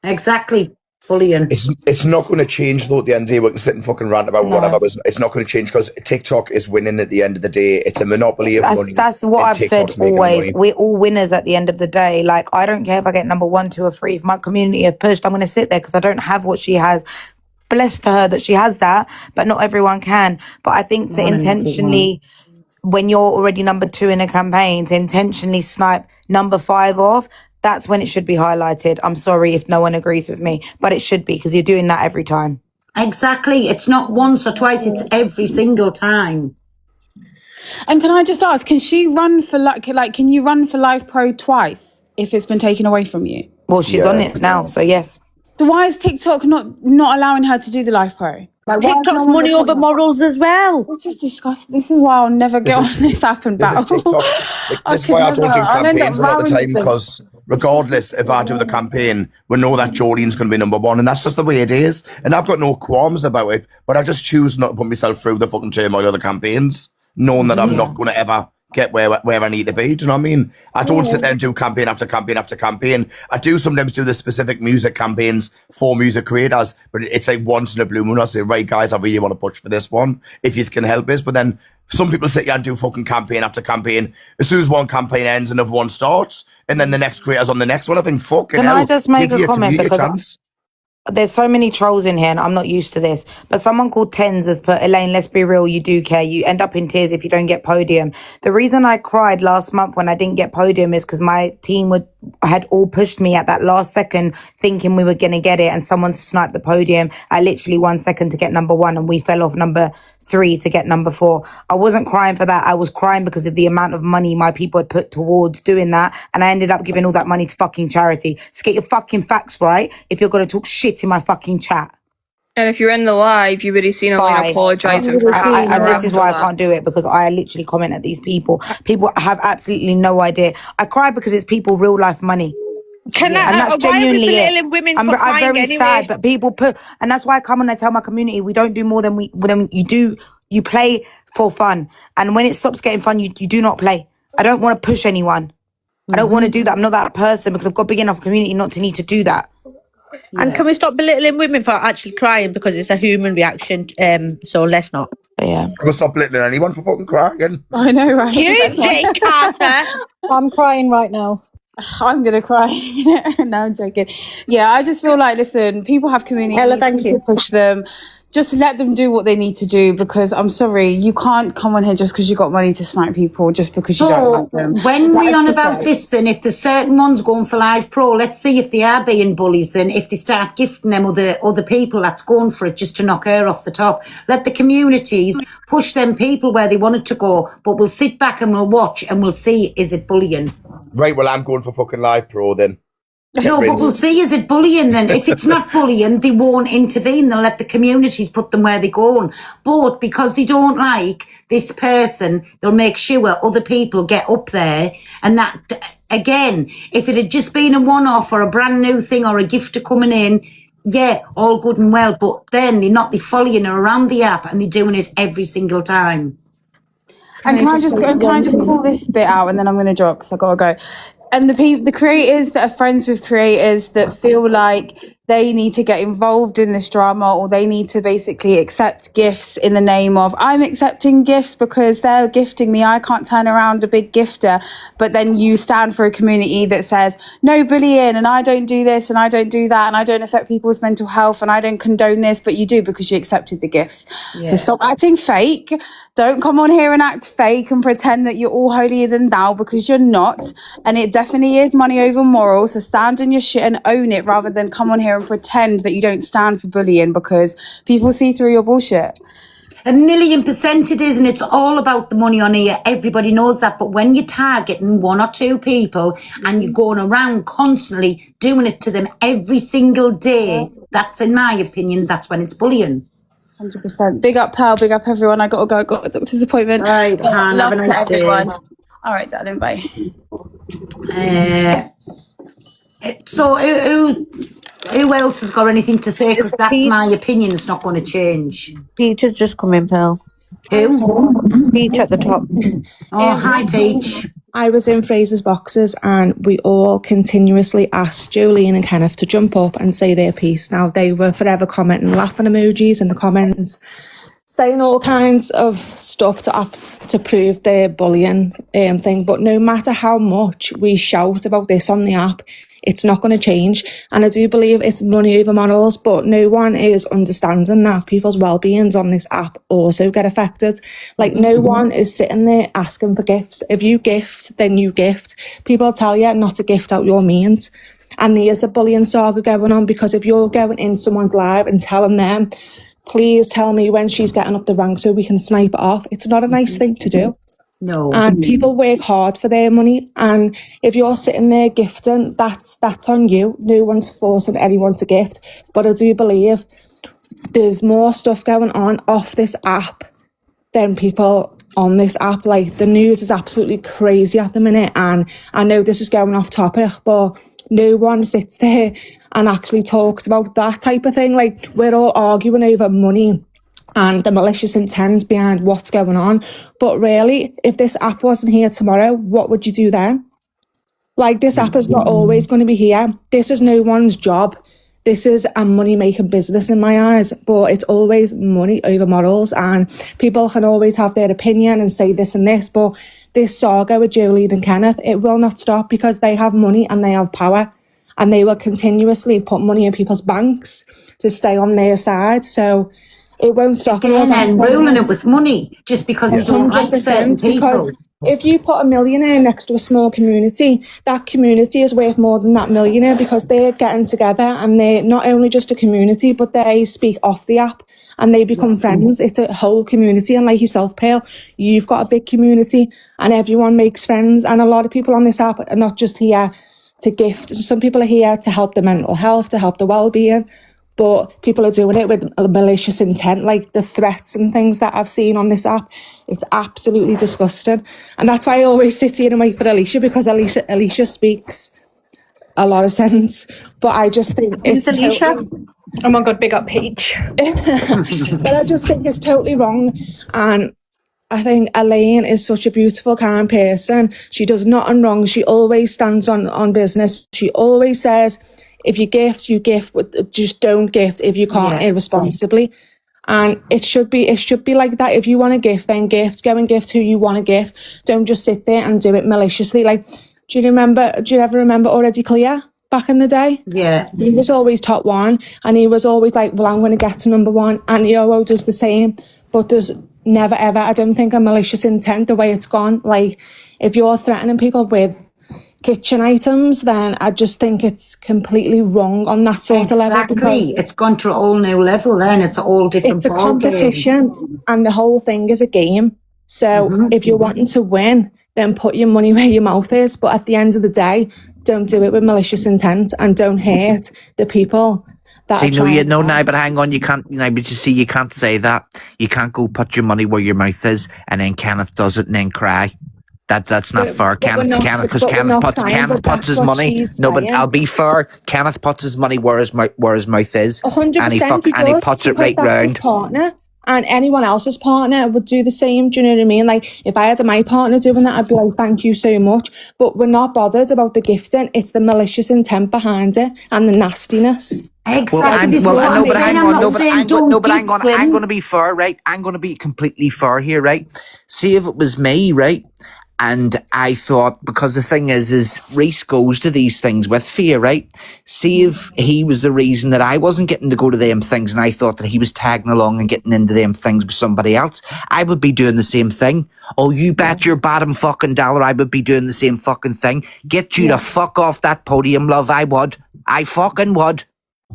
A: Exactly. Bullying.
M: It's not going to change though. At the end of the day, we can sit and fucking rant about whatever, but it's not going to change because TikTok is winning at the end of the day. It's a monopoly of money.
I: That's what I've said always. We're all winners at the end of the day. Like, I don't care if I get number 1, 2 or 3. If my community have pushed, I'm going to sit there because I don't have what she has. Blessed to her that she has that, but not everyone can. But I think to intentionally, when you're already number 2 in a campaign, to intentionally snipe number 5 off, that's when it should be highlighted. I'm sorry if no one agrees with me, but it should be, because you're doing that every time.
A: Exactly. It's not once or twice, it's every single time.
L: And can I just ask, can she run for can you run for Live Pro twice if it's been taken away from you?
I: Well, she's on it now, so yes.
L: So why is TikTok not allowing her to do the Live Pro?
F: Like, TikTok's money over morals as well.
L: This is disgusting. This is why I'll never get on this app and battle.
M: This is why I don't do campaigns a lot of the time, because regardless if I do the campaign, we know that Jolene's going to be number 1, and that's just the way it is. And I've got no qualms about it, but I just choose not to put myself through the fucking turmoil of the campaigns, knowing that I'm not going to ever get where I need to be. Do you know what I mean? I don't sit there and do campaign after campaign after campaign. I do sometimes do the specific music campaigns for music creators, but it's like once in a blue moon. I say, right, guys, I really want to push for this one, if you can help us. But then some people sit here and do fucking campaign after campaign. As soon as one campaign ends, another one starts, and then the next creator's on the next one. I think, fucking hell.
I: Can I just make a comment? Because there's so many trolls in here and I'm not used to this, but someone called Tens has put, Elaine, let's be real, you do care. You end up in tears if you don't get podium. The reason I cried last month when I didn't get podium is because my team had all pushed me at that last second thinking we were going to get it, and someone sniped the podium at literally 1 second to get number 1, and we fell off number 3 to get number 4. I wasn't crying for that. I was crying because of the amount of money my people had put towards doing that, and I ended up giving all that money to fucking charity. So get your fucking facts right if you're going to talk shit in my fucking chat.
J: And if you're in the live, you would have seen Elaine apologising for
I: this is why I can't do it, because I literally comment at these people. People have absolutely no idea. I cry because it's people real life money.
F: Can
I: and that's genuinely it.
F: Women
I: I'm very sad, but people put, and that's why I come and I tell my community we don't do more than you do. You play for fun, and when it stops getting fun, you do not play. I don't want to push anyone. I don't want to do that. I'm not that person because I've got big enough community not to need to do that.
F: And can we stop belittling women for actually crying because it's a human reaction? So let's not.
I: Yeah.
M: Can we stop belittling anyone for fucking crying?
L: I know, right?
F: You, Jake Carter.
K: I'm crying right now.
L: I'm gonna cry. No, I'm joking. Yeah, I just feel like, listen, people have communities.
F: Ella, thank you.
L: Push them. Just let them do what they need to do, because I'm sorry, you can't come on here just because you got money to snipe people just because you don't like them.
A: When we on about this, then if there's certain ones going for Live Pro, let's see if they are being bullies. Then if they start gifting them other people that's going for it just to knock her off the top, let the communities push them people where they wanted to go. But we'll sit back and we'll watch and we'll see, is it bullying?
M: Right, well, I'm going for fucking Live Pro then.
A: No, but we'll see, is it bullying then? If it's not bullying, they won't intervene. They'll let the communities put them where they're going. But because they don't like this person, they'll make sure other people get up there. And that, again, if it had just been a one-off or a brand new thing or a gifter coming in, yeah, all good and well. But then they're following her around the app and they're doing it every single time.
L: And can I just call this bit out, and then I'm going to drop because I've got to go. And the creators that are friends with creators that feel like they need to get involved in this drama, or they need to basically accept gifts in the name of, I'm accepting gifts because they're gifting me, I can't turn around a big gifter. But then you stand for a community that says, no bullying, and I don't do this and I don't do that, and I don't affect people's mental health, and I don't condone this, but you do because you accepted the gifts. Yeah. So stop acting fake. Don't come on here and act fake and pretend that you're all holier than thou, because you're not. And it definitely is money over morals. So stand on your shit and own it, rather than come on here and pretend that you don't stand for bullying, because people see through your bullshit.
A: 1,000,000% it is, and it's all about the money on here. Everybody knows that. But when you're targeting one or two people and you're going around constantly doing it to them every single day, that's, in my opinion, that's when it's bullying.
L: 100%. Big up, Pearl. Big up, everyone. I gotta go. I got a doctor's appointment.
A: All right, Han, have a nice day.
L: All right, darling. Bye.
A: So who else has got anything to say? Because that's my opinion. It's not going to change.
F: Peach has just come in, Pearl.
A: Who?
F: Peach at the top.
A: Oh, hi, Peach.
P: I was in Fraser's boxes and we all continuously asked Jolene and Kenneth to jump up and say their piece. Now, they were forever commenting laughing emojis in the comments, saying all kinds of stuff to prove their bullying thing. But no matter how much we shout about this on the app, it's not going to change. And I do believe it's money over morals, but no one is understanding that people's well-beings on this app also get affected. Like, no one is sitting there asking for gifts. If you gift, then you gift. People tell you not to gift out your means. And there's a bullying saga going on, because if you're going in someone's live and telling them, please tell me when she's getting up the rank so we can snipe it off, it's not a nice thing to do.
A: No.
P: And people work hard for their money, and if you're sitting there gifting, that's on you. No one's forcing anyone to gift. But I do believe there's more stuff going on off this app than people on this app. Like, the news is absolutely crazy at the minute, and I know this is going off topic, but no one sits there and actually talks about that type of thing. Like, we're all arguing over money and the malicious intent behind what's going on. But really, if this app wasn't here tomorrow, what would you do then? Like, this app is not always going to be here. This is no one's job. This is a money-making business in my eyes, but it's always money over morals, and people can always have their opinion and say this and this, but this saga with Jolene and Kenneth, it will not stop, because they have money and they have power, and they will continuously put money in people's banks to stay on their side. So it won't stop.
A: And ruling it with money just because they don't like certain people.
P: Because if you put a millionaire next to a small community, that community is worth more than that millionaire, because they're getting together and they're not only just a community, but they speak off the app and they become friends. It's a whole community. And like yourself, Pearl, you've got a big community and everyone makes friends. And a lot of people on this app are not just here to gift. Some people are here to help the mental health, to help the well-being. But people are doing it with a malicious intent, like the threats and things that I've seen on this app. It's absolutely disgusting. And that's why I always sit here and wait for Alicia, because Alicia speaks a lot of sense. But I just think it's
K: Alicia. Oh my God, big up Peach.
P: but I just think it's totally wrong. And I think Elaine is such a beautiful, kind person. She does nothing wrong. She always stands on business. She always says, if you gift, you gift, but just don't gift if you can't irresponsibly. And it should be like that. If you want to gift, then gift. Go and gift who you want to gift. Don't just sit there and do it maliciously. Like, do you ever remember Already Clear back in the day?
A: Yeah.
P: He was always top one, and he was always like, well, I'm going to get to number one. And Yoho does the same, but there's never ever, I don't think, a malicious intent the way it's gone. Like, if you're threatening people with kitchen items, then I just think it's completely wrong on that sort of level.
A: Exactly. It's gone to a whole new level then. It's a whole different
P: It's a competition, and the whole thing is a game. So if you're wanting to win, then put your money where your mouth is. But at the end of the day, don't do it with malicious intent, and don't hurt the people. But
D: hang on, you can't, but you see, you can't say that. You can't go put your money where your mouth is, and then Kenneth does it and then cry. That's not fair. Kenneth puts his money. No, but I'll be fair. Kenneth puts his money where his mouth is,
P: 100%,
D: and he puts it right round.
P: Partner, and anyone else's partner would do the same. Do you know what I mean? Like, if I had my partner doing that, I'd be like, thank you so much. But we're not bothered about the gifting. It's the malicious intent behind it and the nastiness.
A: Exactly.
D: I'm going to be fair, right? I'm going to be completely fair here, right? See, if it was me, right? And I thought, because the thing is Reese goes to these things with fear, right? See if he was the reason that I wasn't getting to go to them things, and I thought that he was tagging along and getting into them things with somebody else, I would be doing the same thing. Oh, you bet your bottom fucking dollar I would be doing the same fucking thing. Get you to fuck off that podium, love, I would. I fucking would.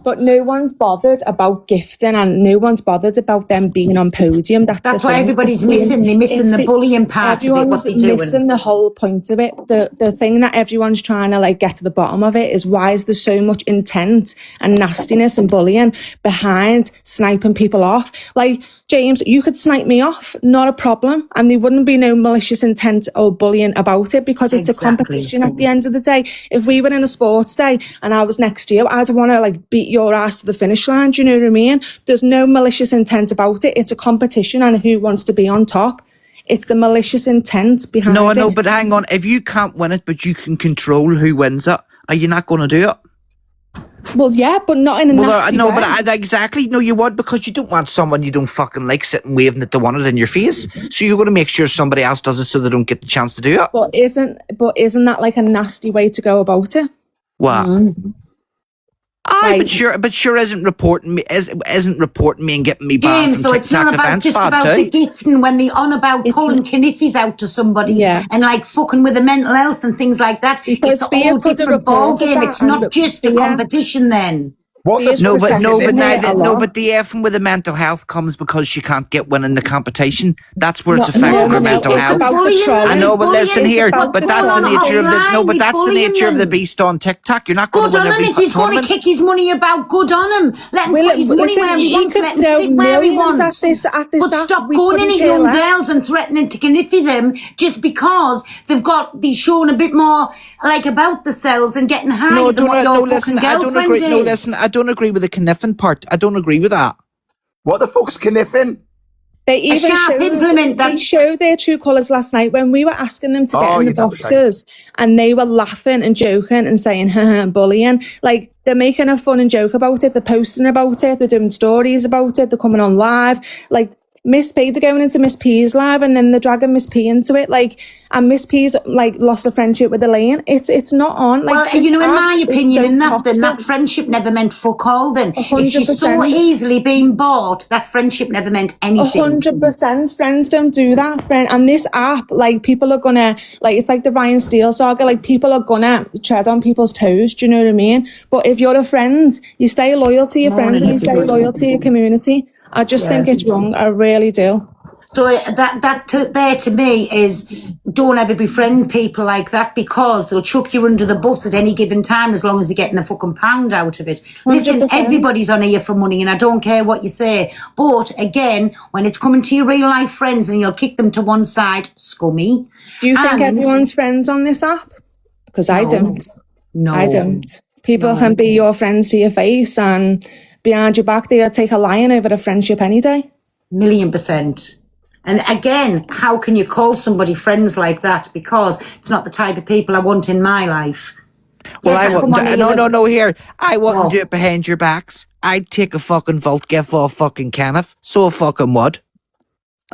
P: But no one's bothered about gifting, and no one's bothered about them being on podium. That's
A: why everybody's missing. They're missing the bullying part of it. What they're doing.
P: Missing the whole point of it. The thing that everyone's trying to like get to the bottom of it is, why is there so much intent and nastiness and bullying behind sniping people off? Like, James, you could snipe me off, not a problem, and there wouldn't be no malicious intent or bullying about it, because it's a competition at the end of the day. If we were in a sports day and I was next to you, I'd want to like beat your ass to the finish line. Do you know what I mean? There's no malicious intent about it. It's a competition, and who wants to be on top. It's the malicious intent behind it.
D: No, but hang on. If you can't win it, but you can control who wins it, are you not going to do it?
P: Well, yeah, but not in a nasty way.
D: But exactly. No, you would, because you don't want someone you don't fucking like sitting waving that they want it in your face. So you're going to make sure somebody else does it so they don't get the chance to do it.
P: But isn't that like a nasty way to go about it?
D: What? But sure isn't reporting me and getting me banned
A: James,
D: from
A: though, it's not about just about the gifting. When they're on about pulling kniffys out to somebody and like fucking with the mental health and things like that, it's a whole different ball game. It's not just a competition then.
D: But the effing with the mental health comes because she can't get winning the competition. That's where it's affecting her mental health. I know, but listen here, but that's the nature of the nature of the beast on TikTok. You're not going to win every
A: if he's going to kick his money about, good on him. Let him put his money where he wants, let him sit where he wants. But stop going into young girls and threatening to kniffy them just because they've shown a bit more like about themselves and getting higher than what your fucking girlfriend is.
D: I don't agree with the kniffing part. I don't agree with that.
M: What the fuck's kniffing?
P: They even showed their true colours last night when we were asking them to get in the boxes, and they were laughing and joking and saying, bullying. Like, they're making a fun and joke about it. They're posting about it. They're doing stories about it. They're coming on live. Like, Miss P, they're going into Miss P's live, and then they're dragging Miss P into it. Like, and Miss P's like lost a friendship with Elaine. It's not on. Like,
A: well, in my opinion, that friendship never meant fuck all. Then, if she's so easily being bought, that friendship never meant anything.
P: 100%. Friends don't do that. And this app, like, people are gonna it's like the Ryan Steele saga. Like, people are gonna tread on people's toes. Do you know what I mean? But if you're a friend, you stay loyal to your friends and you stay loyal to your community. I just think it's wrong. I really do.
A: So that to me is, don't ever befriend people like that, because they'll chuck you under the bus at any given time as long as they're getting a fucking pound out of it. 100%. Listen, everybody's on here for money, and I don't care what you say. But again, when it's coming to your real life friends and you'll kick them to one side, scummy.
P: Do you think everyone's friends on this app? Because I don't.
A: No.
P: I don't. People can be your friends to your face, and behind your back, they'll take a lion over a friendship any day.
A: 1,000,000%. And again, how can you call somebody friends like that? Because it's not the type of people I want in my life.
D: Well,
A: Yes,
D: I
A: I
D: wouldn't.
A: come on
D: No,
A: here.
D: here. I wouldn't do it behind your backs. I'd take a fucking vote, give off fucking Kenneth. So I fucking would.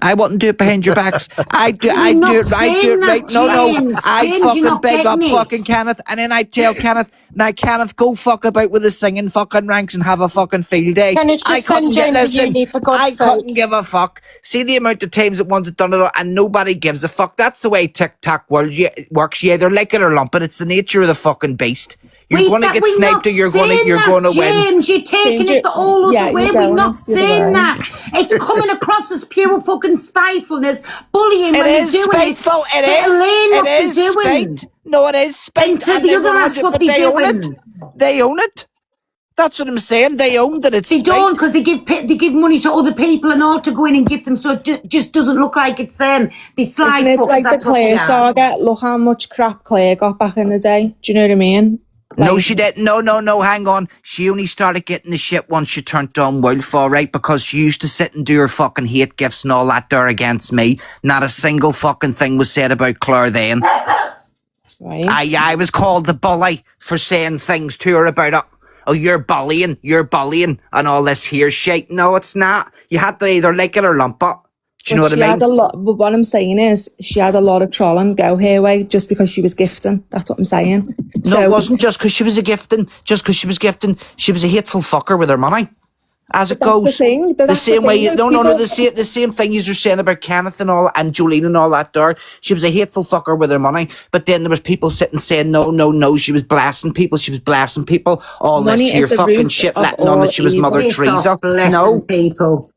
D: I wouldn't do it behind your backs. I'd do it right.
A: James,
D: I'd
A: James, you're
D: fucking
A: not
D: big up
A: getting it.
D: fucking Kenneth, and then I'd tell Kenneth, now Kenneth, go fuck about with the singing fucking ranks and have a fucking field day.
K: Kenneth, just send James to uni, for God's
D: I
K: sake.
D: couldn't give a fuck. See the amount of times that one's done it and nobody gives a fuck. That's the way TikTok works. You either like it or lump it. It's the nature of the fucking beast. You're going to get sniped or you're going to win.
A: James, you're taking it the all other way. We're not saying that. It's coming across as pure fucking spitefulness, bullying when you're doing
D: spiteful.
A: it.
D: It is spite. No, it is spite.
A: And to the other, that's what they're doing.
D: They own it. That's what I'm saying. They own that it's
A: They
D: spite.
A: don't, because they give money to other people and all to go in and give them, so it just doesn't look like it's them. They slide
P: Isn't it
A: fuckers,
P: like the
A: that's what they
P: Claire
A: are.
P: saga? Look how much crap Claire got back in the day. Do you know what I mean?
D: No, she didn't. No, hang on. She only started getting the shit once she turned on Wolf, all right? Because she used to sit and do her fucking hate gifts and all that there against me. Not a single fucking thing was said about Claire then.
P: Right.
D: I was called the bully for saying things to her about it. Oh, you're bullying, and all this here shit. No, it's not. You had to either like it or lump it. Do you know what I mean?
P: But what I'm saying is, she had a lot of trolling go her way just because she was gifting. That's what I'm saying.
D: No, it wasn't just because she was gifting. She was a hateful fucker with her money. As it goes, the same way. The same thing you're saying about Kenneth and all, and Jolene and all that. There, she was a hateful fucker with her money. But then there was people sitting saying, no. She was blasting people. All
P: Money
D: this here
P: is the
D: fucking
P: root
D: shit,
P: of
D: letting on that she was
P: all
D: Mother
P: evil.
D: Teresa.
A: No people.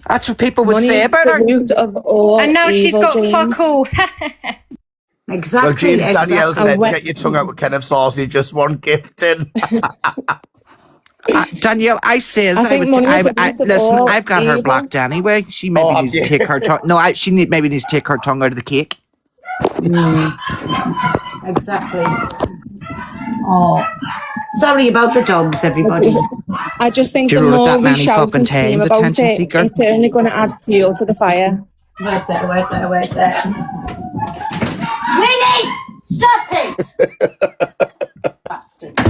D: That's what people would
P: Money
D: say
P: is
D: about
P: the
D: her.
P: root of all
K: And now she's
P: evil,
K: got
P: James.
K: fuck all.
A: Exactly.
M: Well, James Danielle said,
P: And when-
M: get your tongue out with Kenneth Sauce, you just want gifting.
D: Danielle, I says,
P: I think money is the root of
D: listen,
P: all
D: I've got her
P: evil.
D: blocked anyway. She maybe
M: have
D: needs
M: you?
D: to take her tongue. No, maybe needs to take her tongue out of the cake.
A: Exactly. Oh, sorry about the dogs, everybody.
P: I just think
D: Do you
P: the
D: know what
P: more
D: that
P: we
D: many
P: shout
D: fucking
P: and scream
D: times,
P: about
D: attention
P: it,
D: seeker?
P: it's only going to add fuel to the fire.
A: Wait there. Winnie! Stop it! Bastards.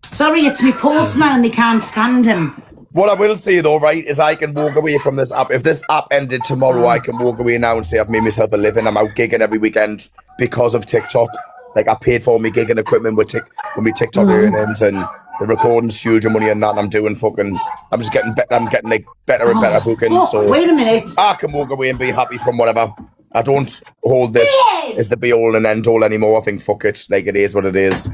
A: Sorry, it's me postman and they can't stand him.
M: What I will say though, right, is I can walk away from this app. If this app ended tomorrow, I can walk away now and say I've made myself a living. I'm out gigging every weekend because of TikTok. Like I paid for me gigging equipment with my TikTok earnings, and the recording's huge and money and that. And I'm doing I'm just getting better. I'm getting like better and better bookings.
A: Fuck,
M: So
A: wait a minute.
M: I can walk away and be happy from whatever. I don't hold this as the be all and end all anymore. I think fuck it, like it is what it is.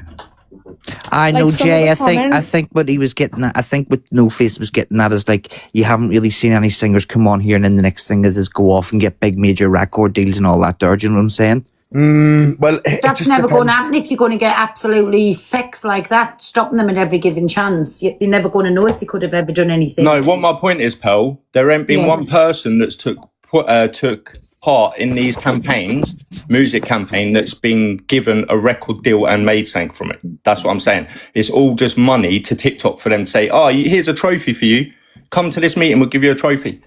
D: I know,
P: some of
D: Jay.
P: the
D: I
P: comments-
D: think what he was getting at, I think what No Face was getting at is like you haven't really seen any singers come on here, and then the next thing is go off and get big major record deals and all that. Do you know what I'm saying?
M: Well, it
A: That's
M: just
A: never going to
M: depends.
A: happen if you're going to get absolutely fixed like that, stopping them at every given chance. They're never going to know if they could have ever done anything.
N: No, what my point is, Pearl, there ain't been one person that's took part in these campaigns, music campaign, that's been given a record deal and made something from it. That's what I'm saying. It's all just money to TikTok for them to say, oh, here's a trophy for you. Come to this meeting, we'll give you a trophy.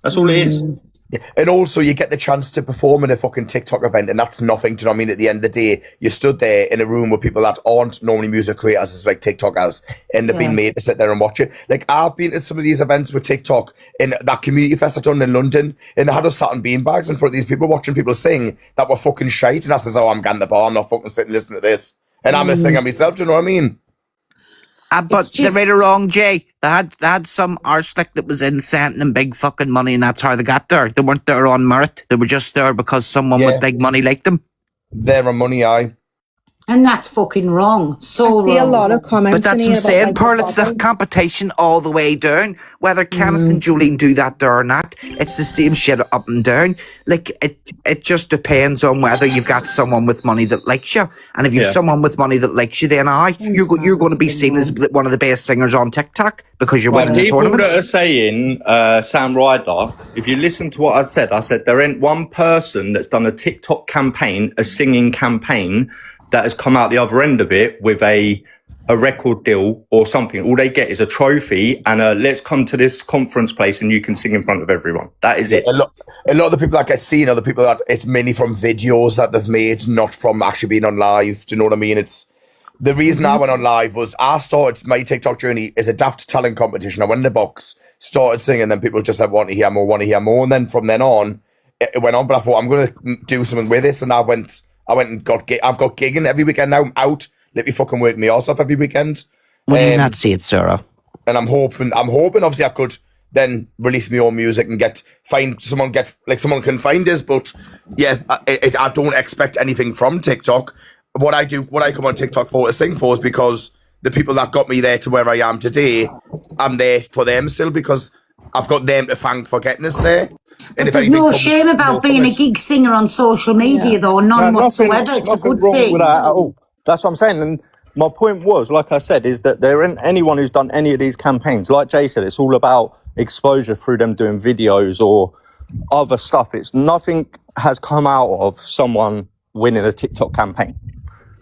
N: That's all it is.
M: Yeah. And also, you get the chance to perform at a fucking TikTok event, and that's nothing. Do you know what I mean? At the end of the day, you stood there in a room with people that aren't normally music creators, as like TikTokers, and they've been made to sit there and watch it. Like, I've been to some of these events with TikTok in that community fest I've done in London, and they had us sat on beanbags in front of these people watching people sing that were fucking shite, and I says, oh, I'm getting the bar, I'm not fucking sitting listening to this. And I'm a singer myself, do you know what I mean?
D: But they're right or wrong, Jay. They had some arsenic that was in sending them big fucking money, and that's how they got there. They weren't there on merit. They were just there because someone with big money liked them.
M: They're on money, aye.
A: And that's fucking wrong. So
P: I see a
A: wrong.
P: lot of comments.
D: But that's
P: in
D: what I'm
P: here
D: saying,
P: about,
D: Pearl.
P: like,
D: It's the competition all the way down. Whether Kenneth and Jolene do that there or not, it's the same shit up and down. Like, it just depends on whether you've got someone with money that likes you. And if you've someone with money that likes you, then you're going to be seen as one of the best singers on TikTok because you're winning the
N: People
D: tournaments.
N: that are saying, Sam Ryder, if you listen to what I said there ain't one person that's done a TikTok campaign, a singing campaign, that has come out the other end of it with a record deal or something. All they get is a trophy and let's come to this conference place and you can sing in front of everyone. That is it.
M: A lot of the people that get seen are the people that it's mainly from videos that they've made, not from actually being on live. Do you know what I mean? It's the reason I went on live was I started my TikTok journey as a daft talent competition. I went in the box, started singing, then people just said, want to hear more. And then from then on, it went on. But I thought, I'm going to do something with this. And I went and I've got gigging every weekend now. I'm out. Let me fucking work my arse off every weekend.
D: Will you not see it, Sarah?
M: And I'm hoping obviously I could then release my own music and someone can find us. But yeah, I don't expect anything from TikTok. What I come on TikTok for to sing for is because the people that got me there to where I am today, I'm there for them still because I've got them to thank for getting us there.
A: But there's no shame about being a gig singer on social media, though, none whatsoever. It's a good thing.
N: With that at all. That's what I'm saying. And my point was, like I said, is that there isn't anyone who's done any of these campaigns. Like Jay said, it's all about exposure through them doing videos or other stuff. It's nothing has come out of someone winning a TikTok campaign.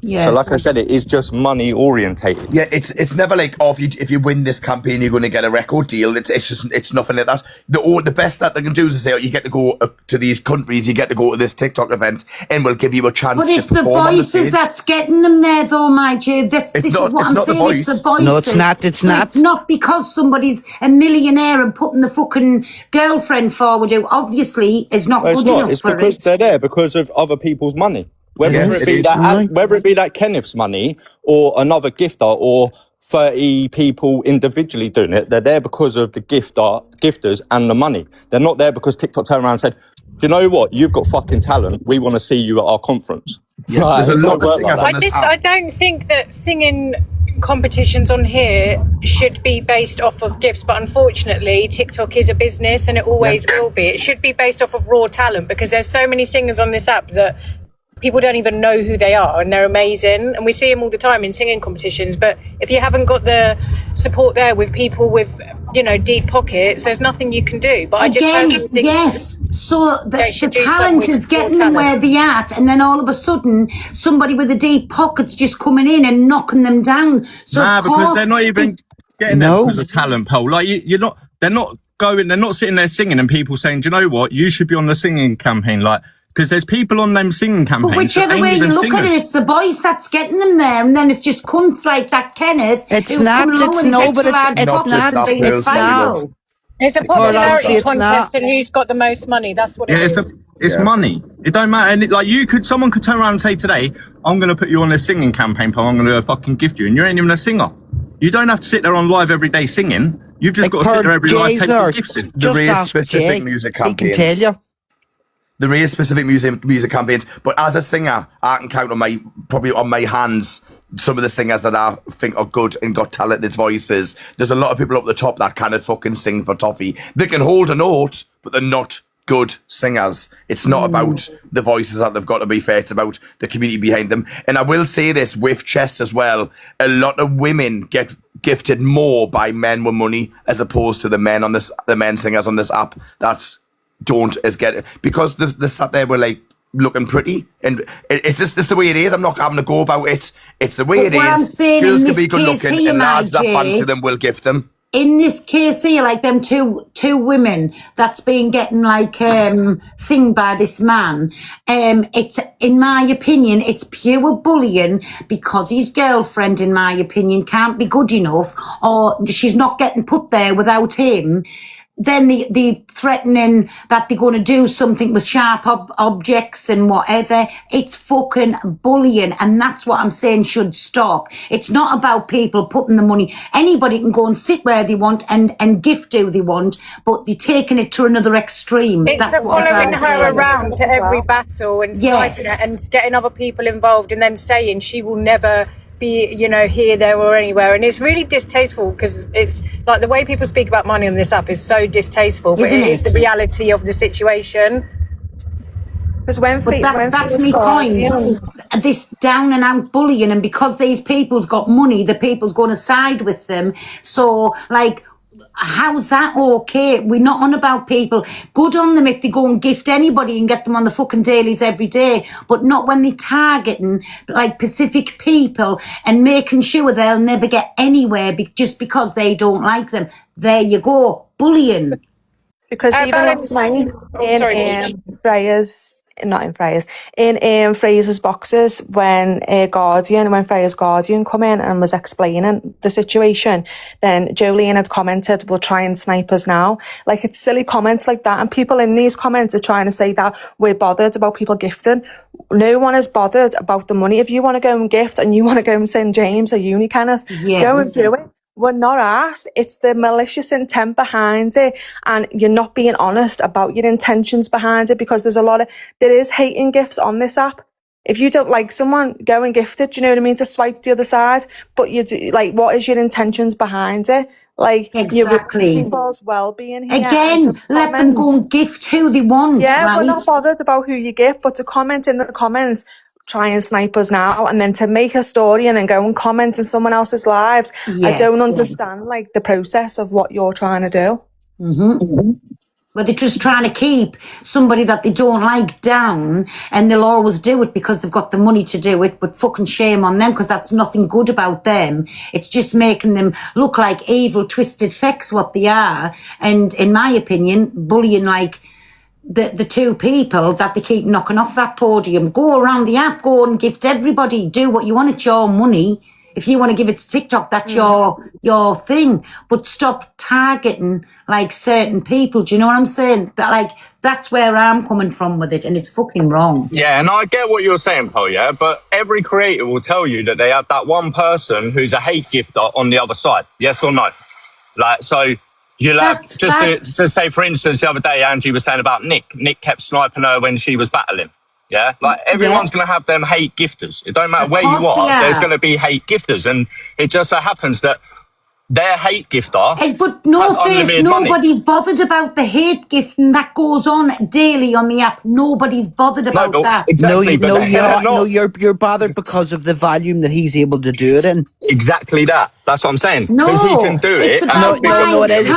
A: Yeah.
N: So like I said, it is just money orientated.
M: Yeah, it's never like, oh, if you win this campaign, you're going to get a record deal. It's nothing like that. The best that they can do is say, oh, you get to go to these countries, you get to go to this TikTok event, and we'll give you a chance
A: but
M: to
A: it's the voices that's getting them there, though, my G. This is what I'm saying. It's the voices.
D: No, it's not. It's not.
A: It's not because somebody's a millionaire and putting the fucking girlfriend forward, who obviously is not good enough
N: it's
A: for
N: because
A: it.
N: they're there because of other people's money. Whether it be that Kenneth's money or another gifter or 30 people individually doing it, they're there because of the gifters and the money. They're not there because TikTok turned around and said, do you know what? You've got fucking talent. We want to see you at our conference.
M: Yeah, there's a lot of singers on this app.
K: I don't think that singing competitions on here should be based off of gifts, but unfortunately TikTok is a business and it always will be. It should be based off of raw talent because there's so many singers on this app that people don't even know who they are and they're amazing and we see them all the time in singing competitions, but if you haven't got the support there with people with, you know, deep pockets, there's nothing you can do. But
A: again,
K: I just think
A: so the talent is getting them where they're at, and then all of a sudden somebody with the deep pockets just coming in and knocking them down. So of course,
N: because they're not even getting there because of talent, Paul. Like they're not sitting there singing and people saying, do you know what, you should be on the singing campaign, like, because there's people on them singing campaigns.
A: But whichever way you look at it, it's the voice that's getting them there, and then it's just cunts like that Kenneth.
D: It's not. It's no, but it's not. It's not.
K: It's a popularity contest and who's got the most money. That's what it is.
N: It's money. It don't matter. And someone could turn around and say today, I'm going to put you on this singing campaign, Paul. I'm going to fucking gift you, and you ain't even a singer. You don't have to sit there on live every day singing. You've just got to sit there every live taking gifts in.
M: There is specific music campaigns.
D: He can tell you.
M: There is specific music campaigns, but as a singer, I can count on my hands some of the singers that I think are good and got talented voices. There's a lot of people up the top that cannot fucking sing for toffee. They can hold a note, but they're not good singers. It's not about the voices that they've got to be fair. It's about the community behind them. And I will say this with Chest as well. A lot of women get gifted more by men with money as opposed to the men singers on this app. That's don't as get it because they sat there were like looking pretty and it's just the way it is. I'm not having to go about it. It's the way it is. Girls can be good looking and lads that fancy them will gift them.
A: In this case here, like them two women that's been getting like thinged by this man, it's, in my opinion, it's pure bullying because his girlfriend, in my opinion, can't be good enough or she's not getting put there without him. Then the threatening that they're going to do something with sharp objects and whatever. It's fucking bullying, and that's what I'm saying should stop. It's not about people putting the money. Anybody can go and sit where they want and gift who they want, but they're taking it to another extreme.
K: It's the following her around to every battle and sniping it and getting other people involved and then saying she will never be, you know, here, there or anywhere. And it's really distasteful because it's like the way people speak about money on this app is so distasteful, but it is the reality of the situation.
E: Because
A: that's my point. This down and out bullying, and because these people's got money, the people's going to side with them. So, like, how's that okay? We're not on about people. Good on them if they go and gift anybody and get them on the fucking dailies every day, but not when they're targeting like Pacific people and making sure they'll never get anywhere just because they don't like them. There you go, bullying.
P: Because even last night in Freya's, not in Freya's, in Fraser's boxes, when Freya's Guardian come in and was explaining the situation, then Jolene had commented, "We'll try and snipe us now." Like, it's silly comments like that, and people in these comments are trying to say that we're bothered about people gifting. No one is bothered about the money. If you want to go and gift and you want to go and send James a uni, Kenneth, go and do it. We're not asked. It's the malicious intent behind it, and you're not being honest about your intentions behind it, because there is hating gifts on this app. If you don't like someone, go and gift it. Do you know what I mean? To swipe the other side, but you do, like, what is your intentions behind it? Like,
A: exactly.
P: People's well-being here.
A: Again, let them go and gift who they want.
P: Yeah,
A: right?
P: We're not bothered about who you gift, but to comment in the comments, try and snipe us now, and then to make a story and then go and comment in someone else's lives.
A: Yes.
P: I don't understand like the process of what you're trying to do.
A: Well, they're just trying to keep somebody that they don't like down, and they'll always do it because they've got the money to do it, but fucking shame on them, because that's nothing good about them. It's just making them look like evil, twisted fecks, what they are. And in my opinion, bullying like the two people that they keep knocking off that podium. Go around the app, go and gift everybody, do what you want, it's your money. If you want to give it to TikTok, that's your thing. But stop targeting like certain people. Do you know what I'm saying? That's where I'm coming from with it, and it's fucking wrong.
N: Yeah, and I get what you're saying, Paul, yeah, but every creator will tell you that they have that one person who's a hate gifter on the other side. Yes or no? Like, so you'll have, just to say, for instance, the other day, Angie was saying about Nick. Nick kept sniping her when she was battling. Yeah, like everyone's going to have them hate gifters. It don't matter where you are, there's going to be hate gifters. And it just so happens that their hate gifter.
A: But nobody's bothered about the hate gifting that goes on daily on the app. Nobody's bothered about that.
N: Exactly,
D: you're bothered because of the volume that he's able to do it in.
N: Exactly that. That's what I'm saying. Because he can do it.
D: No, it is.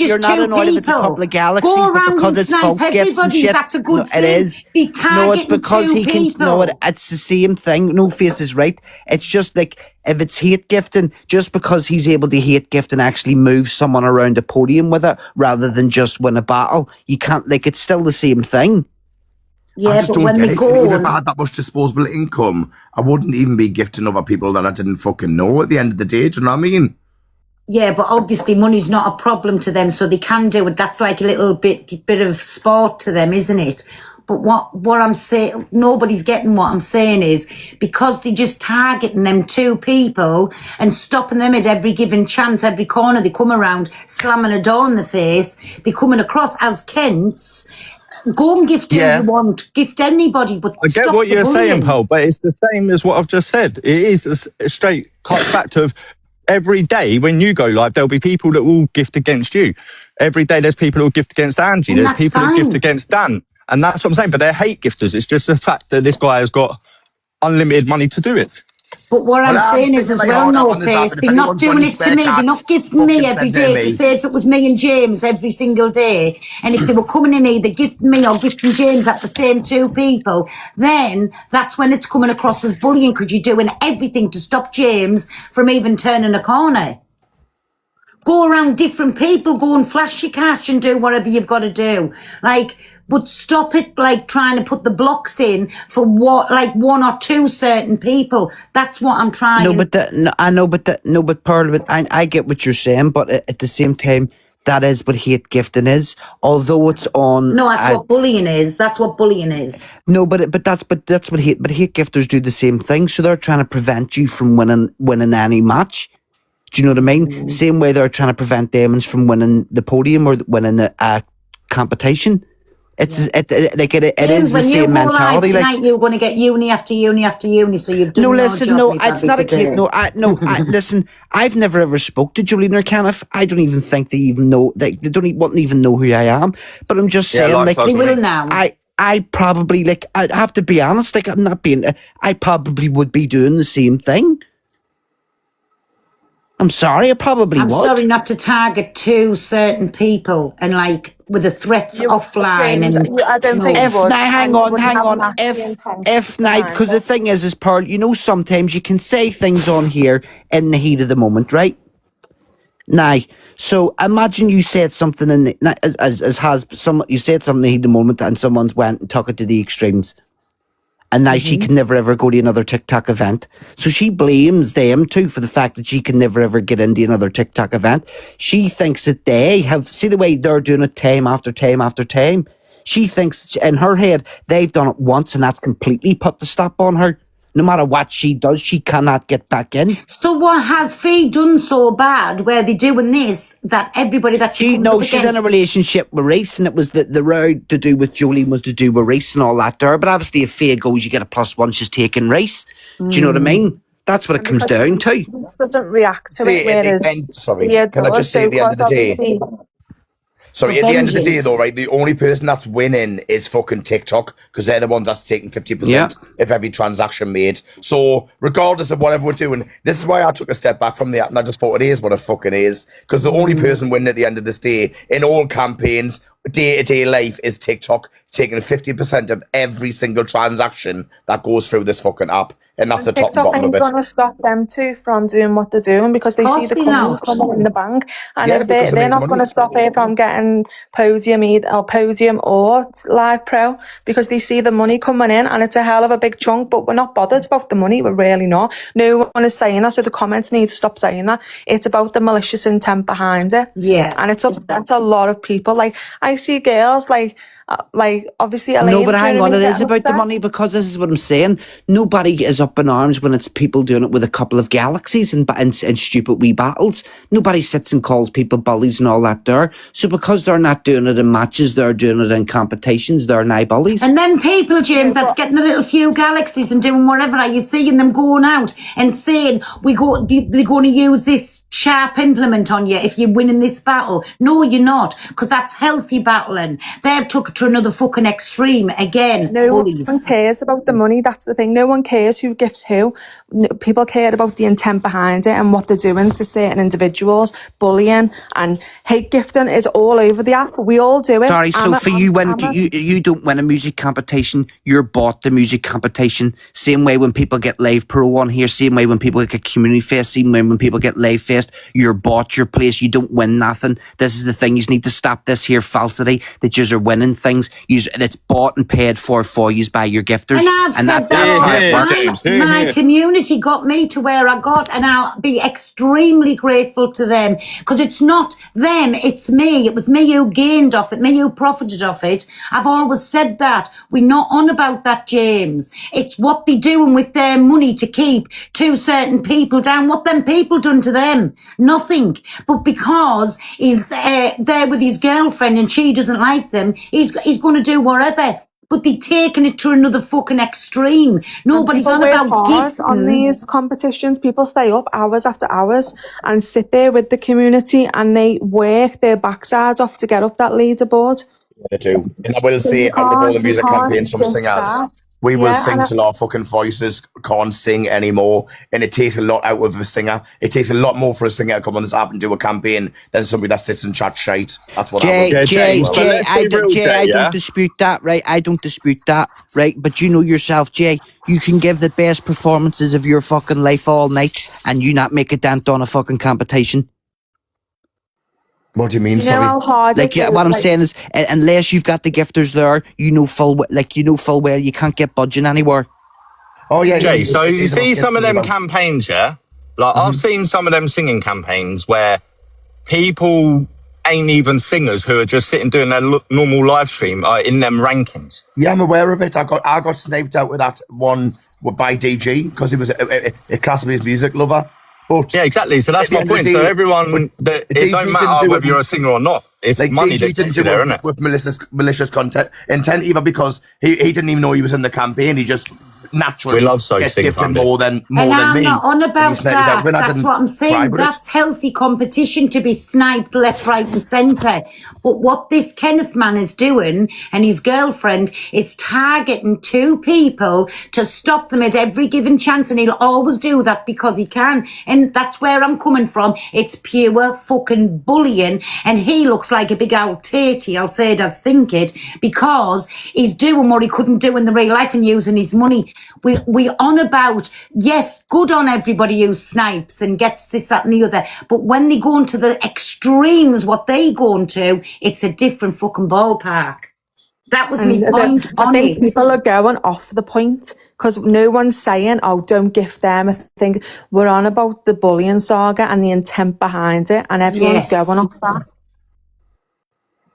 D: You're not annoyed with a couple of galaxies, but because it's folk gifts and shit.
A: That's a good thing.
D: It is. No, it's because he can. No, it's the same thing. No Face is right. It's just like, if it's hate gifting, just because he's able to hate gift and actually move someone around a podium with it rather than just win a battle, you can't, like, it's still the same thing.
A: Yeah, but when they go,
M: even if I had that much disposable income, I wouldn't even be gifting other people that I didn't fucking know at the end of the day. Do you know what I mean?
A: Yeah, but obviously money's not a problem to them, so they can do it. That's like a little bit of sport to them, isn't it? But what I'm saying, nobody's getting what I'm saying is, because they're just targeting them two people and stopping them at every given chance, every corner they come around, slamming a door in the face, they're coming across as Kents. Go and gift who you want, gift anybody, but
N: I get what you're saying, Paul, but it's the same as what I've just said. It is a straight fact of every day when you go live, there'll be people that will gift against you. Every day there's people who will gift against Angie. There's people who gift against Dan. And that's what I'm saying, but they're hate gifters. It's just the fact that this guy has got unlimited money to do it.
A: But what I'm saying is as well, No Face, they're not doing it to me. They're not gifting me every day to say if it was me and James every single day. And if they were coming in either gifting me or gifting James at the same two people, then that's when it's coming across as bullying, because you're doing everything to stop James from even turning a corner. Go around different people, go and flash your cash and do whatever you've got to do. Like, but stop it, like, trying to put the blocks in for what, like, one or two certain people. That's what I'm trying.
D: But part of it, I get what you're saying, but at the same time, that is what hate gifting is. Although it's on.
A: No, that's what bullying is. That's what bullying is.
D: No, but that's what hate gifters do the same thing. So they're trying to prevent you from winning any match. Do you know what I mean? Same way they're trying to prevent demons from winning the podium or winning a competition. It is the same mentality.
A: Tonight, like, you're going to get uni after uni after uni, so you've done
D: it's not a case. Listen, I've never ever spoke to Jolene or Kenneth. I don't even think they even know. They wouldn't even know who I am. But I'm just saying, like,
A: they will now.
D: I probably, like, I have to be honest. Like, I'm not being. I probably would be doing the same thing. I'm sorry, it probably
A: I'm
D: would.
A: sorry, not to target two certain people and like with the threats offline.
P: James,
A: And
P: I don't think
D: If
P: you would.
D: now, hang
P: and you
D: on,
P: wouldn't
D: hang
P: have
D: on.
P: nasty intent
D: If night,
P: behind
D: because the
P: it.
D: thing is, Pearl, you know, sometimes you can say things on here in the heat of the moment, right? Now, so imagine you said something in the, you said something in the heat of the moment, and someone's went and took it to the extremes. And now she can never ever go to another TikTok event. So she blames them too for the fact that she can never ever get into another TikTok event. She thinks that they have, see the way they're doing it time after time after time. She thinks in her head they've done it once and that's completely put the stop on her. No matter what she does, she cannot get back in.
A: so what has Fee done so bad where they're doing this that everybody that she comes up
D: she's
A: against-
D: in a relationship with Reese, and it was the road to do with Jolene was to do with Reese and all that there. But obviously, if Faye goes, you get a +1. She's taking Reese. Do you know what I mean? That's what it comes down to.
P: Doesn't react to
M: See,
P: it.
M: at the
P: Whereas
M: end, sorry,
P: yeah,
M: can I just say at the end of the day?
P: obviously-
M: Sorry, at the end of the day, though, right, the only person that's winning is fucking TikTok because they're the ones that's taking 50% of every transaction made. So, regardless of whatever we're doing, this is why I took a step back from the app and I just thought it is what it fucking is. Because the only person winning at the end of this day in all campaigns, day-to-day life, is TikTok taking 50% of every single transaction that goes through this fucking app. And that's the top and
P: TikTok
M: bottom of
P: ain't
M: it.
P: going to stop them too from doing what they're doing because they see
A: Course
P: the
A: they
P: company
A: not.
P: coming in the bank, and
M: Yeah,
P: if
M: because they
P: they're
M: make
P: not
M: money.
P: going to stop it from getting Podium or Live Pro because they see the money coming in and it's a hell of a big chunk. But we're not bothered about the money. We're really not. No one is saying that, so the comments need to stop saying that. It's about the malicious intent behind it.
A: Yeah.
P: And it's upset a lot of people. Like I see girls like obviously Elaine.
D: No, but hang on, it is
P: getting
D: about the
P: upset.
D: money because this is what I'm saying. Nobody is up in arms when it's people doing it with a couple of galaxies and stupid wee battles. Nobody sits and calls people bullies and all that there. So because they're not doing it in matches, they're doing it in competitions, they're now bullies.
A: And then people, James, that's getting a little few galaxies and doing whatever, are you seeing them going out and saying, they're going to use this sharp implement on you if you're winning this battle? No, you're not, because that's healthy battling. They've took it to another fucking extreme again.
P: No
A: bullies.
P: one cares about the money. That's the thing. No one cares who gifts who. People care about the intent behind it and what they're doing to certain individuals. Bullying and hate gifting is all over the app. We all do it.
D: Sorry, so for you, when you don't win a music competition, you're bought the music competition. Same way when people get Live Pro on here, same way when people get Community Fest, same way when people get Live Fest, you're bought your place. You don't win nothing. This is the thing. You need to stop this here falsity that you're winning things. It's bought and paid for you by your gifters.
A: And I've said
D: that's
A: that
D: how it
A: all
D: works.
A: the time. My community got me to where I got, and I'll be extremely grateful to them because it's not them, it's me. It was me who gained off it, me who profited off it. I've always said that. We're not on about that, James. It's what they're doing with their money to keep two certain people down. What them people done to them? Nothing. But because he's there with his girlfriend and she doesn't like them, he's going to do whatever. But they're taking it to another fucking extreme. Nobody's on about gifting.
P: On these competitions, people stay up hours after hours and sit there with the community and they work their backsides off to get up that leaderboard.
M: They do. And I will say, out of all the music campaigns from singers, we will sing till our fucking voices can't sing anymore. And it takes a lot out of a singer. It takes a lot more for a singer to come on this app and do a campaign than somebody that sits and chats shite. That's what I will
D: I don't dispute that, right? I don't dispute that, right? But you know yourself, Jay, you can give the best performances of your fucking life all night and you not make a dent on a fucking competition.
M: What do you mean,
P: You know how hard
D: Like,
P: it is,
D: what I'm
P: like-
D: saying is, unless you've got the gifters there, you know full well you can't get budging anywhere.
M: Oh yeah,
N: Jay, so you see some of them campaigns, yeah? Like I've seen some of them singing campaigns where people ain't even singers who are just sitting doing their normal live stream in them rankings.
M: Yeah, I'm aware of it. I got sniped out with that one by DG because he was a classical music lover. But
N: yeah, exactly. So that's my point. So everyone, it don't matter whether you're a singer or not. It's
M: like
N: money
M: DG
N: that
M: didn't
N: gets
M: do
N: you there,
M: it
N: isn't it?
M: with malicious content, intent either because he didn't even know he was in the campaign. He just naturally
N: We love those
M: gets
N: things,
M: gifted
N: Andy.
M: more than
A: And I'm
M: me.
A: not on about
M: He's like,
A: that.
M: "When I
A: That's
M: didn't
A: what I'm
M: cry
A: saying.
M: with it."
A: That's healthy competition to be sniped left, right, and centre. But what this Kenneth man is doing and his girlfriend is targeting two people to stop them at every given chance, and he'll always do that because he can. And that's where I'm coming from. It's pure fucking bullying, and he looks like a big old tatey, I'll say it as think it, because he's doing what he couldn't do in the real life and using his money. We on about, yes, good on everybody who snipes and gets this, that and the other, but when they go into the extremes, what they go into, it's a different fucking ballpark. That was my point
P: I
A: on
P: think
A: it.
P: people are going off the point because no one's saying, oh, don't gift them. I think we're on about the bullying saga and the intent behind it, and everyone's
A: Yes.
P: going off that.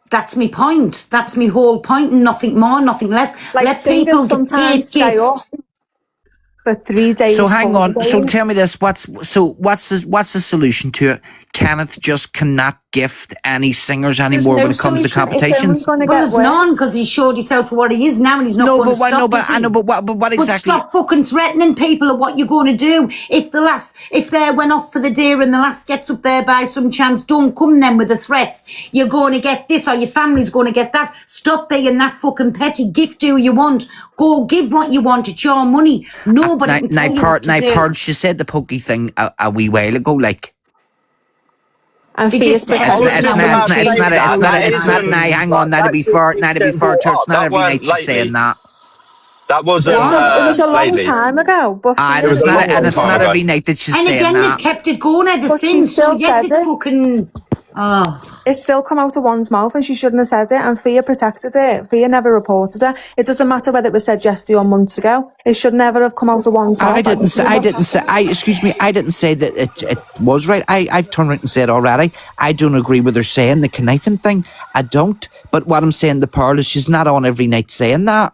A: That's my point. That's my whole point, and nothing more, nothing less.
P: Like
A: Let
P: singers
A: people
P: sometimes stay up for 3 days.
D: So hang
P: 4
D: on.
P: days.
D: So tell me this: what's the solution to it? Kenneth just cannot gift any singers anymore
P: no
D: when it comes to
P: solution. It's
D: competitions.
P: only gonna
A: Well,
P: get
A: there's
P: worse.
A: none because he showed himself for what he is now, and he's not
D: No,
A: going
D: but
A: to
D: what?
A: stop.
D: No, but
A: is
D: I
A: he?
D: know, but what exactly?
A: But stop fucking threatening people of what you're going to do. If they went off for the deer and the last gets up there by some chance, don't come then with the threats. You're going to get this or your family's going to get that. Stop being that fucking petty. Gift who you want. Go give what you want. It's your money. Nobody can tell you what to do.
D: Pard, she said the pokey thing a wee while ago, like.
P: And
A: They just-
P: Facebook
A: it's
D: not. Now, hang on. Now to be fair, Church, not every night she's saying that.
N: That wasn't.
P: It was a long
N: lately.
P: time ago. But
D: It's not every night that she's
A: And
D: saying
A: again,
D: that.
A: they've kept it going ever
P: But she
A: since. So
P: still
A: yes,
P: said
A: it's
P: it.
A: fucking. Oh.
P: it still come out of one's mouth, and she shouldn't have said it, and Fia protected it. Fia never reported it. It doesn't matter whether it was said yesterday or months ago. It should never have come out of one's mouth.
D: I didn't say that it was right. I've turned around and said already, I don't agree with her saying the conniving thing. I don't. But what I'm saying to Pearl is she's not on every night saying that.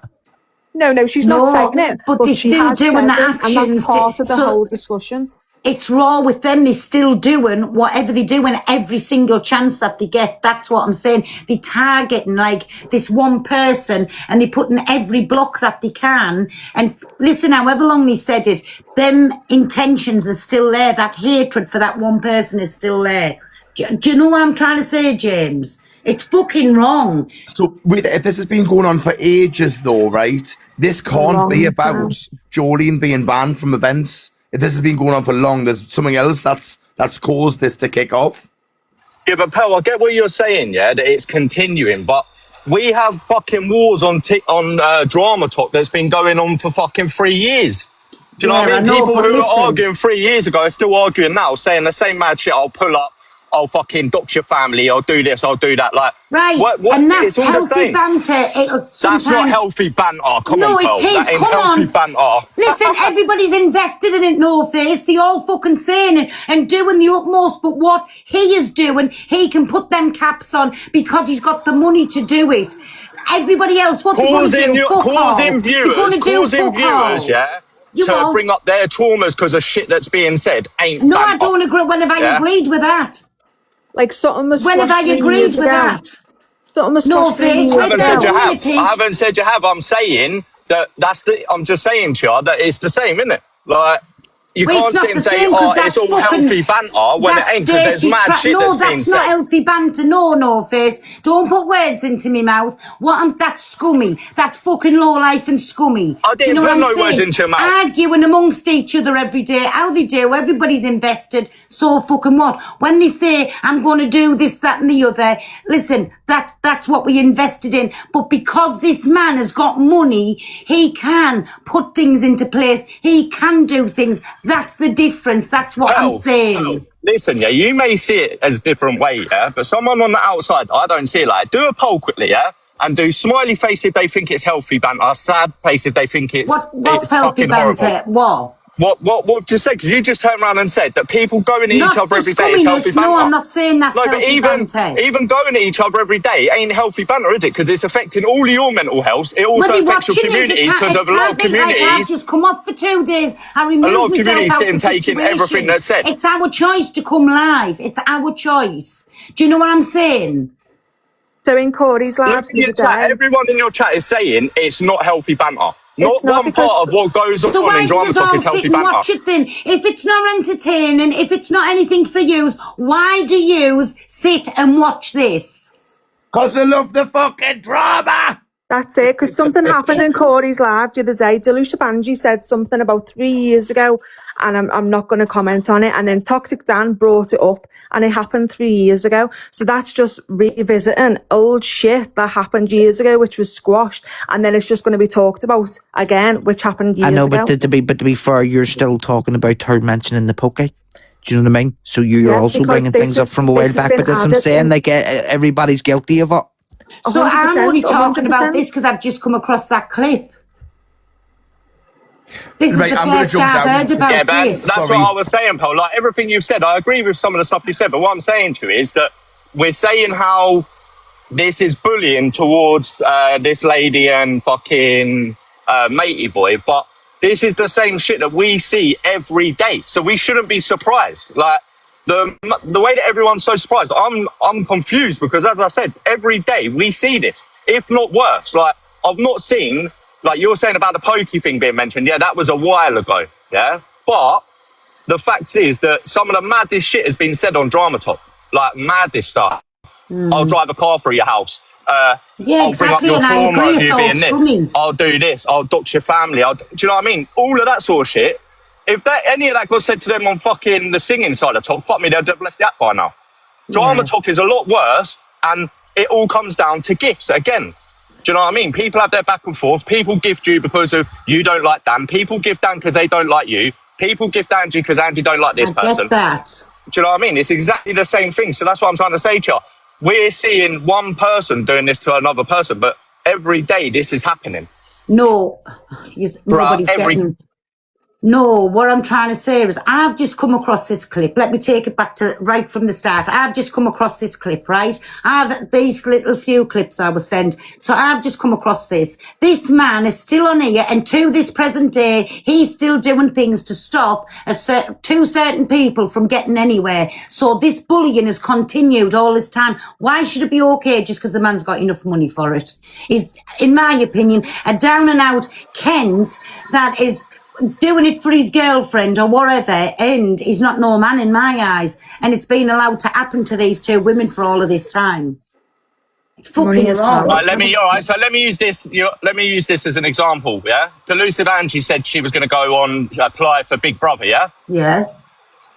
P: No, she's not saying it.
A: But they're
P: she
A: still
P: has
A: doing
P: said
A: the
P: it, and
A: actions.
P: that's part of the
A: So-
P: whole discussion.
A: It's raw with them. They're still doing whatever they do, and every single chance that they get. That's what I'm saying. They're targeting like this one person, and they're putting every block that they can. And listen, however long they said it, them intentions are still there. That hatred for that one person is still there. Do you know what I'm trying to say, James? It's fucking wrong.
M: So, wait, if this has been going on for ages, though, right? This can't be about Jolene being banned from events. If this has been going on for long, there's something else that's caused this to kick off.
N: Yeah, but Pell, I get what you're saying, yeah, that it's continuing, but we have fucking wars on Drama Talk that's been going on for fucking 3 years. Do you know what I mean?
A: know,
N: People
A: but
N: who
A: listen.
N: were arguing 3 years ago are still arguing now, saying the same mad shit. I'll pull up, I'll fucking dox your family, I'll do this, I'll do that. Like,
A: Right,
N: what,
A: and that's
N: it's all the
A: healthy
N: same.
A: banter.
N: That's not healthy banter. Come
A: No,
N: on, Pearl.
A: it is.
N: That ain't
A: Come
N: healthy
A: on.
N: banter.
A: Listen, everybody's invested in it, No Face. They all fucking saying it and doing the utmost. But what he is doing, he can put them caps on because he's got the money to do it. Everybody else, what they're going to do? Fuck all.
N: Causing
A: They're going to do
N: causing
A: fuck all.
N: viewers, yeah,
A: You
N: to
A: won't.
N: bring up their traumas because of shit that's being said ain't
A: No,
N: banter.
A: I don't agree. When have I
N: Yeah?
A: agreed with that?
P: Like something was
A: When have I
P: squashed 3
A: agreed
P: years
A: with
P: ago.
A: that?
P: Something was
A: No,
P: squashed 3
A: Face,
P: years
N: I
A: wait
N: haven't
A: there,
N: said you
A: wait a
N: have.
A: minute.
N: I haven't said you have. I'm saying that I'm just saying to you that it's the same, isn't it? Like, you
A: Well,
N: can't
A: it's not
N: sit and
A: the
N: say,
A: same, 'cause
N: it's
A: that's
N: all
A: fucking-
N: healthy banter when it
A: That's
N: ain't, because there's
A: dirty
N: mad shit
A: no,
N: that's being
A: that's not
N: said.
A: healthy banter. No, Face. Don't put words into me mouth. That's scummy. That's fucking low life and scummy.
N: I
A: Do you
N: didn't
A: know
N: put
A: what I'm
N: no
A: saying?
N: words into your mouth.
A: Arguing amongst each other every day. How they do. Everybody's invested. So fucking what? When they say, I'm going to do this, that and the other, listen, that's what we invested in. But because this man has got money, he can put things into place. He can do things. That's the difference. That's what I'm saying.
N: Listen, yeah, you may see it as a different way, yeah, but someone on the outside, I don't see it like. Do a poll quickly, yeah, and do smiley face if they think it's healthy banter, sad face if they think it's
A: What's
N: it's
A: healthy
N: fucking horrible.
A: banter? What?
N: What just said? Because you just turned around and said that people going at
A: Not
N: each other
A: the
N: every day is healthy
A: scumminess.
N: banter.
A: No, I'm not saying that's
N: No, but
A: healthy banter.
N: even going at each other every day ain't healthy banter, is it? Because it's affecting all of your mental health. It also
A: Well,
N: affects your
A: watching it,
N: communities because of a lot of
A: Like, I've
N: communities.
A: just come up for 2 days. I removed
N: A lot of
A: myself
N: communities
A: out
N: sit and
A: the
N: take in everything
A: situation.
N: that's said.
A: It's our choice to come live. It's our choice. Do you know what I'm saying?
P: So in Corey's live
N: Look in your chat, everyone in your chat is saying it's not healthy banter. Not
P: not
N: one part of what goes
A: So
N: on
A: why
N: in
A: do you
N: Drama
A: all
N: Talk is
A: sit
N: healthy
A: and
N: banter.
A: watch it then? If it's not entertaining, if it's not anything for you, why do you sit and watch this?
M: Because they love the fucking drama.
P: That's it, because something happened in Corey's live the other day. Delucia Banji said something about 3 years ago, and I'm not going to comment on it. And then Toxic Dan brought it up, and it happened 3 years ago. So that's just revisiting old shit that happened years ago, which was squashed, and then it's just going to be talked about again, which happened years
D: I know,
P: ago.
D: but to be fair, you're still talking about her mentioning the pokey. Do you know what I mean? So you're also
P: because
D: bringing
P: this
D: things up
P: is-
D: from a while
P: this has
D: back.
P: been
D: But as I'm
P: added
D: saying,
P: in.
D: like everybody's guilty of it.
A: So I'm
P: 100%,
A: only talking about
P: 100%.
A: this because I've just come across that clip. This is
M: Right,
A: the
M: I'm gonna
A: first
M: jump
A: I've
M: down.
A: heard about
N: Yeah, but
A: this.
N: that's what I was saying, Paul. Like everything you've said, I agree with some of the stuff you said. But what I'm saying to you is that we're saying how this is bullying towards this lady and fucking matey boy, but this is the same shit that we see every day. So we shouldn't be surprised. Like the way that everyone's so surprised, I'm confused because, as I said, every day we see this, if not worse. Like I've not seen, like you're saying about the pokey thing being mentioned. Yeah, that was a while ago. Yeah, but the fact is that some of the maddest shit has been said on Drama Talk, like maddest stuff. I'll drive a car through your house.
A: Yeah,
N: I'll
A: exactly,
N: bring
A: and
N: up
A: I
N: your trauma
A: agree,
N: of
A: it's
N: you
A: all
N: being
A: scummy.
N: this. I'll do this. I'll dox your family. Do you know what I mean? All of that sort of shit. If any of that got said to them on fucking the singing side of Talk, fuck me, they'd have left the app by now. Drama Talk is a lot worse, and it all comes down to gifts again. Do you know what I mean? People have their back and forth. People gift you because of you don't like Dan. People gift Dan because they don't like you. People gift Angie because Angie don't like this
A: I
N: person.
A: get that.
N: Do you know what I mean? It's exactly the same thing. So that's what I'm trying to say to you. We're seeing one person doing this to another person, but every day this is happening.
A: No, nobody's
N: every-
A: getting. No, what I'm trying to say is I've just come across this clip. Let me take it back to right from the start. I've just come across this clip, right? I've these little few clips I was sent. So I've just come across this. This man is still on here, and to this present day, he's still doing things to stop two certain people from getting anywhere. So this bullying has continued all this time. Why should it be okay just because the man's got enough money for it? He's, in my opinion, a down and out Kent that is doing it for his girlfriend or whatever, and he's not no man in my eyes, and it's been allowed to happen to these two women for all of this time. It's fucking wrong.
N: Right, let me use this. Let me use this as an example. Yeah, Delusive Angie said she was going to go on apply for Big Brother. Yeah.
A: Yeah.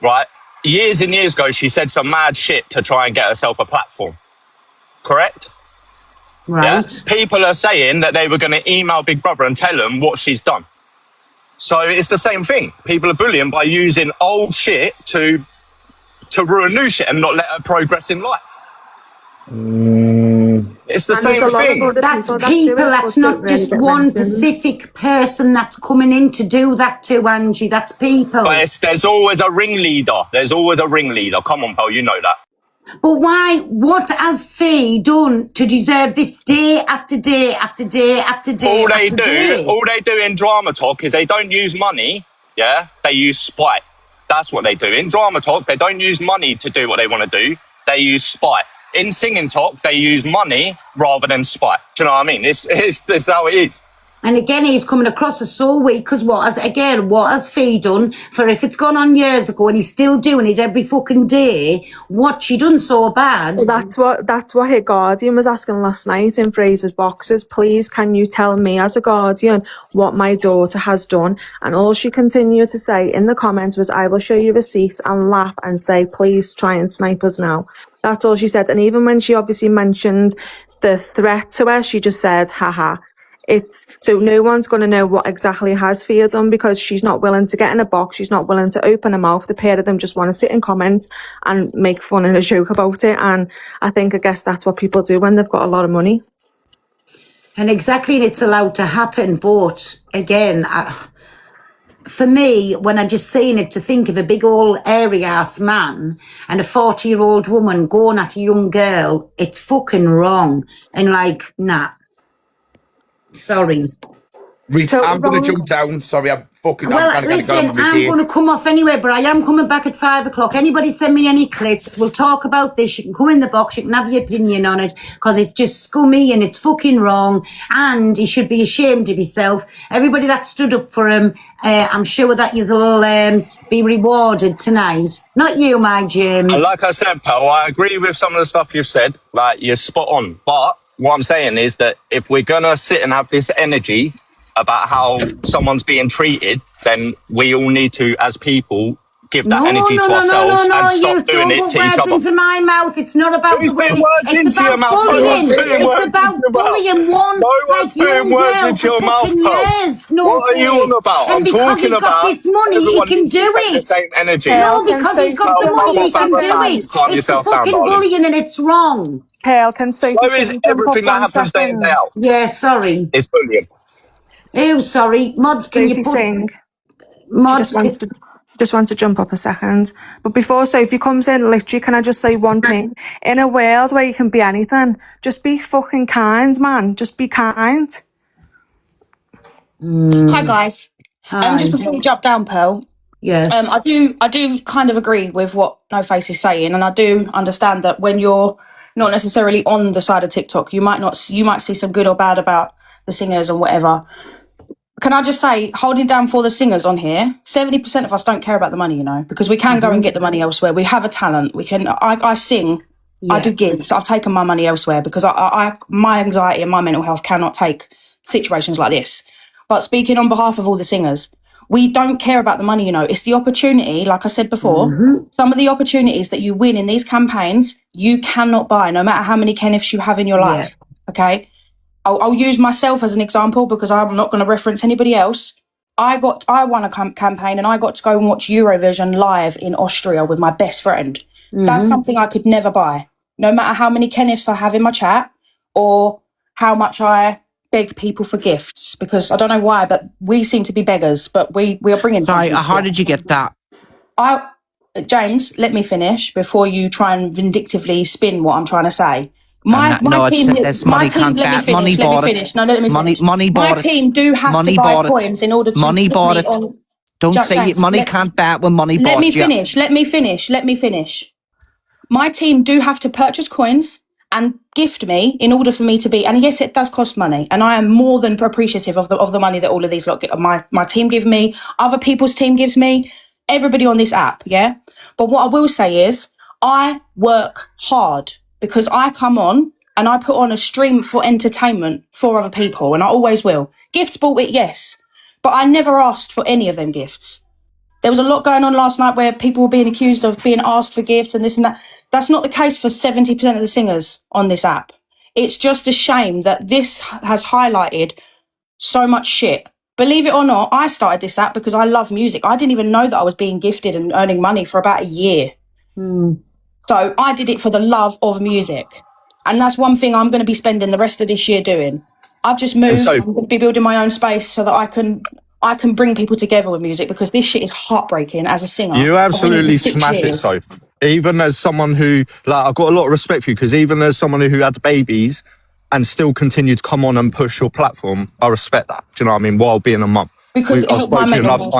N: Right. Years and years ago, she said some mad shit to try and get herself a platform. Correct.
A: Right.
N: Yeah? People are saying that they were going to email Big Brother and tell them what she's done. So it's the same thing. People are bullying by using old shit to ruin new shit and not let her progress in life. It's the same thing.
A: That's people, that's not just one specific person that's coming in to do that to Angie. That's people.
N: But there's always a ringleader. There's always a ringleader. Come on, pal, you know that.
A: But why? What has Faye done to deserve this day after day after day after day?
N: All they do in Drama Talk is they don't use money. Yeah, they use spite. That's what they do in Drama Talk. They don't use money to do what they want to do. They use spite. In Singing Talk, they use money rather than spite. Do you know what I mean? It's how it is.
A: And again, he's coming across as so weak because what has Faye done for if it's gone on years ago and he's still doing it every fucking day? What she done so bad?
P: Well, that's what her guardian was asking last night in Fraser's boxes. Please, can you tell me as a guardian what my daughter has done? And all she continued to say in the comments was, I will show you receipts, and laugh and say, please try and snipe us now. That's all she said. And even when she obviously mentioned the threat to her, she just said, haha. So no one's going to know what exactly has Fia done because she's not willing to get in a box. She's not willing to open her mouth. The pair of them just want to sit in comments and make fun and a joke about it. And I guess that's what people do when they've got a lot of money.
A: And exactly, it's allowed to happen. But again, for me, when I just seen it, to think of a big old airy ass man and a 40-year-old woman going at a young girl, it's fucking wrong. And like, nah. Sorry.
M: Rita, I'm going to jump down. Sorry, I'm fucking...
A: Well, listen, I'm going to come off anyway, but I am coming back at 5 o'clock. Anybody send me any clips, we'll talk about this. You can come in the box, you can have your opinion on it, because it's just scummy and it's fucking wrong, and he should be ashamed of himself. Everybody that stood up for him, I'm sure that you'll be rewarded tonight. Not you, my James.
N: And like I said, pal, I agree with some of the stuff you've said. Like, you're spot on. But what I'm saying is that if we're going to sit and have this energy about how someone's being treated, then we all need to, as people, give that energy to ourselves and stop doing it to each other.
A: Into my mouth. It's not about
N: Who's putting words into your mouth?
A: bullying. It's about bullying one like young girl for fucking years. No,
N: what are you on about? I'm talking about
A: this money, he can do it.
N: The same energy.
A: No, because he's got the money, he can do it. It's fucking bullying and it's wrong.
P: Pale, can Sophie
N: so is everything that happens day in, day out.
A: Yeah, sorry.
N: It's bullying.
A: Oh, sorry. Mods, can you put...
P: Sing.
A: Mods,
P: just want to jump up a second. But before Sophie comes in, literally, can I just say one thing? In a world where you can be anything, just be fucking kind, man. Just be kind.
E: Hi, guys.
A: Hi.
E: Just before you jump down, Pearl.
A: Yeah.
E: I do kind of agree with what No Face is saying, and I do understand that when you're not necessarily on the side of TikTok, you might see some good or bad about the singers and whatever. Can I just say, holding down for the singers on here, 70% of us don't care about the money, because we can go and get the money elsewhere. We have a talent. We can. I sing. Yeah. I do gigs. I've taken my money elsewhere because my anxiety and my mental health cannot take situations like this. But speaking on behalf of all the singers, we don't care about the money, It's the opportunity, like I said before, some of the opportunities that you win in these campaigns, you cannot buy, no matter how many Kenneths you have in your life, okay? I'll use myself as an example because I'm not going to reference anybody else. I won a campaign and I got to go and watch Eurovision live in Austria with my best friend. That's something I could never buy, no matter how many Kenneths I have in my chat or how much I beg people for gifts, because I don't know why, but we seem to be beggars, but we are bringing...
D: Sorry, how did you get that?
E: James, let me finish before you try and vindictively spin what I'm trying to say. My team do have to buy coins in order to
D: money bought it. Don't say it. Money can't buy it when money bought it.
E: Let me finish. My team do have to purchase coins and gift me in order for me to be, and yes, it does cost money, and I am more than appreciative of the money that all of these lot get. My team give me, other people's team gives me, everybody on this app, yeah? But what I will say is, I work hard because I come on and I put on a stream for entertainment for other people, and I always will. Gifts bought it, yes, but I never asked for any of them gifts. There was a lot going on last night where people were being accused of being asked for gifts and this and that. That's not the case for 70% of the singers on this app. It's just a shame that this has highlighted so much shit. Believe it or not, I started this app because I love music. I didn't even know that I was being gifted and earning money for about a year. So I did it for the love of music. And that's one thing I'm going to be spending the rest of this year doing. I've just moved. I'm going to be building my own space so that I can bring people together with music, because this shit is heartbreaking as a singer.
N: You absolutely smash it, Soph. Even as someone who, I've got a lot of respect for you, because even as someone who had babies and still continued to come on and push your platform, I respect that. Do you know what I mean? While being a mum.
E: Because it helped my mental health.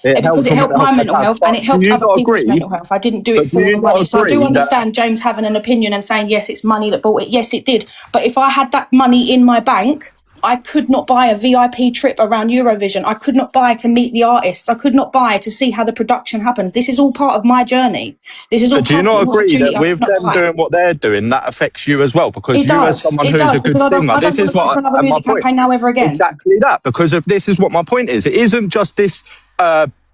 E: Because it helped my mental health and it helped other people's mental health. I didn't do it for the money. So I do understand James having an opinion and saying, yes, it's money that bought it. Yes, it did. But if I had that money in my bank, I could not buy a VIP trip around Eurovision. I could not buy to meet the artists. I could not buy to see how the production happens. This is all part of my journey. This is all.
N: But do you not agree that with them doing what they're doing, that affects you as well? Because you, as someone who's a good singer, this is what
E: another music campaign now ever again.
N: Exactly that. Because of this is what my point is. It isn't just this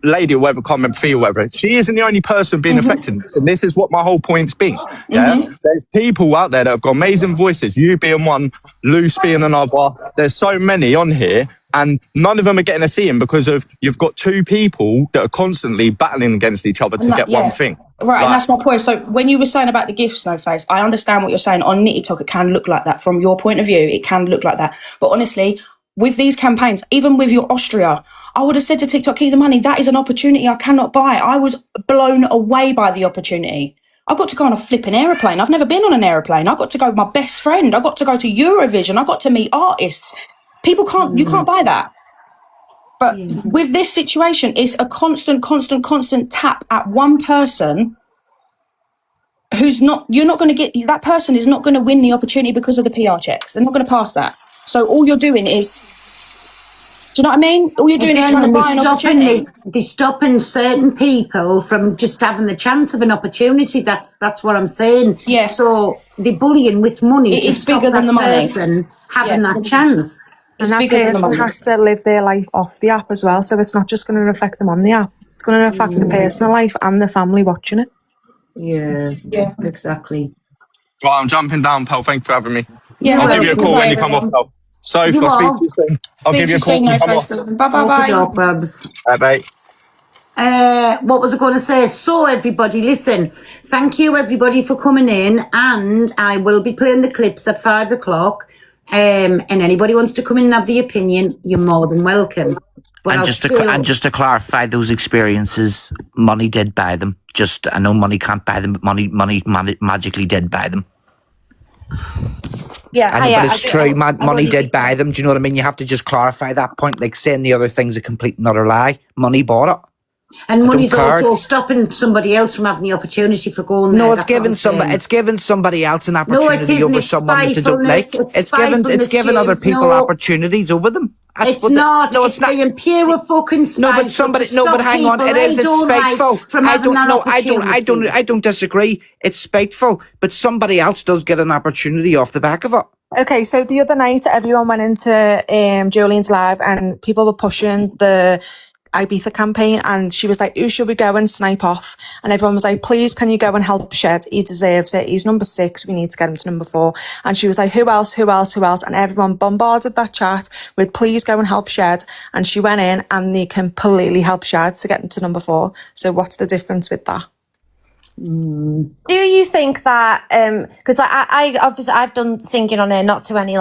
N: lady or whatever, comment fee or whatever. She isn't the only person being affected. And this is what my whole point's been. Yeah, there's people out there that have got amazing voices. You being one, Luce being another. There's so many on here, and none of them are getting a see in because of you've got two people that are constantly battling against each other to get one thing.
E: Right, and that's my point. So when you were saying about the gifts, No Face, I understand what you're saying. On TikTok, it can look like that. From your point of view, it can look like that. But honestly, with these campaigns, even with your Austria, I would have said to TikTok, keep the money. That is an opportunity I cannot buy. I was blown away by the opportunity. I got to go on a flipping aeroplane. I've never been on an aeroplane. I got to go with my best friend. I got to go to Eurovision. I got to meet artists. People can't, you can't buy that. But with this situation, it's a constant tap at one person who's not, you're not going to get, that person is not going to win the opportunity because of the PR checks. They're not going to pass that. So all you're doing is, do you know what I mean? All you're doing is trying to buy an opportunity.
A: They're stopping certain people from just having the chance of an opportunity. That's what I'm saying.
E: Yeah.
A: So they're bullying with money to stop
E: bigger than the money.
A: person having that chance.
P: And that person has to live their life off the app as well. So it's not just going to affect them on the app. It's going to affect the personal life and the family watching it.
A: Yeah, exactly.
N: Right, I'm jumping down, pal. Thank you for having me.
E: Yeah,
N: I'll give you a call when you come off, pal. So, I'll speak to you soon. I'll give you a call when you come off.
E: Bye.
N: Bye.
A: What was I going to say? So everybody, listen, thank you everybody for coming in, and I will be playing the clips at 5:00. And anybody wants to come in and have the opinion, you're more than welcome. But
D: And just to clarify, those experiences, money did buy them. I know money can't buy them, but money magically did buy them.
F: Yeah,
D: But it's true. Money did buy them. Do you know what I mean? You have to just clarify that point. Like saying the other thing's a complete and utter lie. Money bought it.
A: And money's also stopping somebody else from having the opportunity for going there.
D: No, it's giving somebody else an opportunity over someone that don't like. It's giving other people opportunities over them.
A: It's not being pure fucking spite.
D: But hang on, it's spiteful. I don't disagree. It's spiteful, but somebody else does get an opportunity off the back of it.
P: Okay, so the other night everyone went into Jolene's live and people were pushing the Ibiza campaign, and she was like, who should we go and snipe off? And everyone was like, please, can you go and help Shed? He deserves it. He's number 6. We need to get him to number 4. And she was like, who else? And everyone bombarded that chat with, please go and help Shed. And she went in and they completely helped Shed to get him to number 4. So what's the difference with that?
Q: Do you think that because I obviously I've done singing on air, not to any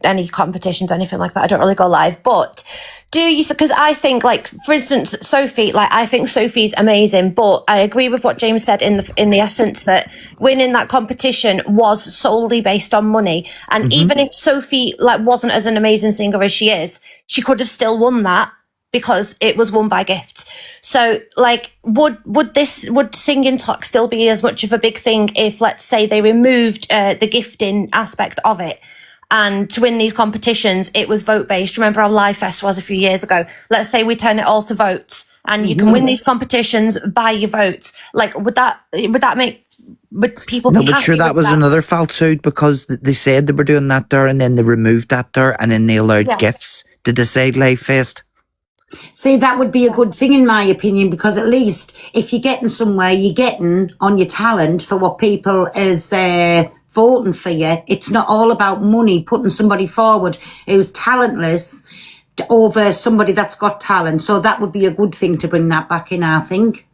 Q: any competitions or anything like that, I don't really go live, but do you because I think, like, for instance, Sophie, like, I think Sophie's amazing, but I agree with what James said in the essence that winning that competition was solely based on money, and even if Sophie wasn't as an amazing singer as she is, she could have still won that because it was won by gifts. So, would singing talk still be as much of a big thing if, let's say, they removed the gifting aspect of it, and to win these competitions, it was vote based? Remember how Live Fest was a few years ago? Let's say we turn it all to votes, and you can win these competitions by your votes. Like, would people be happy?
D: No, but sure, that was another falsehood, because they said they were doing that there, and then they removed that there, and then they allowed gifts to decide Live Fest.
A: See, that would be a good thing in my opinion, because at least if you're getting somewhere, you're getting on your talent for what people is voting for you. It's not all about money, putting somebody forward who's talentless over somebody that's got talent. So that would be a good thing to bring that back in, I think.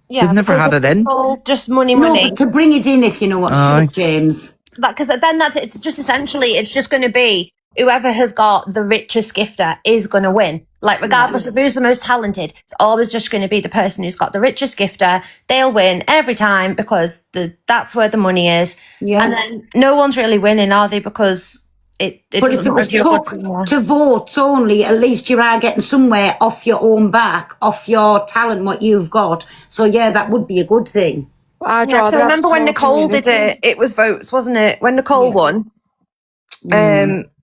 Q: Yeah,
D: they've never had it in.
Q: Just money.
A: No, but to bring it in, if you know what, James.
Q: Because then it's just essentially, it's just going to be whoever has got the richest gifter is going to win. Like, regardless of who's the most talented, it's always just going to be the person who's got the richest gifter. They'll win every time because that's where the money is. Yeah. And then no one's really winning, are they? Because it
A: but if it was took to votes only, at least you are getting somewhere off your own back, off your talent, what you've got. So yeah, that would be a good thing.
Q: So remember when Nicole did it? It was votes, wasn't it? When Nicole won,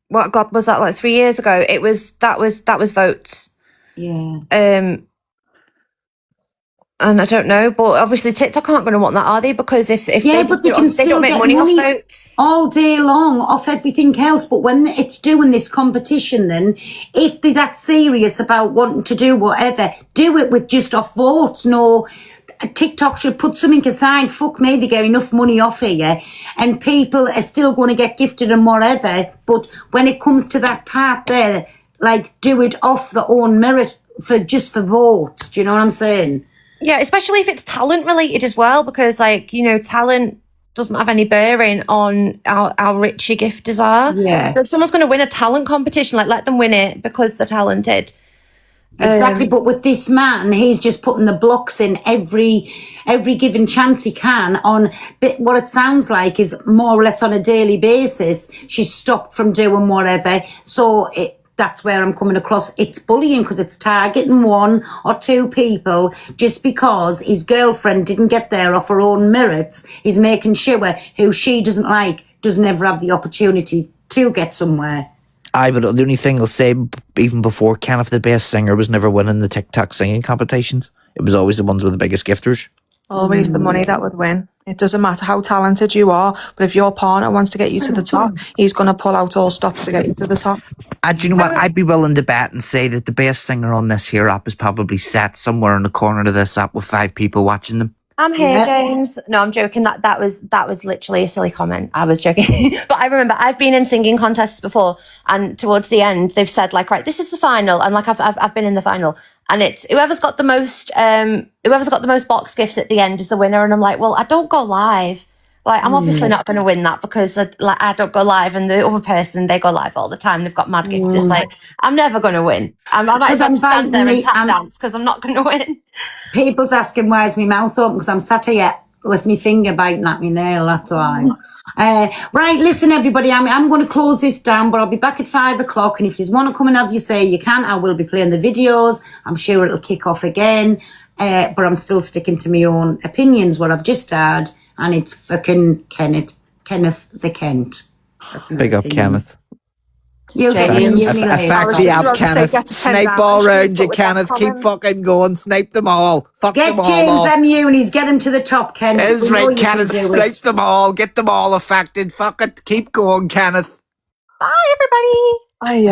Q: what God was that, like 3 years ago? That was votes.
A: Yeah.
Q: And I don't know, but obviously TikTok aren't going to want that, are they? Because if they
A: can still
Q: make
A: get
Q: money off votes
A: all day long off everything else. But when it's doing this competition, then if they're that serious about wanting to do whatever, do it with just off votes. No, TikTok should put something aside. Fuck me, they get enough money off here, and people are still going to get gifted and whatever. But when it comes to that part there, like, do it off their own merit for votes. Do you know what I'm saying?
Q: Yeah, especially if it's talent related as well, because, like, talent doesn't have any bearing on how rich your gifters are.
A: Yeah.
Q: So if someone's going to win a talent competition, like, let them win it because they're talented.
A: Exactly, but with this man, he's just putting the blocks in every given chance he can on what it sounds like is more or less on a daily basis. She's stopped from doing whatever. So that's where I'm coming across. It's bullying because it's targeting one or two people just because his girlfriend didn't get there off her own merits. He's making sure who she doesn't like doesn't ever have the opportunity to get somewhere.
D: But the only thing I'll say, even before Kenneth, the best singer was never winning the TikTok singing competitions. It was always the ones with the biggest gifters.
P: Always the money that would win. It doesn't matter how talented you are, but if your partner wants to get you to the top, he's going to pull out all stops to get you to the top.
D: And do you know what? I'd be willing to bet and say that the best singer on this here app is probably sat somewhere in the corner of this app with 5 people watching them.
Q: I'm here, James. No, I'm joking. That was literally a silly comment. I was joking. But I remember I've been in singing contests before, and towards the end they've said like, right, this is the final, and like I've been in the final, and it's whoever's got the most box gifts at the end is the winner. And I'm like, well, I don't go live. Like, I'm obviously not going to win that because I don't go live, and the other person, they go live all the time. They've got mad gifts. It's like, I'm never going to win. I might as well stand there and tap dance because I'm not going to win.
A: People's asking where's my mouth open because I'm sat here with my finger biting at my nail. That's why. Right, listen, everybody. I'm going to close this down, but I'll be back at 5 o'clock. And if you want to come and have your say, you can. I will be playing the videos. I'm sure it'll kick off again. But I'm still sticking to my own opinions, what I've just had. And it's fucking Kenneth the Kent.
D: Big up, Kenneth.
A: You get
D: Affect the app, Kenneth. Snipe all round you, Kenneth. Keep fucking going. Snipe them all. Fuck
A: get
D: them all
A: James
D: off.
A: them unis. Get them to the top, Kenneth.
D: Is right, Kenneth. Snipe them all. Get them all affected. Fuck it. Keep going, Kenneth.
Q: Bye, everybody.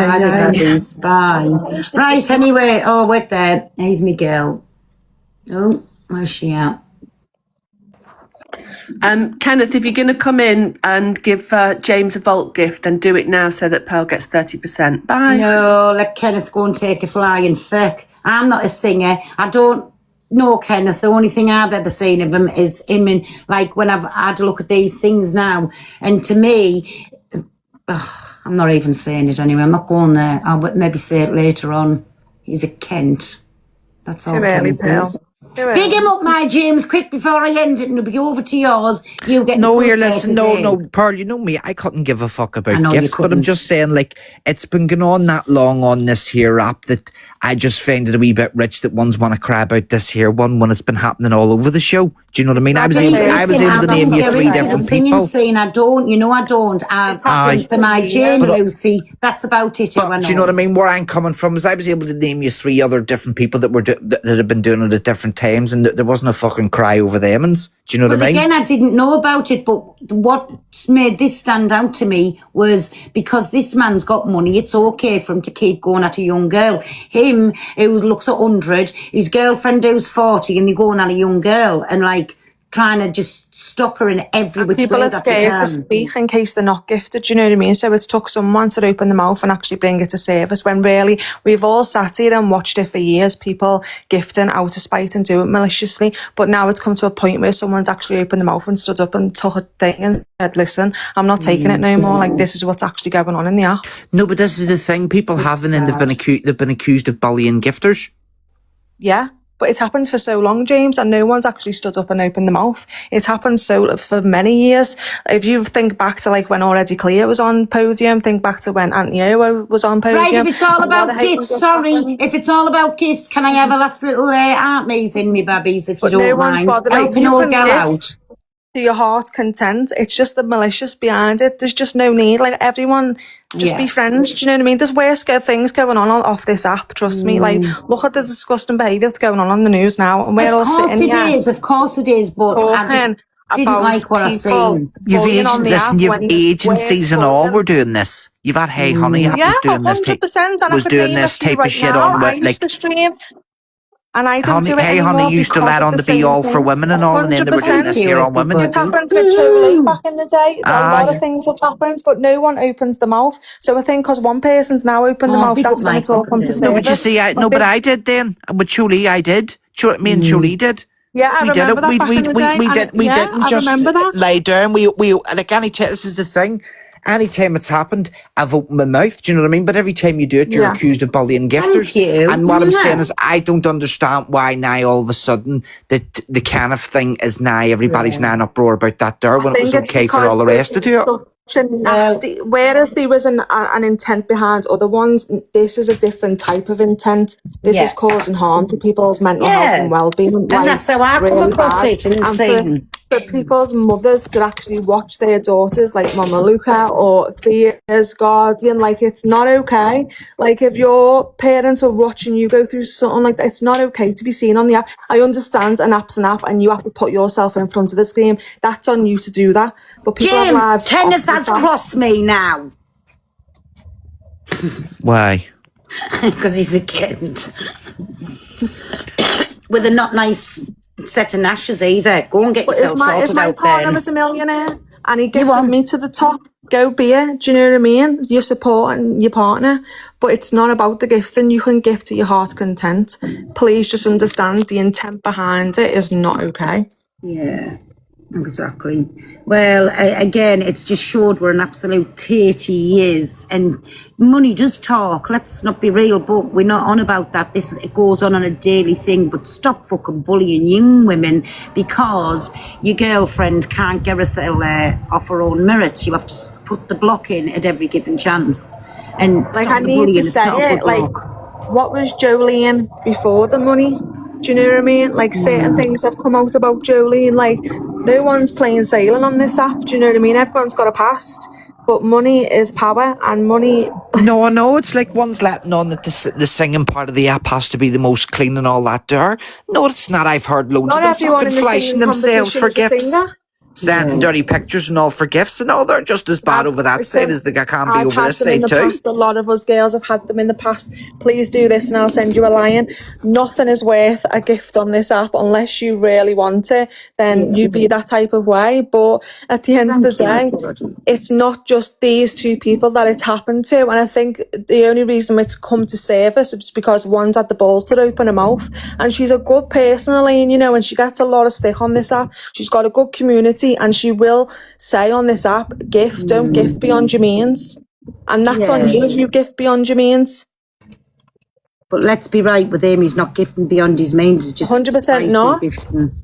A: Bye. Right, anyway. Oh, wait there. Here's me girl. Oh, where's she at?
H: Kenneth, if you're going to come in and give James a vault gift, then do it now so that Pearl gets 30%. Bye.
A: No, let Kenneth go and take a flying fuck. I'm not a singer. I don't know Kenneth. The only thing I've ever seen of him is him in, like, when I've had a look at these things now. And to me, I'm not even saying it anyway. I'm not going there. I'll maybe say it later on. He's a Kent. That's all.
P: Too early, Pearl.
A: Big him up, my James, quick before I end it, and it'll be over to yours. You get
D: no, here, listen, no, Pearl, you know me, I couldn't give a fuck about gifts, but I'm just saying, like, it's been going on that long on this here app that I just find it a wee bit rich that ones want to cry about this here one when it's been happening all over the show. Do you know what I mean? I was able to name you 3 different people.
A: Scene, I don't. I think for my Jane Lucy, that's about it.
D: But do you know what I mean? Where I'm coming from is I was able to name you 3 other different people that were that have been doing it at different times, and there wasn't a fucking cry over them. Do you know what I mean?
A: Again, I didn't know about it, but what made this stand out to me was because this man's got money, it's okay for him to keep going at a young girl. Him, who looks 100, his girlfriend who's 40, and they're going at a young girl, and like trying to just stop her in every which way.
P: People are scared to speak in case they're not gifted, do you know what I mean? So it's took someone to open the mouth and actually bring it to service, when really we've all sat here and watched it for years, people gifting out of spite and do it maliciously. But now it's come to a point where someone's actually opened the mouth and stood up and took a thing and said, listen, I'm not taking it no more. Like, this is what's actually going on in the app.
D: No, but this is the thing. People haven't, and they've been accused of bullying gifters.
P: Yeah. But it's happened for so long, James, and no one's actually stood up and opened the mouth. It's happened for many years. If you think back to like when Already Clear was on podium, think back to when Aunt Yo was on podium.
A: Right, if it's all about gifts, if it's all about gifts, can I have a last little art maze in me, babbies, if you don't mind? Helping all girl out.
P: To your heart's content. It's just the malicious behind it. There's just no need. Like, everyone just be friends. Do you know what I mean? There's worse things going on off this app. Trust me. Like, look at the disgusting behaviour that's going on the news now, and we're all sitting here.
A: Of course it is, but I just didn't like what I seen.
D: You've agencies and all were doing this. You've had Hey Honey was doing this.
P: 100%.
D: Was doing this type of shit on with like.
P: And I don't do it
D: Hey
P: anymore.
D: Honey used to let on the Be All for Women and all, and then they were doing this here on women.
P: It happened with Jolie back in the day. A lot of things have happened, but no one opens the mouth. So I think because one person's now opened the mouth, that's when it's all come to service.
D: No, but you see, but I did then. With Jolie, I did. Me and Jolie did.
P: Yeah, I remember that back in the day.
D: We didn't just lay down. This is the thing. anytime it's happened, I've opened my mouth. Do you know what I mean? But every time you do it, you're
A: Yeah.
D: accused of bullying gifters.
A: Thank you.
D: And what I'm
A: Yeah.
D: saying is, I don't understand why now all of a sudden that the kind of thing is now everybody's now in uproar about that there when it was okay for all the rest to do it.
P: Such a nasty, whereas there was an intent behind other ones, this is a different type of intent. This is causing harm to people's mental health and well-being.
A: And that's how I come across it and saying.
P: For people's mothers that actually watch their daughters, like Mama Luca or Thea's guardian, like, it's not okay. Like, if your parents are watching you go through something like that, it's not okay to be seen on the app. I understand an app's an app and you have to put yourself in front of the screen. That's on you to do that. But people have lives.
A: Kenneth has crossed me now.
D: Why?
A: Because he's a kid. With a not nice set of nashes either. Go and get
P: But
A: yourself sorted
P: if my
A: out
P: partner
A: then.
P: was a millionaire and he gifted me to the top, go be it. Do you know what I mean? You're supporting your partner, but it's not about the gifting. You can gift to your heart's content. Please just understand the intent behind it is not okay.
A: Yeah, exactly. Well, again, it's just showed we're an absolute 30 years and money does talk. Let's not be real, but we're not on about that. It goes on a daily thing, but stop fucking bullying young women because your girlfriend can't get herself there off her own merits. You have to put the block in at every given chance. And
P: Like,
A: stop
P: I
A: the
P: need
A: bullying.
P: to
A: It's
P: say
A: not a
P: it,
A: good
P: like,
A: look.
P: what was Jolene before the money? Do you know what I mean? Like, certain things have come out about Jolene. Like, no one's plain sailing on this app. Do you know what I mean? Everyone's got a past. But money is power, and money...
D: No, I know. It's like one's letting on that the singing part of the app has to be the most clean and all that there. No, it's not. I've heard loads
P: Not
D: of them
P: everyone
D: fucking
P: in the
D: flashing
P: singing
D: themselves for
P: competition is a
D: gifts.
P: singer.
D: Sending dirty pictures and all for gifts, and all they're just as bad over that side as they can be
P: I've
D: over
P: had
D: this
P: them in
D: side
P: the
D: too.
P: past. A lot of us girls have had them in the past. Please do this and I'll send you a lion. Nothing is worth a gift on this app unless you really want it. Then you be that type of way. But at the end of the day, it's not just these two people that it's happened to. And I think the only reason it's come to service is because one's had the balls to open her mouth. And she's a good person, Elaine, you know, and she gets a lot of stick on this app. She's got a good community and she will say on this app, don't gift beyond your means. And that's on you if you gift beyond your means.
A: But let's be right with him, he's not gifting beyond his means. It's just
P: 100% not.
A: gifting.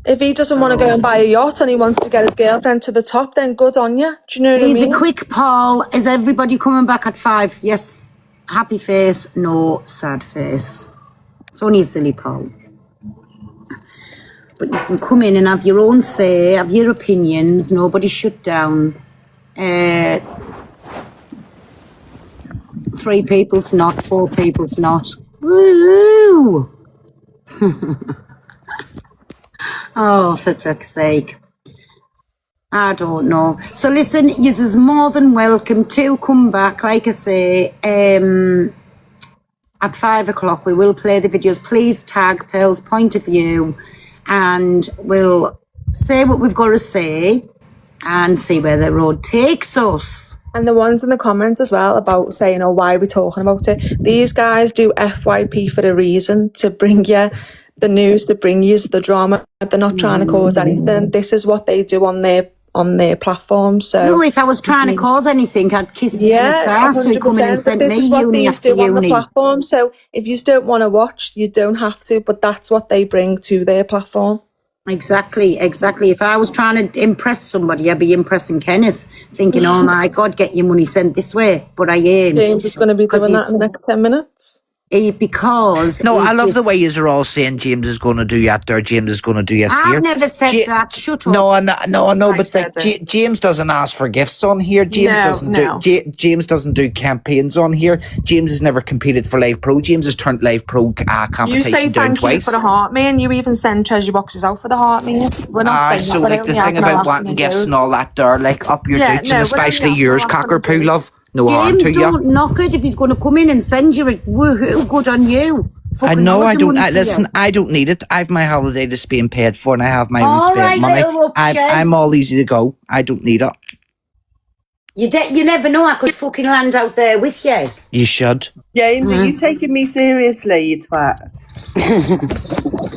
P: If he doesn't want to go and buy a yacht and he wants to get his girlfriend to the top, then good on you. Do you know what I
A: Here's
P: mean?
A: a quick poll. Is everybody coming back at 5? Yes, happy face. No, sad face. It's only a silly poll. But you can come in and have your own say, have your opinions. Nobody shut down. 3 people's not, 4 people's not. Woo! Oh, for fuck's sake. I don't know. So listen, yous is more than welcome to come back. Like I say, at 5 o'clock we will play the videos. Please tag Pearl's Point of View and we'll say what we've got to say and see where the road takes us.
P: And the ones in the comments as well about saying, oh, why are we talking about it? These guys do FYP for a reason, to bring you the news, to bring you the drama. They're not trying to cause anything. This is what they do on their platform. So
A: No, if I was trying to cause anything, I'd kiss Kenneth's ass. So he'd come in and
P: 100%,
A: send
P: but this
A: me
P: is what
A: uni
P: these
A: after
P: do on the
A: uni.
P: platform. So if you don't want to watch, you don't have to, but that's what they bring to their platform.
A: Exactly. If I was trying to impress somebody, I'd be impressing Kenneth, thinking, oh my God, get your money sent this way. But I ain't.
P: James is going to be doing that in the next 10 minutes.
A: Because
D: No, I love the
A: just-
D: way you're all saying James is going to do that there, James is going to do yes here.
A: I've never said that. Shut up.
D: No, I know, but
P: said
D: like, James doesn't ask for gifts on here. James James doesn't do campaigns on here. James has never competed for Live Pro. James has turned Live Pro
P: You
D: competition
P: say
D: down
P: thank you
D: twice.
P: for the heart, man. You even send treasure boxes out for the heart, man. We're not saying
D: So
P: that. We're
D: like the
P: only
D: thing
P: having a
D: about
P: laugh
D: wanting
P: and
D: gifts
P: joke.
D: and all that there, like up your
P: Yeah,
D: dudes,
P: no,
D: and
P: we're only
D: especially
P: having a
D: yours,
P: laugh and
D: cockapoo love. No harm
A: James,
D: to you.
A: don't knock it if he's going to come in and send you it. Woohoo, good on you.
D: I
A: Fucking
D: know I
A: holiday
D: don't.
A: money for
D: Listen,
A: you.
D: I don't need it. I have my holiday that's being paid for, and I have my own
A: All
D: spent
A: right,
D: money.
A: little Upshay.
D: I'm all easy to go. I don't need it.
A: You never know. I could fucking land out there with you.
D: You should.
H: James, are you taking me seriously, you twat?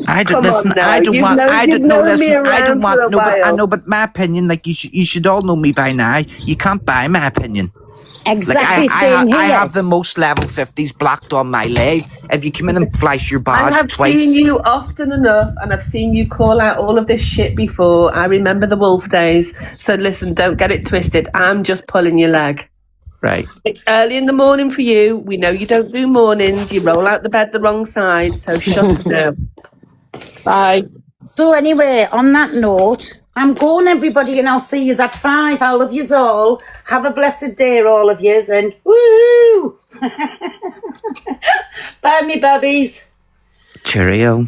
D: I don't
H: Come on
D: listen.
H: now,
D: I don't
H: you've
D: want.
H: known-
D: I don't
H: you've
D: know.
H: known me
D: Listen. I don't
H: around
D: want.
H: for a
D: No, but I
H: while.
D: know. But my opinion, like you should all know me by now. You can't buy my opinion.
A: Exactly,
D: Like
A: same here.
D: I have the most level 50s blocked on my leg. If you come in and flash your
H: I
D: badge
H: have
D: twice,
H: seen you often enough, and I've seen you call out all of this shit before. I remember the wolf days. So listen, don't get it twisted. I'm just pulling your leg.
D: right?
H: It's early in the morning for you. We know you don't do mornings. You roll out the bed the wrong side. So shut it down. Bye.
A: So anyway, on that note, I'm going, everybody, and I'll see yous at 5. I love yous all. Have a blessed day, all of yous, and woo! Bye, me babbies.
D: Cheerio.